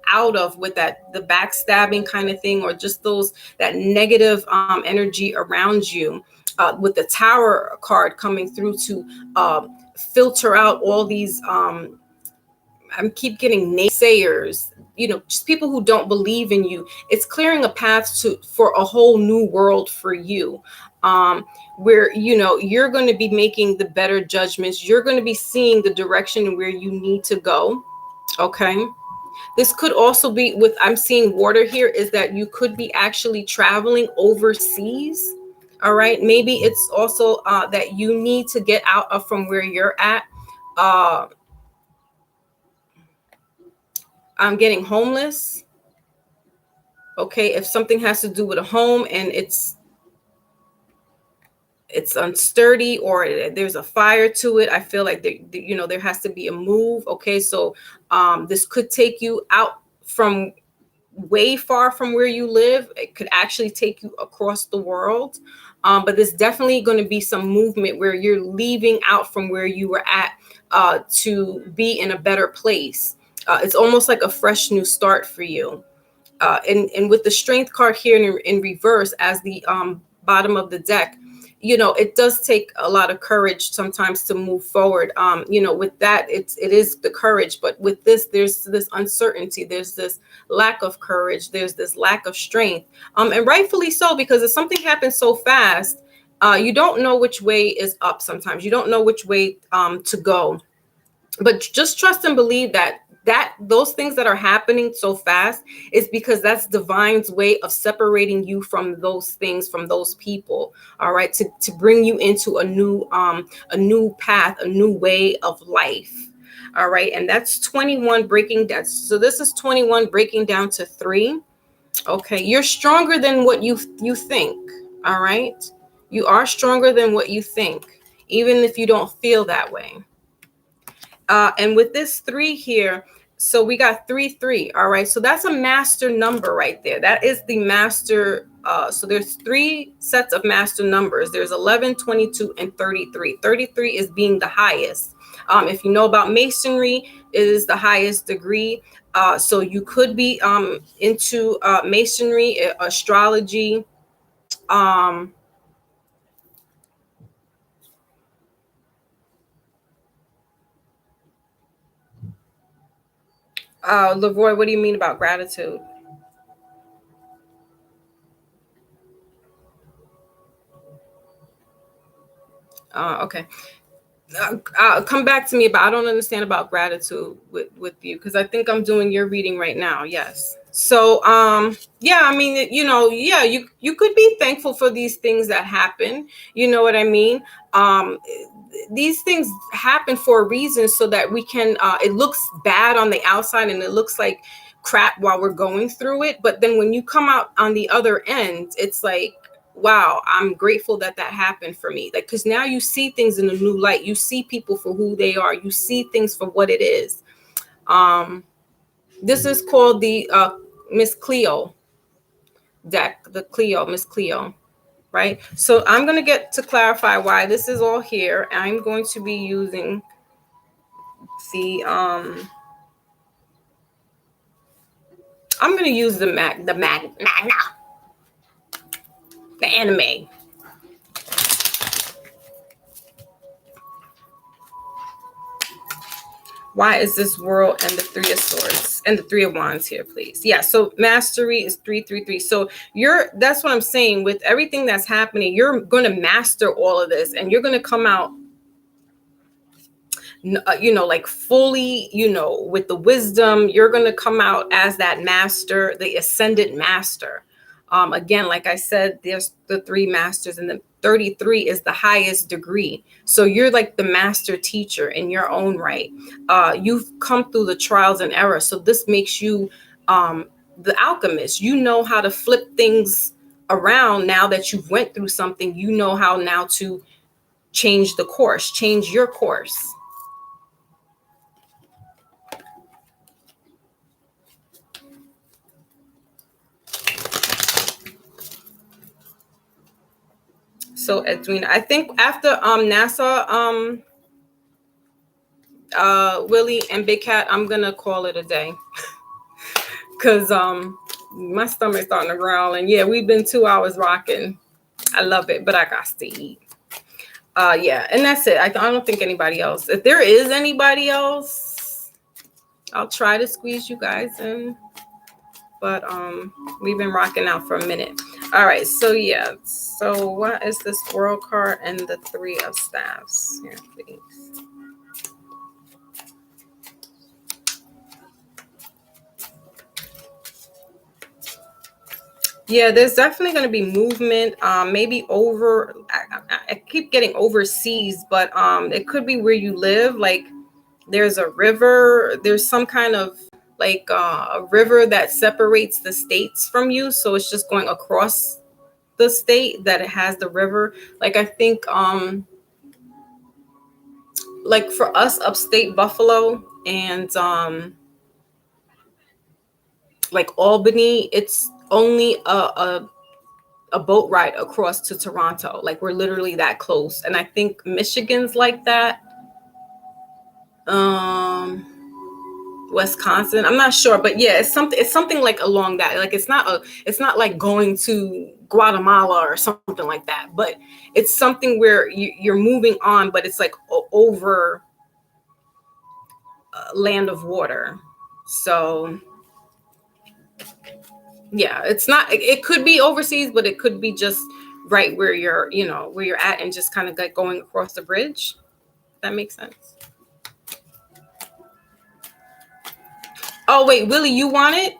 out of with the backstabbing kind of thing, or just that negative energy around you, with the Tower card coming through to filter out all these I keep getting naysayers, just people who don't believe in you. It's clearing a path for a whole new world for you, where you're going to be making the better judgments. You're going to be seeing the direction where you need to go. Okay. This could also be I'm seeing water here, is that you could be actually traveling overseas. All right. Maybe it's also that you need to get out of from where you're at. I'm getting homeless. Okay. If something has to do with a home and it's unsturdy, or there's a fire to it, I feel like there has to be a move. Okay. So this could take you out from way far from where you live. It could actually take you across the world. But there's definitely going to be some movement where you're leaving out from where you were at to be in a better place. It's almost like a fresh new start for you. And with the Strength card here in reverse as the bottom of the deck, it does take a lot of courage sometimes to move forward. With that, it is the courage, but with this, there's this uncertainty, there's this lack of courage, there's this lack of strength, and rightfully so, because if something happens so fast, you don't know which way is up. Sometimes you don't know which way to go, but just trust and believe that those things that are happening so fast is because that's divine's way of separating you from those things, from those people. All right, to bring you into a new path, a new way of life. All right, and that's 21 breaking down. So this is 21 breaking down to 3. Okay, you're stronger than what you think. All right, you are stronger than what you think, even if you don't feel that way. And with this 3 here, so we got 3, 3. All right. So that's a master number right there. That is the master. So there's 3 sets of master numbers. There's 11, 22, and 33. 33 is being the highest. If you know about masonry, it is the highest degree. So you could be into masonry, astrology, Leroy, what do you mean about gratitude? Okay. Come back to me, but I don't understand about gratitude with you, because I think I'm doing your reading right now. Yes. So yeah, I mean, yeah, you could be thankful for these things that happen. You know what I mean? These things happen for a reason, so that we can it looks bad on the outside and it looks like crap while we're going through it, but then when you come out on the other end, it's like, wow, I'm grateful that happened for me. Like, because now you see things in a new light. You see people for who they are. You see things for what it is. This is called the Miss Cleo deck, the Cleo, Miss Cleo, right? So I'm going to get to clarify why this is all here. I'm going to be using the, I'm going to use the Magna, the anime. Why is this world and the 3 of swords and the 3 of wands here, please? Yeah, so mastery is 333. So that's what I'm saying. With everything that's happening, you're going to master all of this, and you're going to come out, like fully, with the wisdom. You're going to come out as that master, the ascendant master. Again, like I said, there's the 3 masters, and the 33 is the highest degree. So you're like the master teacher in your own right. You've come through the trials and errors. So this makes you the alchemist. You know how to flip things around now that you've went through something. You know how now to change the course, change your course. So Edwina, I think after NASA, Willie and Big Cat, I'm gonna call it a day. Cause my stomach's starting to growl, and yeah, we've been 2 hours rocking. I love it, but I got to eat. Yeah, and that's it. I don't think anybody else. If there is anybody else, I'll try to squeeze you guys in. But we've been rocking out for a minute. All right, so yeah. So what is this world card and the 3 of staffs? Here, please. Yeah, there's definitely going to be movement. Maybe over. I keep getting overseas, but it could be where you live. Like, there's a river. There's some kind of like a river that separates the states from you. So it's just going across the state that it has the river. Like, I think like for us upstate Buffalo and like Albany, it's only a boat ride across to Toronto. Like, we're literally that close. And I think Michigan's like that. Wisconsin. I'm not sure, but yeah, it's something like along that. Like it's not like going to Guatemala or something like that, but it's something where you're moving on, but it's like over land of water. So yeah, it's not. It could be overseas, but it could be just right where you're at, and just kind of like going across the bridge. That makes sense. Oh wait, Willie, you want it?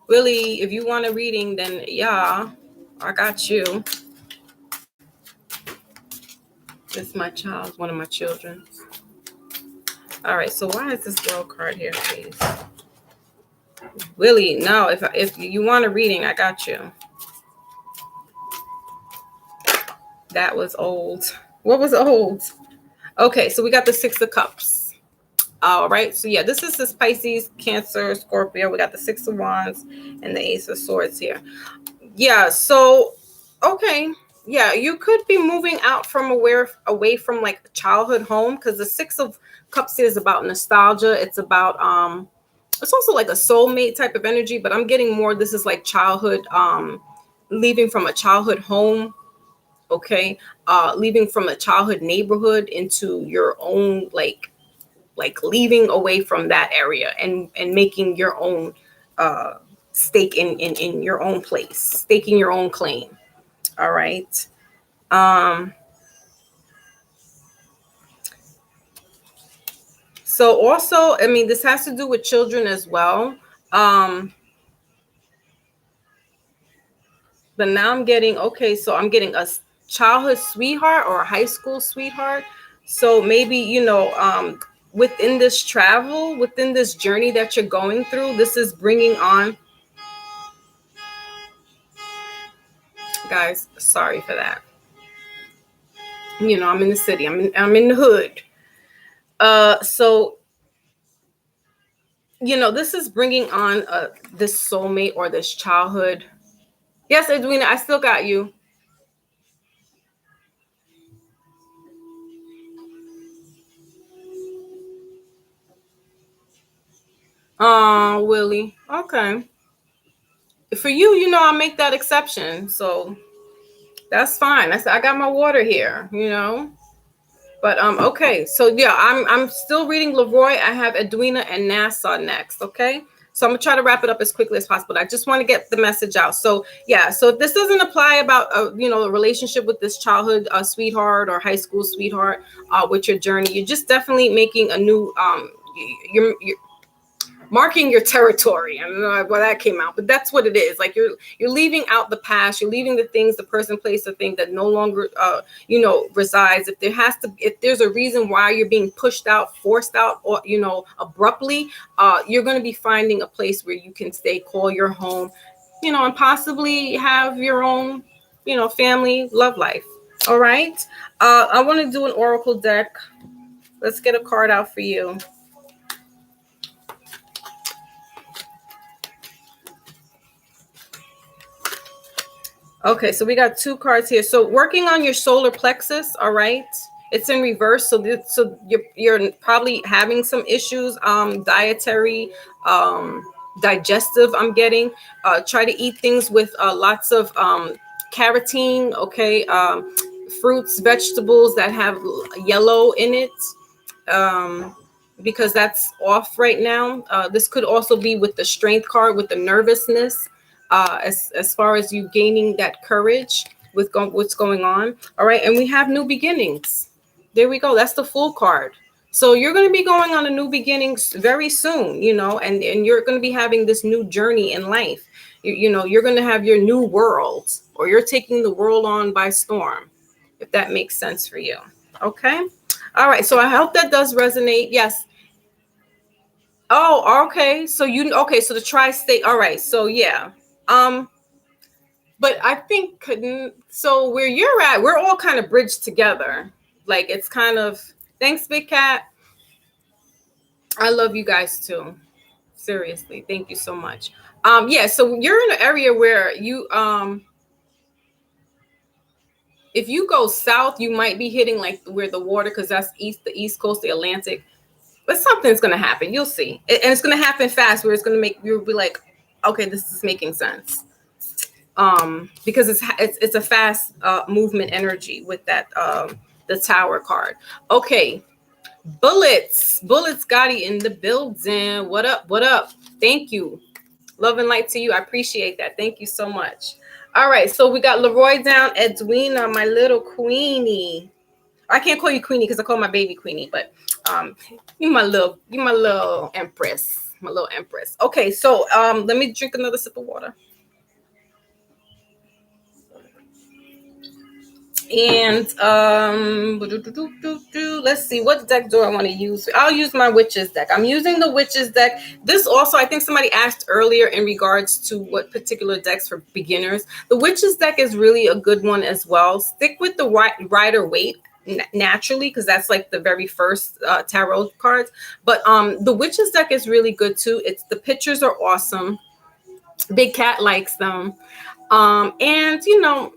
Willie, if you want a reading, then yeah, I got you. It's my child, one of my children. All right, so why is this world card here, please? Willie, no, if you want a reading, I got you. That was old. What was old? Okay, so we got the Six of Cups. All right, so yeah, this is this Pisces, Cancer, Scorpio. We got the Six of Wands and the Ace of Swords here. Yeah, so okay. Yeah, you could be moving out from away from like childhood home, because the Six of Cups is about nostalgia. It's about it's also like a soulmate type of energy, but I'm getting more this is like childhood, leaving from a childhood home, okay? Leaving from a childhood neighborhood into your own, like leaving away from that area and making your own stake in your own place, staking your own claim. All right. Um, so also, I mean, this has to do with children as well. Um, but now I'm getting, okay, so I'm getting a childhood sweetheart or a high school sweetheart. So maybe, within this travel, within this journey that you're going through, this is bringing on, guys, sorry for that. I'm in the city. I'm in the hood. So this is bringing on this soulmate or this childhood. Yes, Edwina, I still got you. Oh, Willie. Okay. For you, I'll make that exception. So that's fine. I got my water here. But okay. So yeah, I'm still reading Leroy. I have Edwina and Nassau next. Okay. So I'm gonna try to wrap it up as quickly as possible. I just want to get the message out. So yeah, so if this doesn't apply about a relationship with this childhood sweetheart or high school sweetheart with your journey, you're just definitely making a new you're marking your territory. I don't know where that came out, but that's what it is. Like you're leaving out the past. You're leaving the things, the person, place, or thing that no longer resides. If there's a reason why you're being pushed out, forced out, or abruptly, you're going to be finding a place where you can stay, call your home, and possibly have your own family, love life. All right. I want to do an oracle deck. Let's get a card out for you. Okay, so we got two cards here. So working on your solar plexus, all right? It's in reverse, so you're probably having some issues, dietary, digestive. I'm getting. Try to eat things with lots of carotene. Okay, fruits, vegetables that have yellow in it, because that's off right now. This could also be with the strength card, with the nervousness. As far as you gaining that courage with what's going on. All right. And we have new beginnings. There we go. That's the Fool card. So you're going to be going on a new beginnings very soon, and you're going to be having this new journey in life. You're going to have your new world, or you're taking the world on by storm, if that makes sense for you. Okay. All right. So I hope that does resonate. Yes. Oh, okay. So so the tri-state. All right. So yeah. But I think so where you're at, we're all kind of bridged together. Like it's kind of, thanks, Big Cat. I love you guys too. Seriously. Thank you so much. Yeah, so you're in an area where you If you go south, you might be hitting like where the water, because that's the east coast, the Atlantic. But something's gonna happen. You'll see, and it's gonna happen fast. Where it's gonna make you'll be like, okay, this is making sense. Because it's a fast movement energy with that the Tower card. Okay, bullets, Gotti in the building. What up? What up? Thank you. Love and light to you. I appreciate that. Thank you so much. All right, so we got Leroy down, Edwina, my little queenie. I can't call you queenie because I call my baby queenie, but you my little empress, my little empress. Okay, so let me drink another sip of water. And let's see, what deck do I want to use? I'll use my witches deck. I'm using the witches deck. This also, I think somebody asked earlier in regards to what particular decks for beginners. The witches deck is really a good one as well. Stick with the Rider Waite naturally, because that's like the very first tarot cards. But the witches deck is really good too. It's the pictures are awesome. Big Cat likes them. And you know,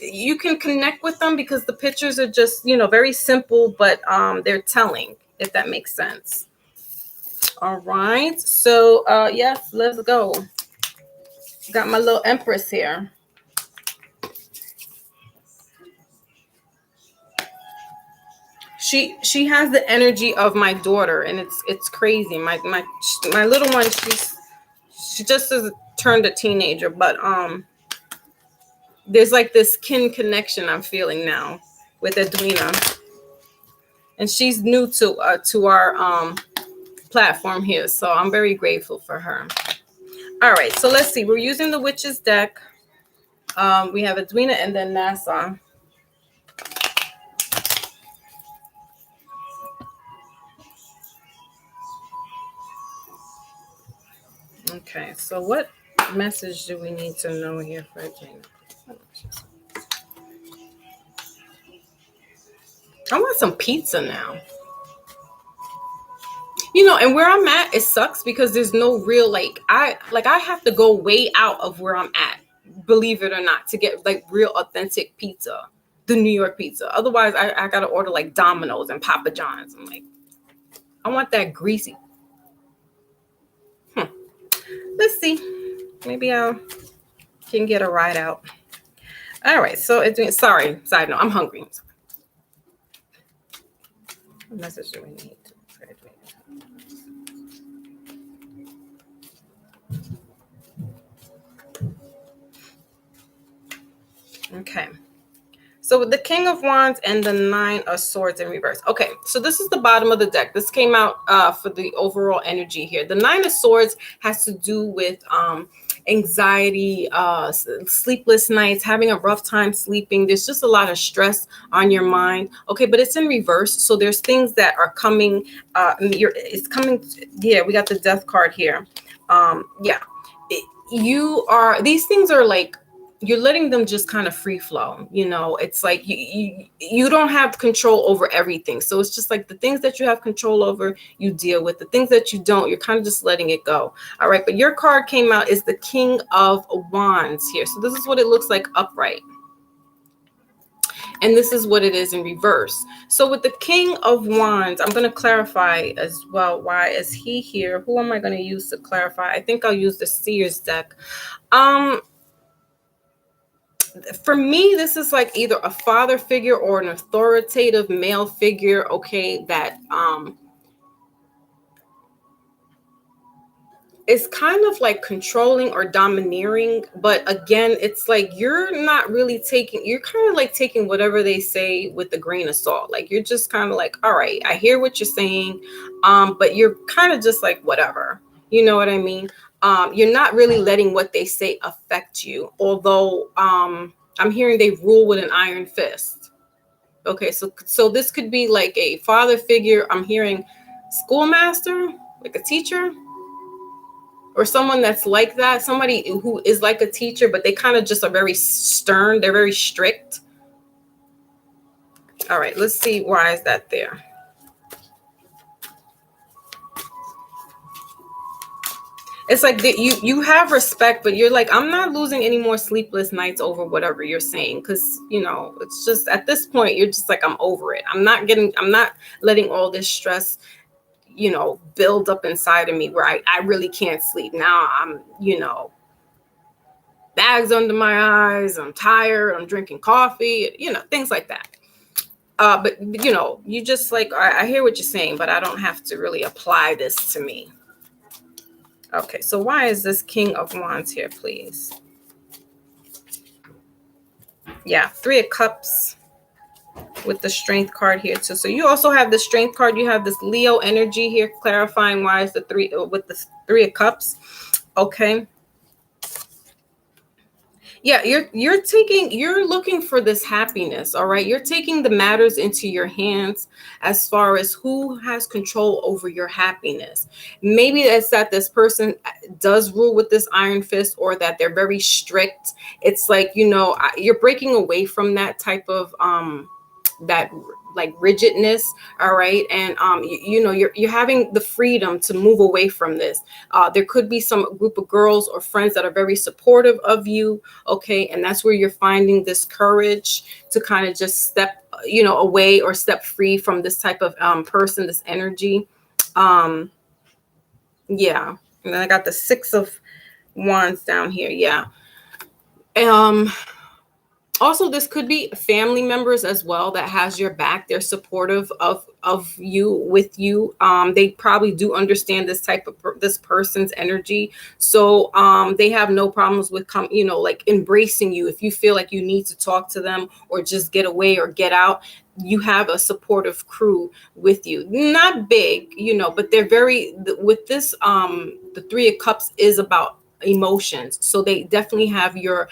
you can connect with them because the pictures are just, you know, very simple, but they're telling, if that makes sense. All right, so yes, let's go. Got my little empress here. She has the energy of my daughter, and it's crazy. My little one, she just has turned a teenager, but there's like this kin connection I'm feeling now with Edwina, and she's new to our platform here, so I'm very grateful for her. All right, so let's see. We're using the witches deck. We have Edwina and then Nasa. Okay, so what message do we need to know here for Edwina? I want some pizza now. You know, and where I'm at, it sucks because there's no real I have to go way out of where I'm at, believe it or not, to get like real authentic pizza, the New York pizza. Otherwise, I gotta order like Domino's and Papa John's. I'm like, I want that greasy. Let's see. Maybe I can get a ride out. All right, so it's sorry, side note, I'm hungry. What message do we need? Okay. So with the King of Wands and the Nine of Swords in reverse. Okay, so this is the bottom of the deck. This came out for the overall energy here. The Nine of Swords has to do with anxiety, sleepless nights, having a rough time sleeping. There's just a lot of stress on your mind. Okay, but it's in reverse. So there's things that are coming. It's coming. Yeah, we got the Death card here. Yeah, these things are like, you're letting them just kind of free flow. You know, it's like you don't have control over everything. So it's just like the things that you have control over, you deal with. The things that you don't, you're kind of just letting it go. All right, but your card came out is the King of Wands here. So this is what it looks like upright. And this is what it is in reverse. So with the King of Wands, I'm going to clarify as well. Why is he here? Who am I going to use to clarify? I think I'll use the Seers deck. For me, this is like either a father figure or an authoritative male figure, okay, that is kind of like controlling or domineering. But again, it's like you're kind of like taking whatever they say with a grain of salt. Like you're just kind of like, all right, I hear what you're saying, but you're kind of just like, whatever, you know what I mean? You're not really letting what they say affect you, although I'm hearing they rule with an iron fist. Okay, so this could be like a father figure. I'm hearing schoolmaster, like a teacher, or someone that's like that. Somebody who is like a teacher, but they kind of just are very stern. They're very strict. All right, let's see, why is that there? It's like that you have respect, but you're like, I'm not losing any more sleepless nights over whatever you're saying, because it's just at this point you're just like, I'm over it. I'm not letting all this stress build up inside of me where I really can't sleep. Now I'm bags under my eyes, I'm tired, I'm drinking coffee, things like that. But you just like, I hear what you're saying, but I don't have to really apply this to me. Okay, so why is this King of Wands here, please? Yeah, Three of Cups with the Strength card here too. So you also have the Strength card. You have this Leo energy here, clarifying why is the three with the Three of Cups. Okay. Yeah, you're looking for this happiness, all right? You're taking the matters into your hands as far as who has control over your happiness. Maybe it's that this person does rule with this iron fist, or that they're very strict. It's like, you're breaking away from that type of that like rigidness, all right? And you're having the freedom to move away from this. There could be some group of girls or friends that are very supportive of you, okay? And that's where you're finding this courage to kind of just step away or step free from this type of person, this energy. Yeah. And then I got the Six of Wands down here. Yeah. Also, this could be family members as well that has your back. They're supportive of you, with you. They probably do understand this type of this person's energy. So they have no problems with like embracing you. If you feel like you need to talk to them or just get away or get out, you have a supportive crew with you. Not big, but they're very, with this, the Three of Cups is about emotions. So they definitely have your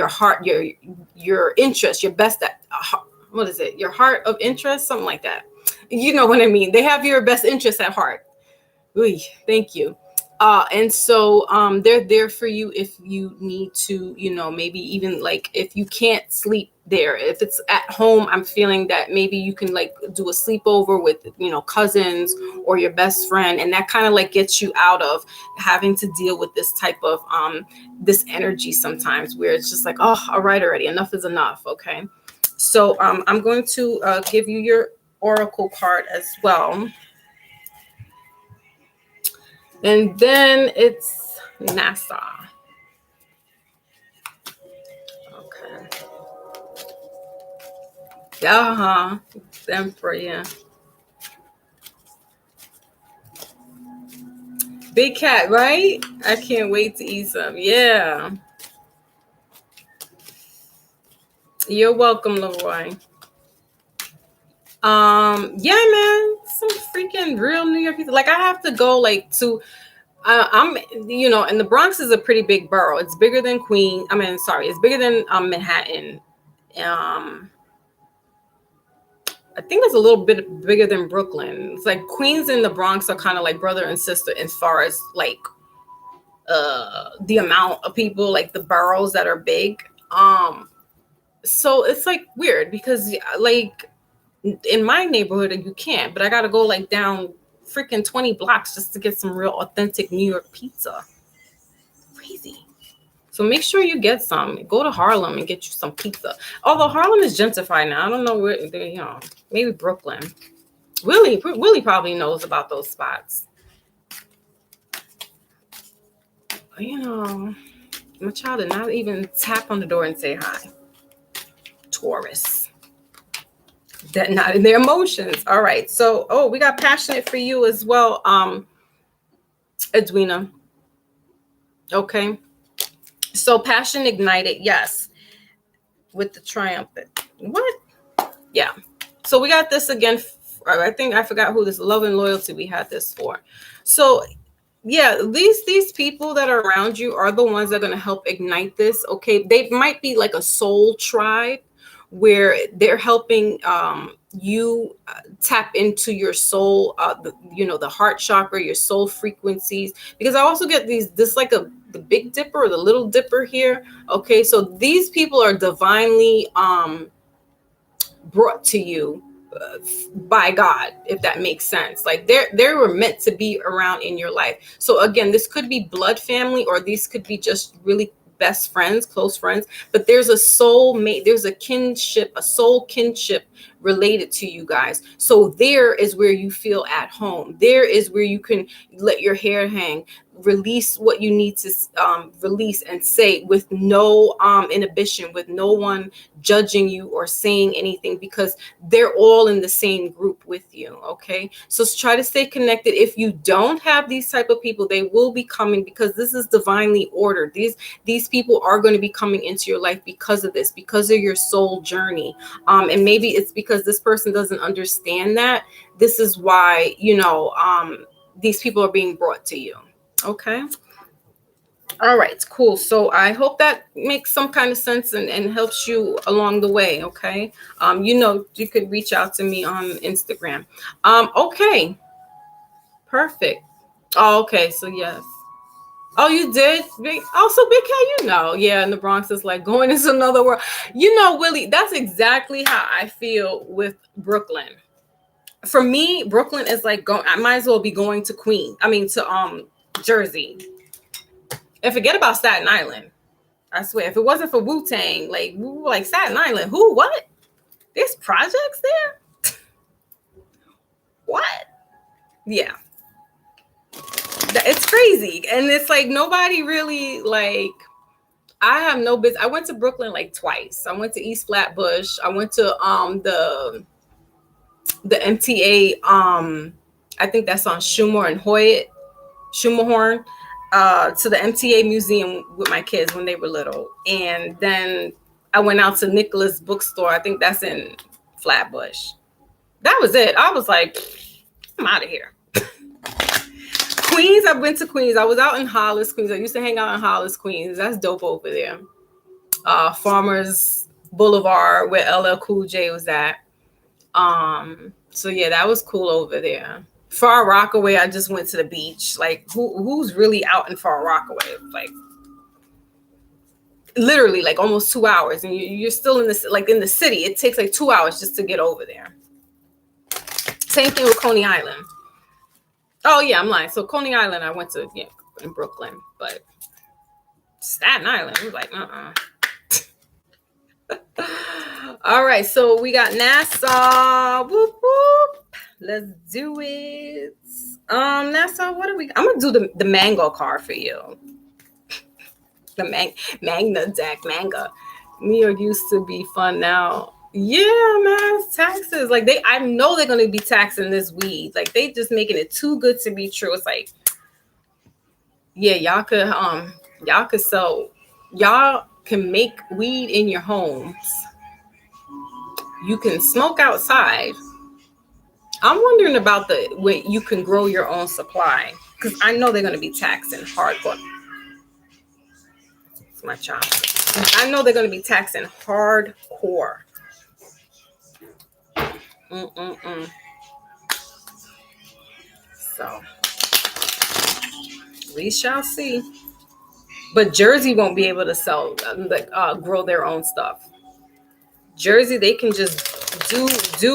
heart, your interest, your best, what is it? Your heart of interest, something like that. You know what I mean? They have your best interest at heart. Ooh, thank you. And so they're there for you if you need to, maybe even like if you can't sleep there. If it's at home, I'm feeling that maybe you can like do a sleepover with, cousins or your best friend. And that kind of like gets you out of having to deal with this type of this energy sometimes, where it's just like, oh, all right, already, enough is enough. Okay. So I'm going to give you your oracle card as well. And then it's NASA. Okay. Uh-huh. Emperor, yeah. Big cat, right? I can't wait to eat some. Yeah. You're welcome, Leroy. Yeah, man. Some freaking real New York people. Like, I have to go like to I'm, and the Bronx is a pretty big borough. It's bigger than it's bigger than Manhattan. I think it's a little bit bigger than Brooklyn. It's like Queens and the Bronx are kind of like brother and sister as far as like the amount of people, like the boroughs that are big. So it's like weird because like in my neighborhood you can't, but I gotta go like down freaking 20 blocks just to get some real authentic New York pizza. Crazy. So make sure you get some. Go to Harlem and get you some pizza. Although Harlem is gentrified now. I don't know where, maybe Brooklyn. Willie probably knows about those spots. My child did not even tap on the door and say hi. Taurus. That not in their emotions. All right. So, we got passionate for you as well, Edwina. Okay. So passion ignited, yes. With the triumphant. What? Yeah. So we got this again. I think I forgot who this love and loyalty we had this for. So yeah, these people that are around you are the ones that are going to help ignite this. Okay. They might be like a soul tribe where they're helping you tap into your soul, the heart chakra, your soul frequencies. Because I also get this like the Big Dipper or the Little Dipper here. Okay, so these people are divinely brought to you by God, if that makes sense. Like they were meant to be around in your life. So again, this could be blood family, or these could be just really best friends, close friends, but there's a soul mate, there's a kinship, a soul kinship related to you guys. So there is where you feel at home. There is where you can let your hair hang, release what you need to release and say with no inhibition, with no one judging you or saying anything, because they're all in the same group with you. Okay, so try to stay connected. If you don't have these type of people, they will be coming, because this is divinely ordered. These people are going to be coming into your life because of this, because of your soul journey. And maybe it's because this person doesn't understand that. This is why, these people are being brought to you. Okay. All right, cool. So I hope that makes some kind of sense and helps you along the way. Okay. You could reach out to me on Instagram. Okay. Perfect. Oh, okay. So yes. Oh, you did? Big, also, Big Cat, yeah, in the Bronx is like going into another world. Willie, that's exactly how I feel with Brooklyn. For me, Brooklyn is like I might as well be going to to Jersey. And forget about Staten Island. I swear, if it wasn't for Wu-Tang, like Staten Island, who, what? There's projects there? What? Yeah. It's crazy. And it's like nobody really, I have no business. I went to Brooklyn like twice. I went to East Flatbush. I went to the MTA, I think that's on Schumer and Hoyt, Schumerhorn, to the MTA museum with my kids when they were little. And then I went out to Nicholas Bookstore. I think that's in Flatbush. That was it. I was like, I'm out of here. Queens, I went to Queens. I was out in Hollis, Queens. I used to hang out in Hollis, Queens. That's dope over there. Farmers Boulevard, where LL Cool J was at. So yeah, that was cool over there. Far Rockaway, I just went to the beach. Like, who's really out in Far Rockaway? Like, literally, like almost 2 hours, and you're still in this, like in the city. It takes like 2 hours just to get over there. Same thing with Coney Island. Oh yeah, I'm lying. So Coney Island, I went to in Brooklyn, but Staten Island, I was like, All right, so we got Nassau. Whoop whoop. Let's do it. Nassau, what are we? I'm gonna do the mango car for you. The Magna deck manga. New York used to be fun now. Yeah, man, taxes. Like I know they're gonna be taxing this weed. Like they just making it too good to be true. It's like, yeah, y'all could sell, y'all can make weed in your homes. You can smoke outside. I'm wondering about the way you can grow your own supply, because I know they're gonna be taxing hardcore. It's my child. I know they're gonna be taxing hardcore. So we shall see. But Jersey won't be able to sell, grow their own stuff. Jersey, they can just do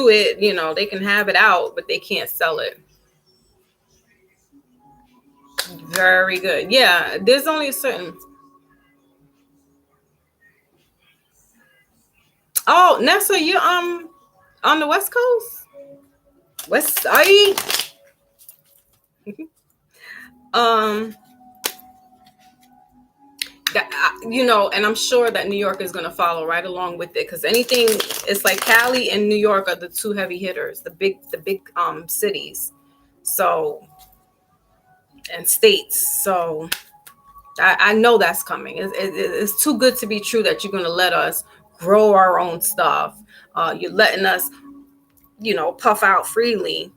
it. They can have it out, but they can't sell it. Very good. Yeah, there's only a certain. Oh, Nessa, you on the West Coast? West Side? And I'm sure that New York is going to follow right along with it, because anything, it's like Cali and New York are the two heavy hitters, the big cities, so, and states. So I know that's coming. It's too good to be true that you're going to let us grow our own stuff. You're letting us, puff out freely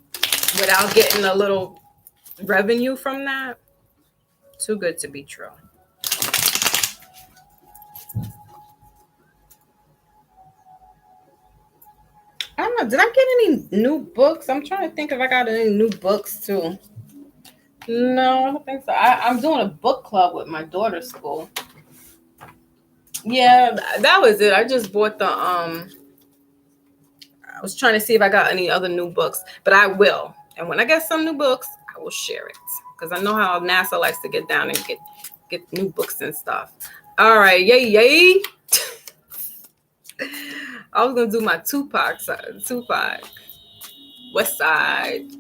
without getting a little revenue from that. Too good to be true. I don't know. Did I get any new books? I'm trying to think if I got any new books too. No, I don't think so. I'm doing a book club with my daughter's school. Yeah, that was it. I just bought the I was trying to see if I got any other new books, but I will. And when I get some new books, I will share it, because I know how NASA likes to get down and get new books and stuff. All right, yay. I was gonna do my Tupac West Side.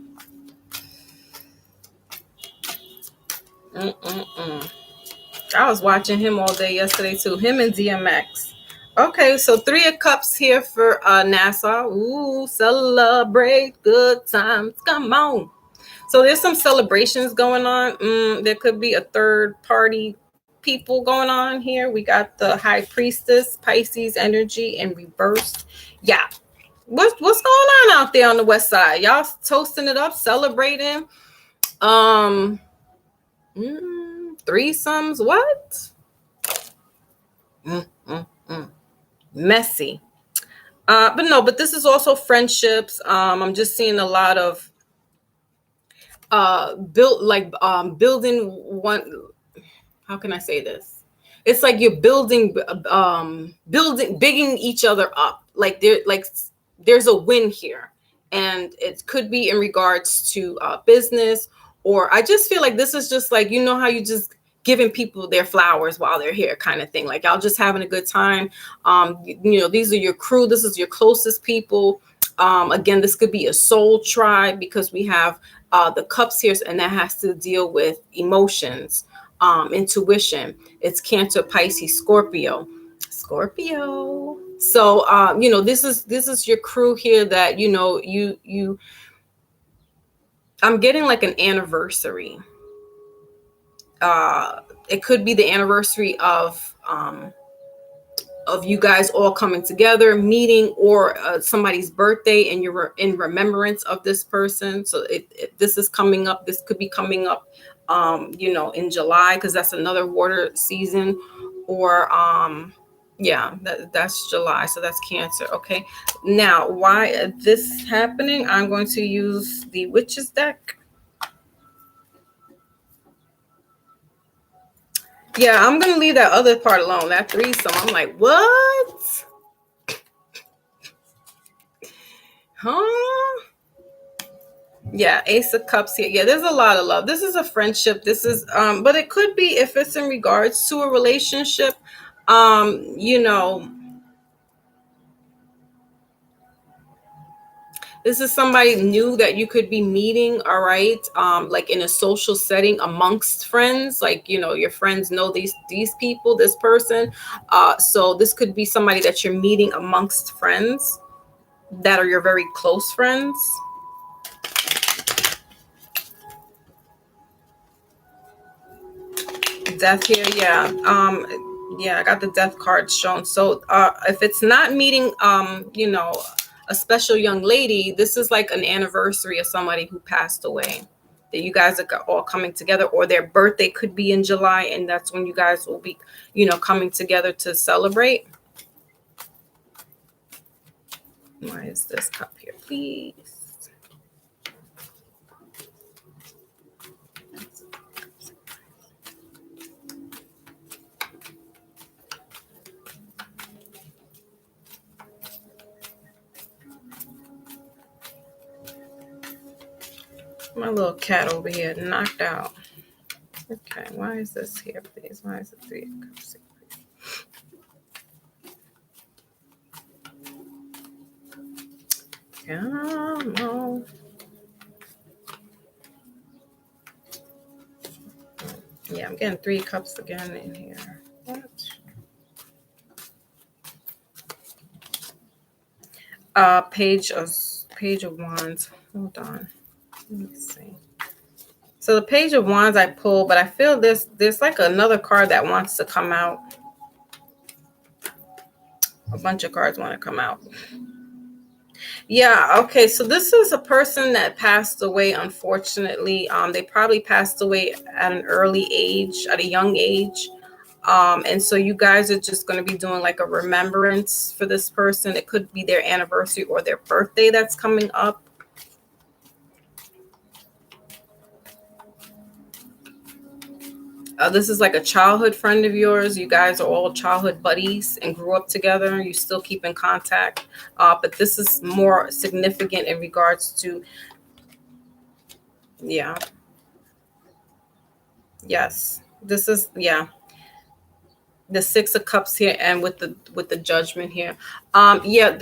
I was watching him all day yesterday too. Him and DMX. Okay, so 3 of Cups here for NASA. Ooh, celebrate good times. Come on. So there's some celebrations going on. There could be a third party people going on here. We got the High Priestess, Pisces energy in reverse. Yeah. What's going on out there on the West Side? Y'all toasting it up, celebrating. Threesomes, what? Messy. But this is also friendships. I'm just seeing a lot of building one. How can I say this? It's like you're building bigging each other up. There's a win here, and it could be in regards to business, or I just feel like this is just like, you know how you just giving people their flowers while they're here kind of thing. Like y'all just having a good time. These are your crew. This is your closest people. Again, this could be a soul tribe, because we have the cups here, and that has to deal with emotions, intuition. It's Cancer, Pisces, Scorpio. So this is your crew here that you I'm getting like an anniversary. It could be the anniversary of you guys all coming together, meeting, or somebody's birthday, and you're in remembrance of this person. So if this is coming up, this could be coming up, in July, because that's another water season, or that's July. So that's Cancer. Okay. Now, why this happening? I'm going to use the Witches deck. Yeah, I'm going to leave that other part alone, that threesome. I'm like, what? Huh? Yeah, Ace of Cups here. Yeah, there's a lot of love. This is a friendship. This is, but it could be, if it's in regards to a relationship, this is somebody new that you could be meeting, all right? Like in a social setting amongst friends, like, your friends know these people, this person. So this could be somebody that you're meeting amongst friends that are your very close friends. Death here, yeah. I got the Death card shown. So if it's not meeting a special young lady, this is like an anniversary of somebody who passed away, that you guys are all coming together, or their birthday could be in July, and that's when you guys will be coming together to celebrate. Why is this cup here, please? My little cat over here knocked out. Okay, why is this here, please? Why is it 3 of Cups? Come on. Yeah, I'm getting 3 cups again in here. What? Page of Wands. Hold on. Let me see. So the Page of Wands I pulled, but I feel there's like another card that wants to come out. A bunch of cards want to come out. Yeah, okay. So this is a person that passed away, unfortunately. They probably passed away at an early age, at a young age. And so you guys are just going to be doing like a remembrance for this person. It could be their anniversary or their birthday that's coming up. This is like a childhood friend of yours. You guys are all childhood buddies and grew up together. You still keep in contact. But this is more significant in regards to, yeah. Yes. This is, yeah. The Six of Cups here, and with the Judgment here. Yeah,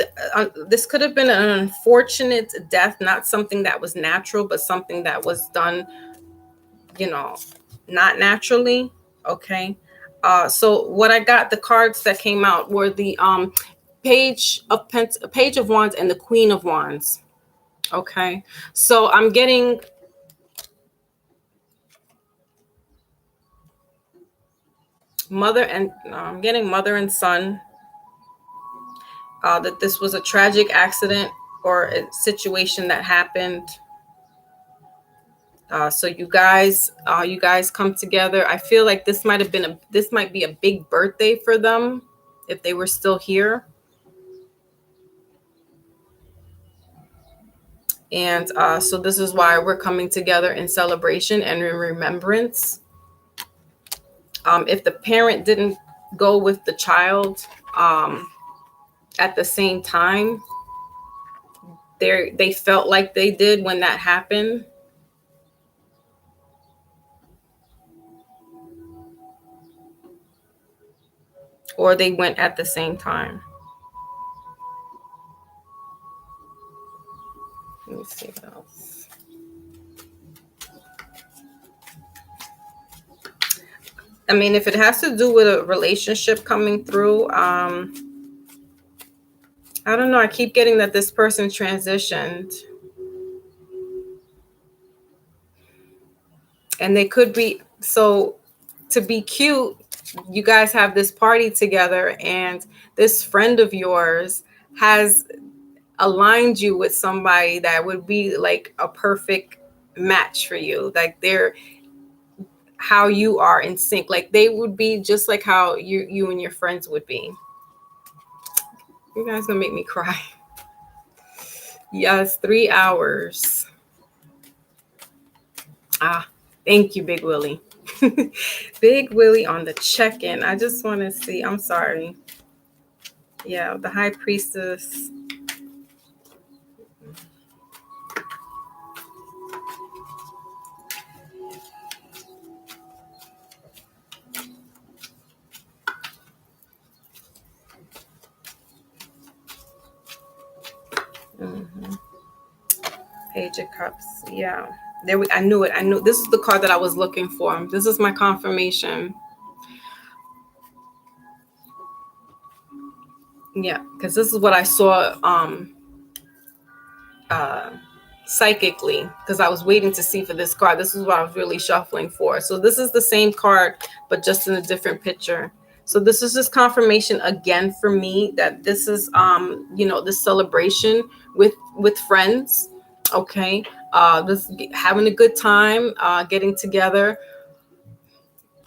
this could have been an unfortunate death, not something that was natural, but something that was done, not naturally. Okay. So what I got, the cards that came out were the Page of Wands and the Queen of Wands. Okay. So I'm getting mother and son. That this was a tragic accident or a situation that happened. So you guys come together. I feel like this might be a big birthday for them if they were still here. And so this is why we're coming together in celebration and in remembrance. If the parent didn't go with the child at the same time, they felt like they did when that happened. Or they went at the same time. Let me see what else. I mean, if it has to do with a relationship coming through, I don't know. I keep getting that this person transitioned. And they could be, so to be cute, you guys have this party together, and this friend of yours has aligned you with somebody that would be like a perfect match for you. Like they're how you are in sync. Like they would be just like how you and your friends would be. You guys gonna make me cry. Yes, 3 hours. Thank you, Big Willie. Big Willie on the check-in. I just want to see. I'm sorry. Yeah, the High Priestess. Page of Cups. Yeah. I knew it. I knew this is the card that I was looking for. This is my confirmation. Yeah, because this is what I saw psychically, because I was waiting to see for this card. This is what I was really shuffling for. So this is the same card, but just in a different picture. So this is just confirmation again for me that this is this celebration with friends. Okay. This having a good time, getting together.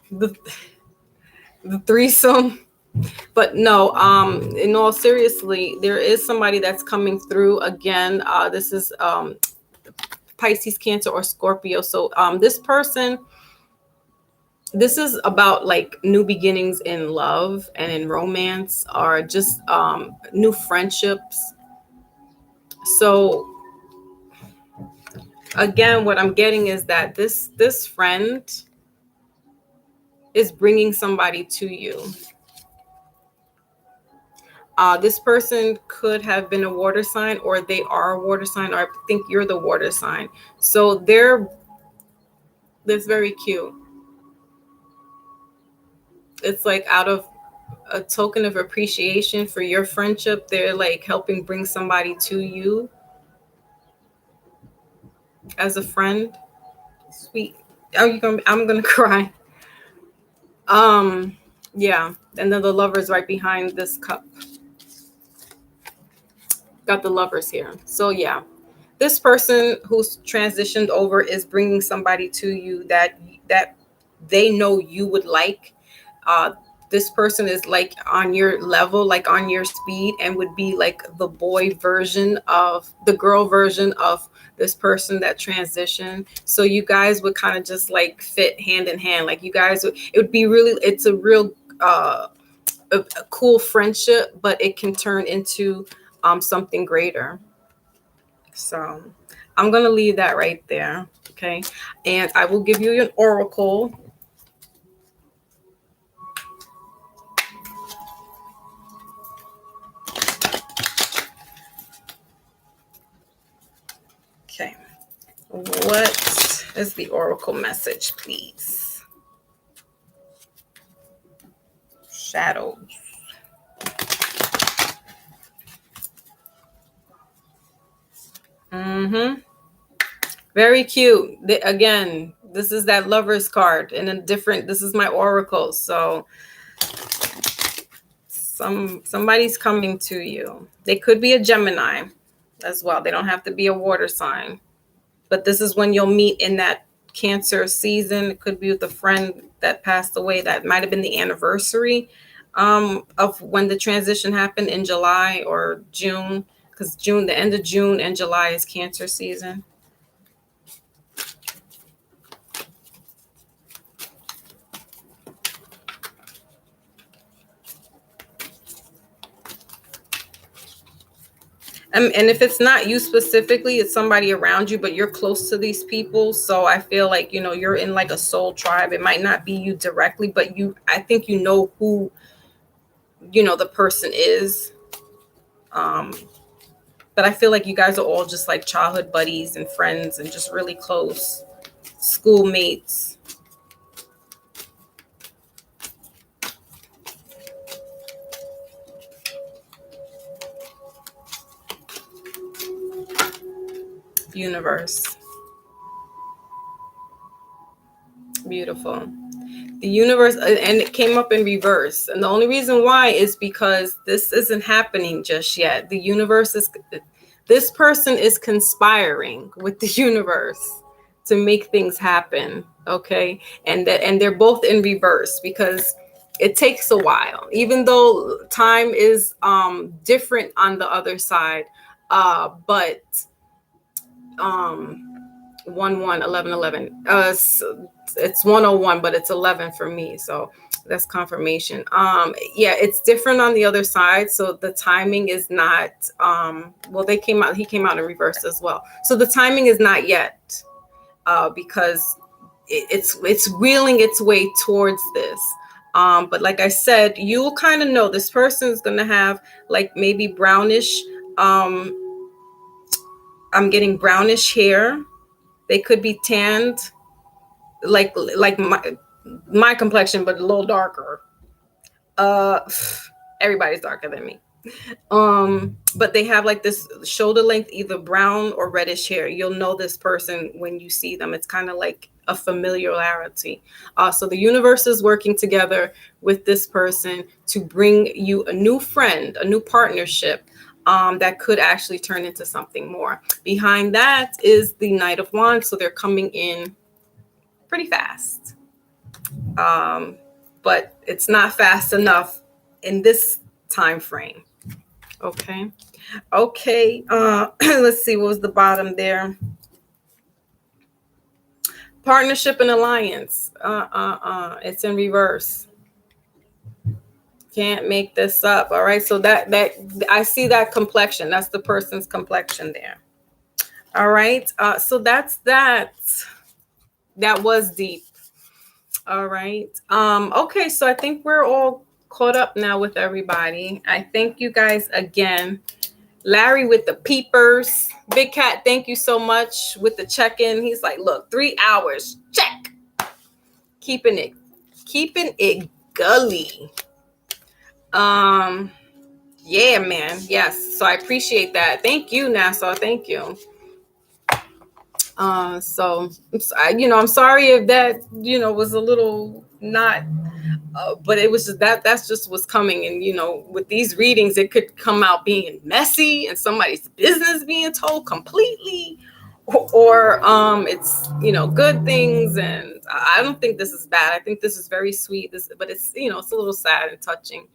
The threesome. But no, in all seriously, there is somebody that's coming through again. This is Pisces, Cancer, or Scorpio. So this person, this is about like new beginnings in love and in romance, or just new friendships. So again, what I'm getting is that this friend is bringing somebody to you. This person could have been a water sign, or they are a water sign, or I think you're the water sign. So that's very cute. It's like out of a token of appreciation for your friendship, they're like helping bring somebody to you as a friend. Sweet. I'm gonna cry. Yeah. And then the Lover's right behind this cup. Got the Lovers here. So yeah, this person who's transitioned over is bringing somebody to you that they know you would like. this person is like on your level, like on your speed, and would be like the boy version of the girl version of this person that transitioned. So you guys would kind of just like fit hand in hand. Like you guys would, it would be really, it's a real a cool friendship, but it can turn into something greater. So I'm going to leave that right there. Okay. And I will give you an oracle. Okay. What is the oracle message, please? Shadows. Very cute. Again, this is that Lover's card in a different, this is my oracle. So somebody's coming to you. They could be a Gemini as well. They don't have to be a water sign. But this is when you'll meet in that Cancer season. It could be with a friend that passed away. That might have been the anniversary of when the transition happened in July or June, because June, the end of June and July is Cancer season. And if it's not you specifically, it's somebody around you, but you're close to these people. So I feel like, you know, you're in like a soul tribe. It might not be you directly, but I think you know who, you know, the person is. But I feel like you guys are all just like childhood buddies and friends and just really close schoolmates. Universe. Beautiful. The universe, and it came up in reverse. And the only reason why is because this isn't happening just yet. The universe is, this person is conspiring with the universe to make things happen. Okay. And they're both in reverse because it takes a while, even though time is different on the other side. But 1 11 11 it's 101, but it's 11 for me, so that's confirmation. Yeah, it's different on the other side, so the timing is not well, he came out in reverse as well, so the timing is not yet because it's wheeling its way towards this. But like I said, you'll kind of know this person is going to have like maybe brownish, I'm getting brownish hair. They could be tanned, like my complexion, but a little darker. Everybody's darker than me. But they have like this shoulder length, either brown or reddish hair. You'll know this person when you see them. It's kind of like a familiarity. So the universe is working together with this person to bring you a new friend, a new partnership. That could actually turn into something more. Behind that is the Knight of Wands, so they're coming in pretty fast. But it's not fast enough in this time frame. Okay. Let's see, what was the bottom there? Partnership and alliance. It's in reverse. Can't make this up. All right. So that I see that complexion. That's the person's complexion there. All right. So that's that. That was deep. All right. Okay. So I think we're all caught up now with everybody. I thank you guys again. Larry with the peepers. Big Cat, thank you so much with the check-in. He's like, look, 3 hours. Check. Keeping it gully. Yeah, man. Yes. So I appreciate that. Thank you, Nassau. Thank you. So I'm sorry if that, was a little not, but it was just that's just what's coming. And, with these readings, it could come out being messy and somebody's business being told completely, or it's good things. And I don't think this is bad. I think this is very sweet. But it's it's a little sad and touching.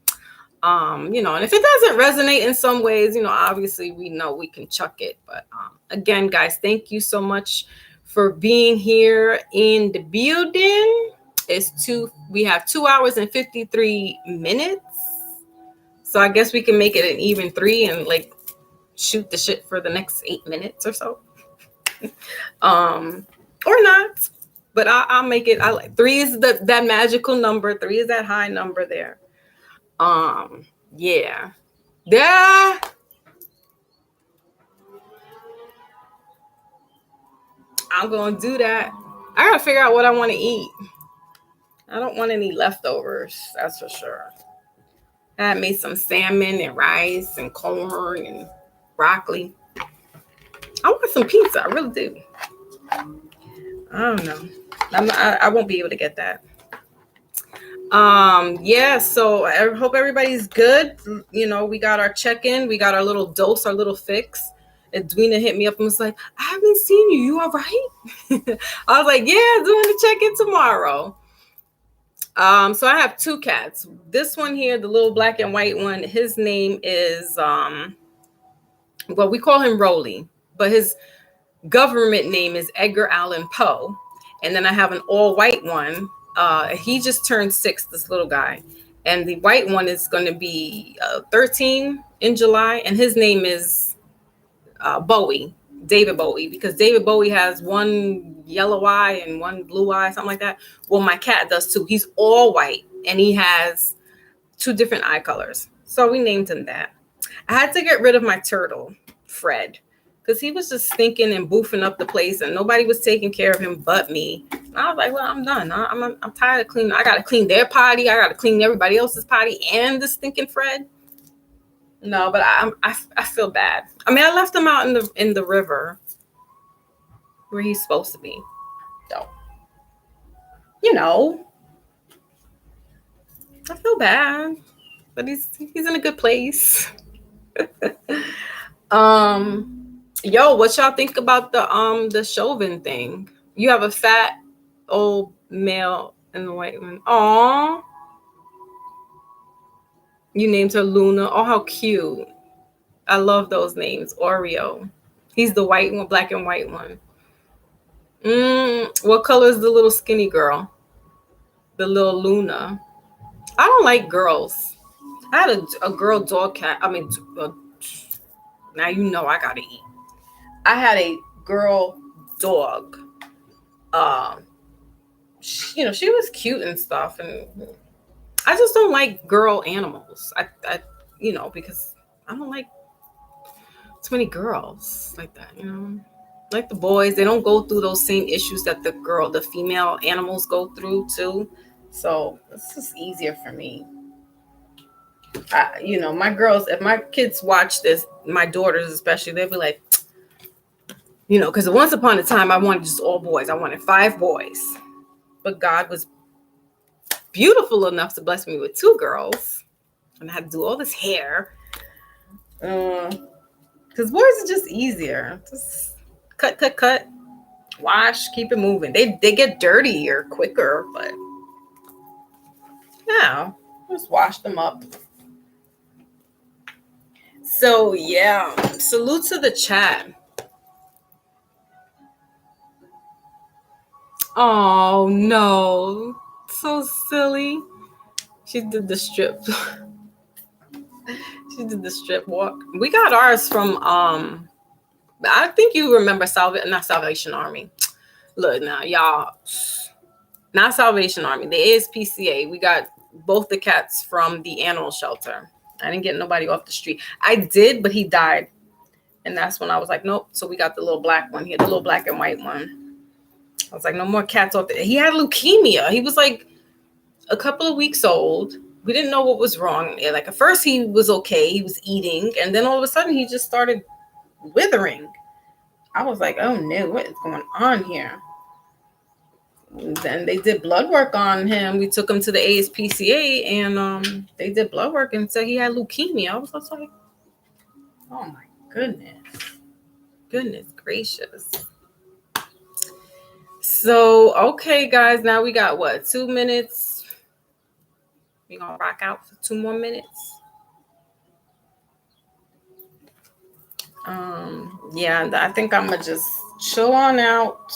And if it doesn't resonate in some ways, obviously we know we can chuck it. But again, guys, thank you so much for being here in the building. We have 2 hours and 53 minutes. So I guess we can make it an even 3 and like shoot the shit for the next 8 minutes or so. Or not. But I'll make it. I like 3 is that magical number. 3 is that high number there. Yeah. I'm gonna do that. I gotta figure out what I want to eat. I don't want any leftovers, that's for sure. I made some salmon and rice and corn and broccoli. I want some pizza. I really do. I don't know. I won't be able to get that. Yeah, so I hope everybody's good. We got our check-in, we got our little dose, our little fix. Edwina hit me up and was like, I haven't seen you. You all right? I was like, yeah, doing the check-in tomorrow. So I have 2 cats. This one here, the little black and white one, his name is we call him Rolly, but his government name is Edgar Allan Poe. And then I have an all-white one. He just turned 6, this little guy. And the white one is going to be 13 in July. And his name is Bowie, David Bowie, because David Bowie has one yellow eye and one blue eye, something like that. Well, my cat does too. He's all white and he has 2 different eye colors. So we named him that. I had to get rid of my turtle, Fred, because he was just stinking and boofing up the place and nobody was taking care of him but me. And I was like, well, I'm done. I'm tired of cleaning. I got to clean their potty. I got to clean everybody else's potty and the stinking Fred. No, but I feel bad. I mean, I left him out in the river where he's supposed to be. So, I feel bad, but he's in a good place. Yo, what y'all think about the Chauvin thing? You have a fat old male and the white one. Aw. You named her Luna. Oh, how cute. I love those names. Oreo. He's the white one, black and white one. What color is the little skinny girl? The little Luna. I don't like girls. I had a girl dog cat. I mean, now I gotta eat. I had a girl dog. She was cute and stuff, and I just don't like girl animals. I because I don't like too many girls like that. Like the boys, they don't go through those same issues that the female animals go through too. So it's just easier for me. My girls, if my kids watch this, my daughters especially, they'll be like, because once upon a time I wanted just all boys. I wanted 5 boys, but God was beautiful enough to bless me with 2 girls, and I had to do all this hair. Because boys are just easier. Just cut, wash, keep it moving. They get dirtier quicker, but yeah, just wash them up. So yeah, salute to the chat. Oh no, so silly. She did the strip. She did the strip walk. We got ours from I think you remember not Salvation Army. Look now, y'all. Not Salvation Army, the ASPCA. We got both the cats from the animal shelter. I didn't get nobody off the street. I did, but he died. And that's when I was like, nope. So we got the little black one here, the little black and white one. I was like, no more cats off there. He had leukemia. He was like a couple of weeks old. We didn't know what was wrong. Like at first he was okay. He was eating. And then all of a sudden he just started withering. I was like, oh no, what is going on here? And then they did blood work on him. We took him to the ASPCA and they did blood work and said he had leukemia. I was just like, oh my goodness. Goodness gracious. So, okay, guys, now we got what, 2 minutes? We're gonna rock out for 2 more minutes. Yeah, I think I'm gonna just chill on out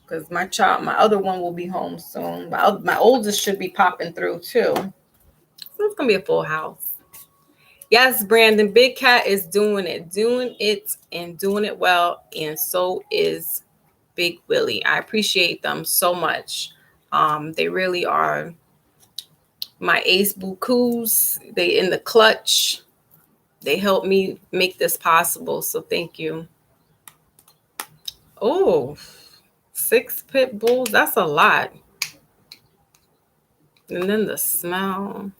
because my other one will be home soon. My oldest should be popping through too. So it's gonna be a full house. Yes, Brandon, Big Cat is doing it and doing it well, and so is Big Willie. I appreciate them so much. They really are my ace bukus. They in the clutch. They helped me make this possible. So thank you. Oh, 6 pit bulls. That's a lot. And then the smell.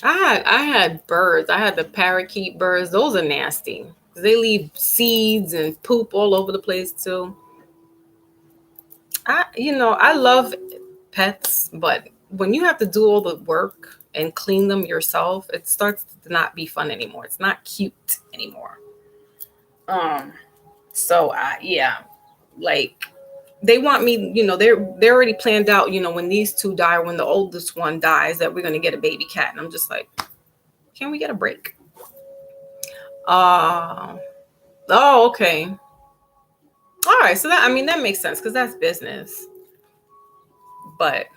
I had birds. I had the parakeet birds. Those are nasty. They leave seeds and poop all over the place too. I love pets, but when you have to do all the work and clean them yourself, it starts to not be fun anymore. It's not cute anymore. So yeah, like they want me, they're already planned out, when these two die, when the oldest one dies, that we're gonna get a baby cat. And I'm just like, can we get a break? Oh, okay. All right, so that makes sense because that's business. But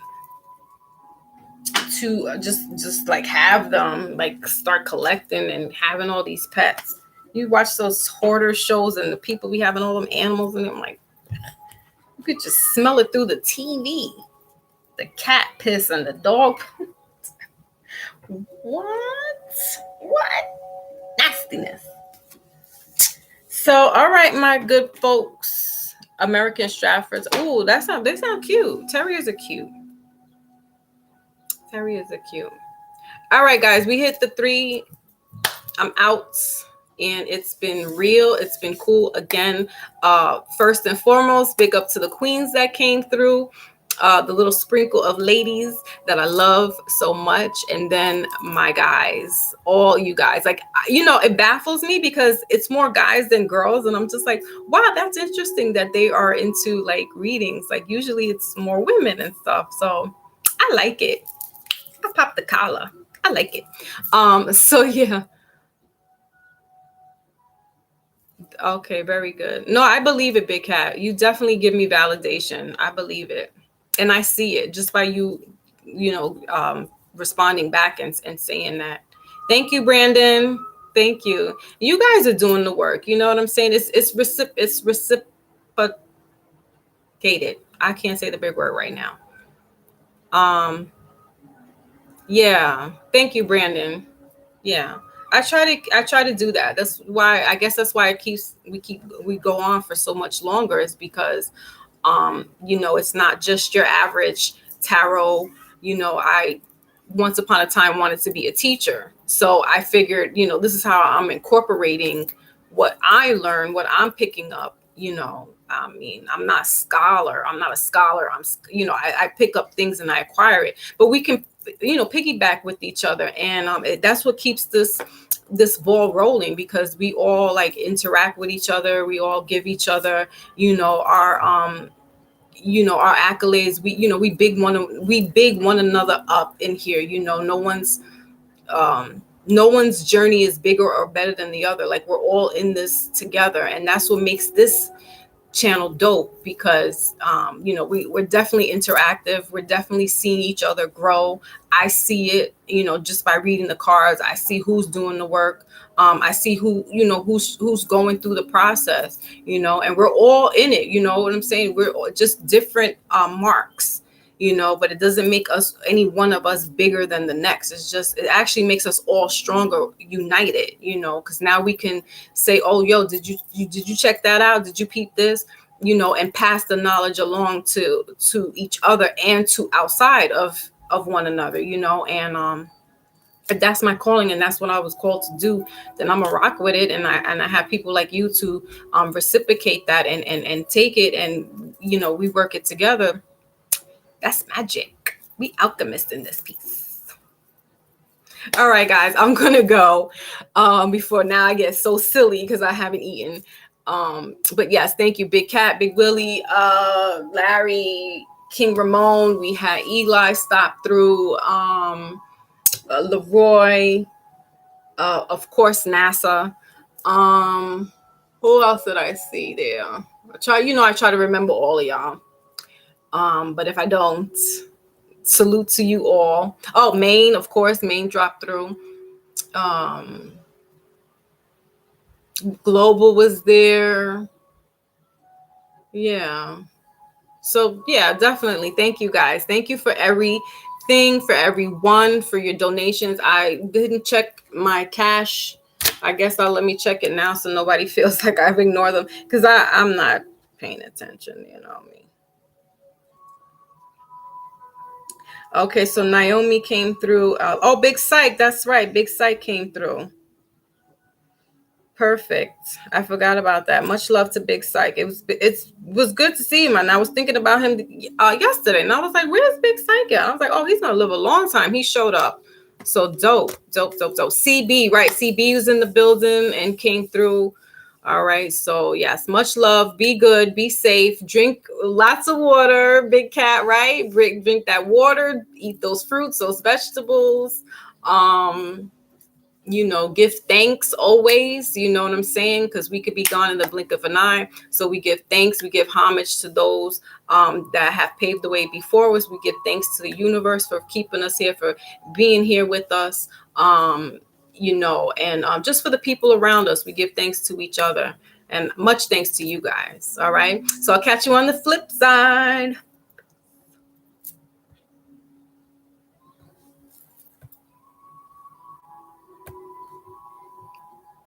to just like have them like start collecting and having all these pets. You watch those hoarder shows and the people be having all them animals and I'm like, you could just smell it through the TV. The cat piss and the dog. What? Nastiness. So, all right, my good folks, American Staffords. Oh, they sound cute. Terriers are cute. All right, guys, we hit the 3. I'm out. And it's been real. It's been cool. Again, first and foremost, big up to the queens that came through. The little sprinkle of ladies that I love so much. And then my guys, all you guys, like, it baffles me because it's more guys than girls. And I'm just like, wow, that's interesting that they are into like readings. Like usually it's more women and stuff. So I like it. I pop the collar. I like it. So yeah. Okay, very good. No, I believe it, Big Cat. You definitely give me validation. I believe it. And I see it just by you, responding back and saying that. Thank you, Brandon. Thank you. You guys are doing the work. You know what I'm saying? It's reciprocated. I can't say the big word right now. Yeah. Thank you, Brandon. Yeah. I try to do that. That's why we go on for so much longer is because it's not just your average tarot. I once upon a time wanted to be a teacher. So I figured, this is how I'm incorporating what I learned, what I'm picking up, I'm not a scholar. I pick up things and I acquire it, but we can, piggyback with each other. And that's what keeps this ball rolling because we all like interact with each other. We all give each other, our accolades. We big one another up in here. No one's journey is bigger or better than the other. Like we're all in this together. And that's what makes this channel dope because we're definitely interactive. We're definitely seeing each other grow. I see it, just by reading the cards. I see who's doing the work. I see who's going through the process, and we're all in it. You know what I'm saying? We're just different marks, but it doesn't make any one of us bigger than the next. It actually makes us all stronger, united, because now we can say, oh, yo, did you check that out? Did you peep this? And pass the knowledge along to each other and to outside of one another, and if that's my calling and that's what I was called to do, then I'm gonna rock with it. And I have people like you to reciprocate that and take it, and we work it together. That's magic. We alchemists in this piece. All right, guys, I'm gonna go before now I get so silly because I haven't eaten. But yes, thank you, Big Cat, Big Willie, Larry, King Ramon. We had Eli stop through, Leroy, of course, NASA. Who else did I see there? I try to remember all of y'all. But if I don't, salute to you all. Oh, Maine, of course, Maine dropped through. Global was there. Yeah. So yeah, definitely. Thank you guys. Thank you for everything, for everyone, for your donations. I didn't check my cash. I guess I'll let me check it now so nobody feels like I've ignored them, because I'm not paying attention, you know me. Okay, so Naomi came through. Oh, Big Psych. That's right. Big Psych came through. Perfect. I forgot about that. Much love to Big Psych. It was good to see him, and I was thinking about him yesterday, and I was like, "Where's Big Psych at?" I was like, "Oh, he's gonna live a long time." He showed up. So dope, dope, dope, dope. CB, right? CB was in the building and came through. All right. So yes, much love. Be good. Be safe. Drink lots of water. Big Cat, right? Drink that water. Eat those fruits, those vegetables. Give thanks always, you know what I'm saying? Because we could be gone in the blink of an eye. So we give thanks, we give homage to those that have paved the way before us. We give thanks to the universe for keeping us here, for being here with us, and just for the people around us. We give thanks to each other, and much thanks to you guys. All right. So I'll catch you on the flip side.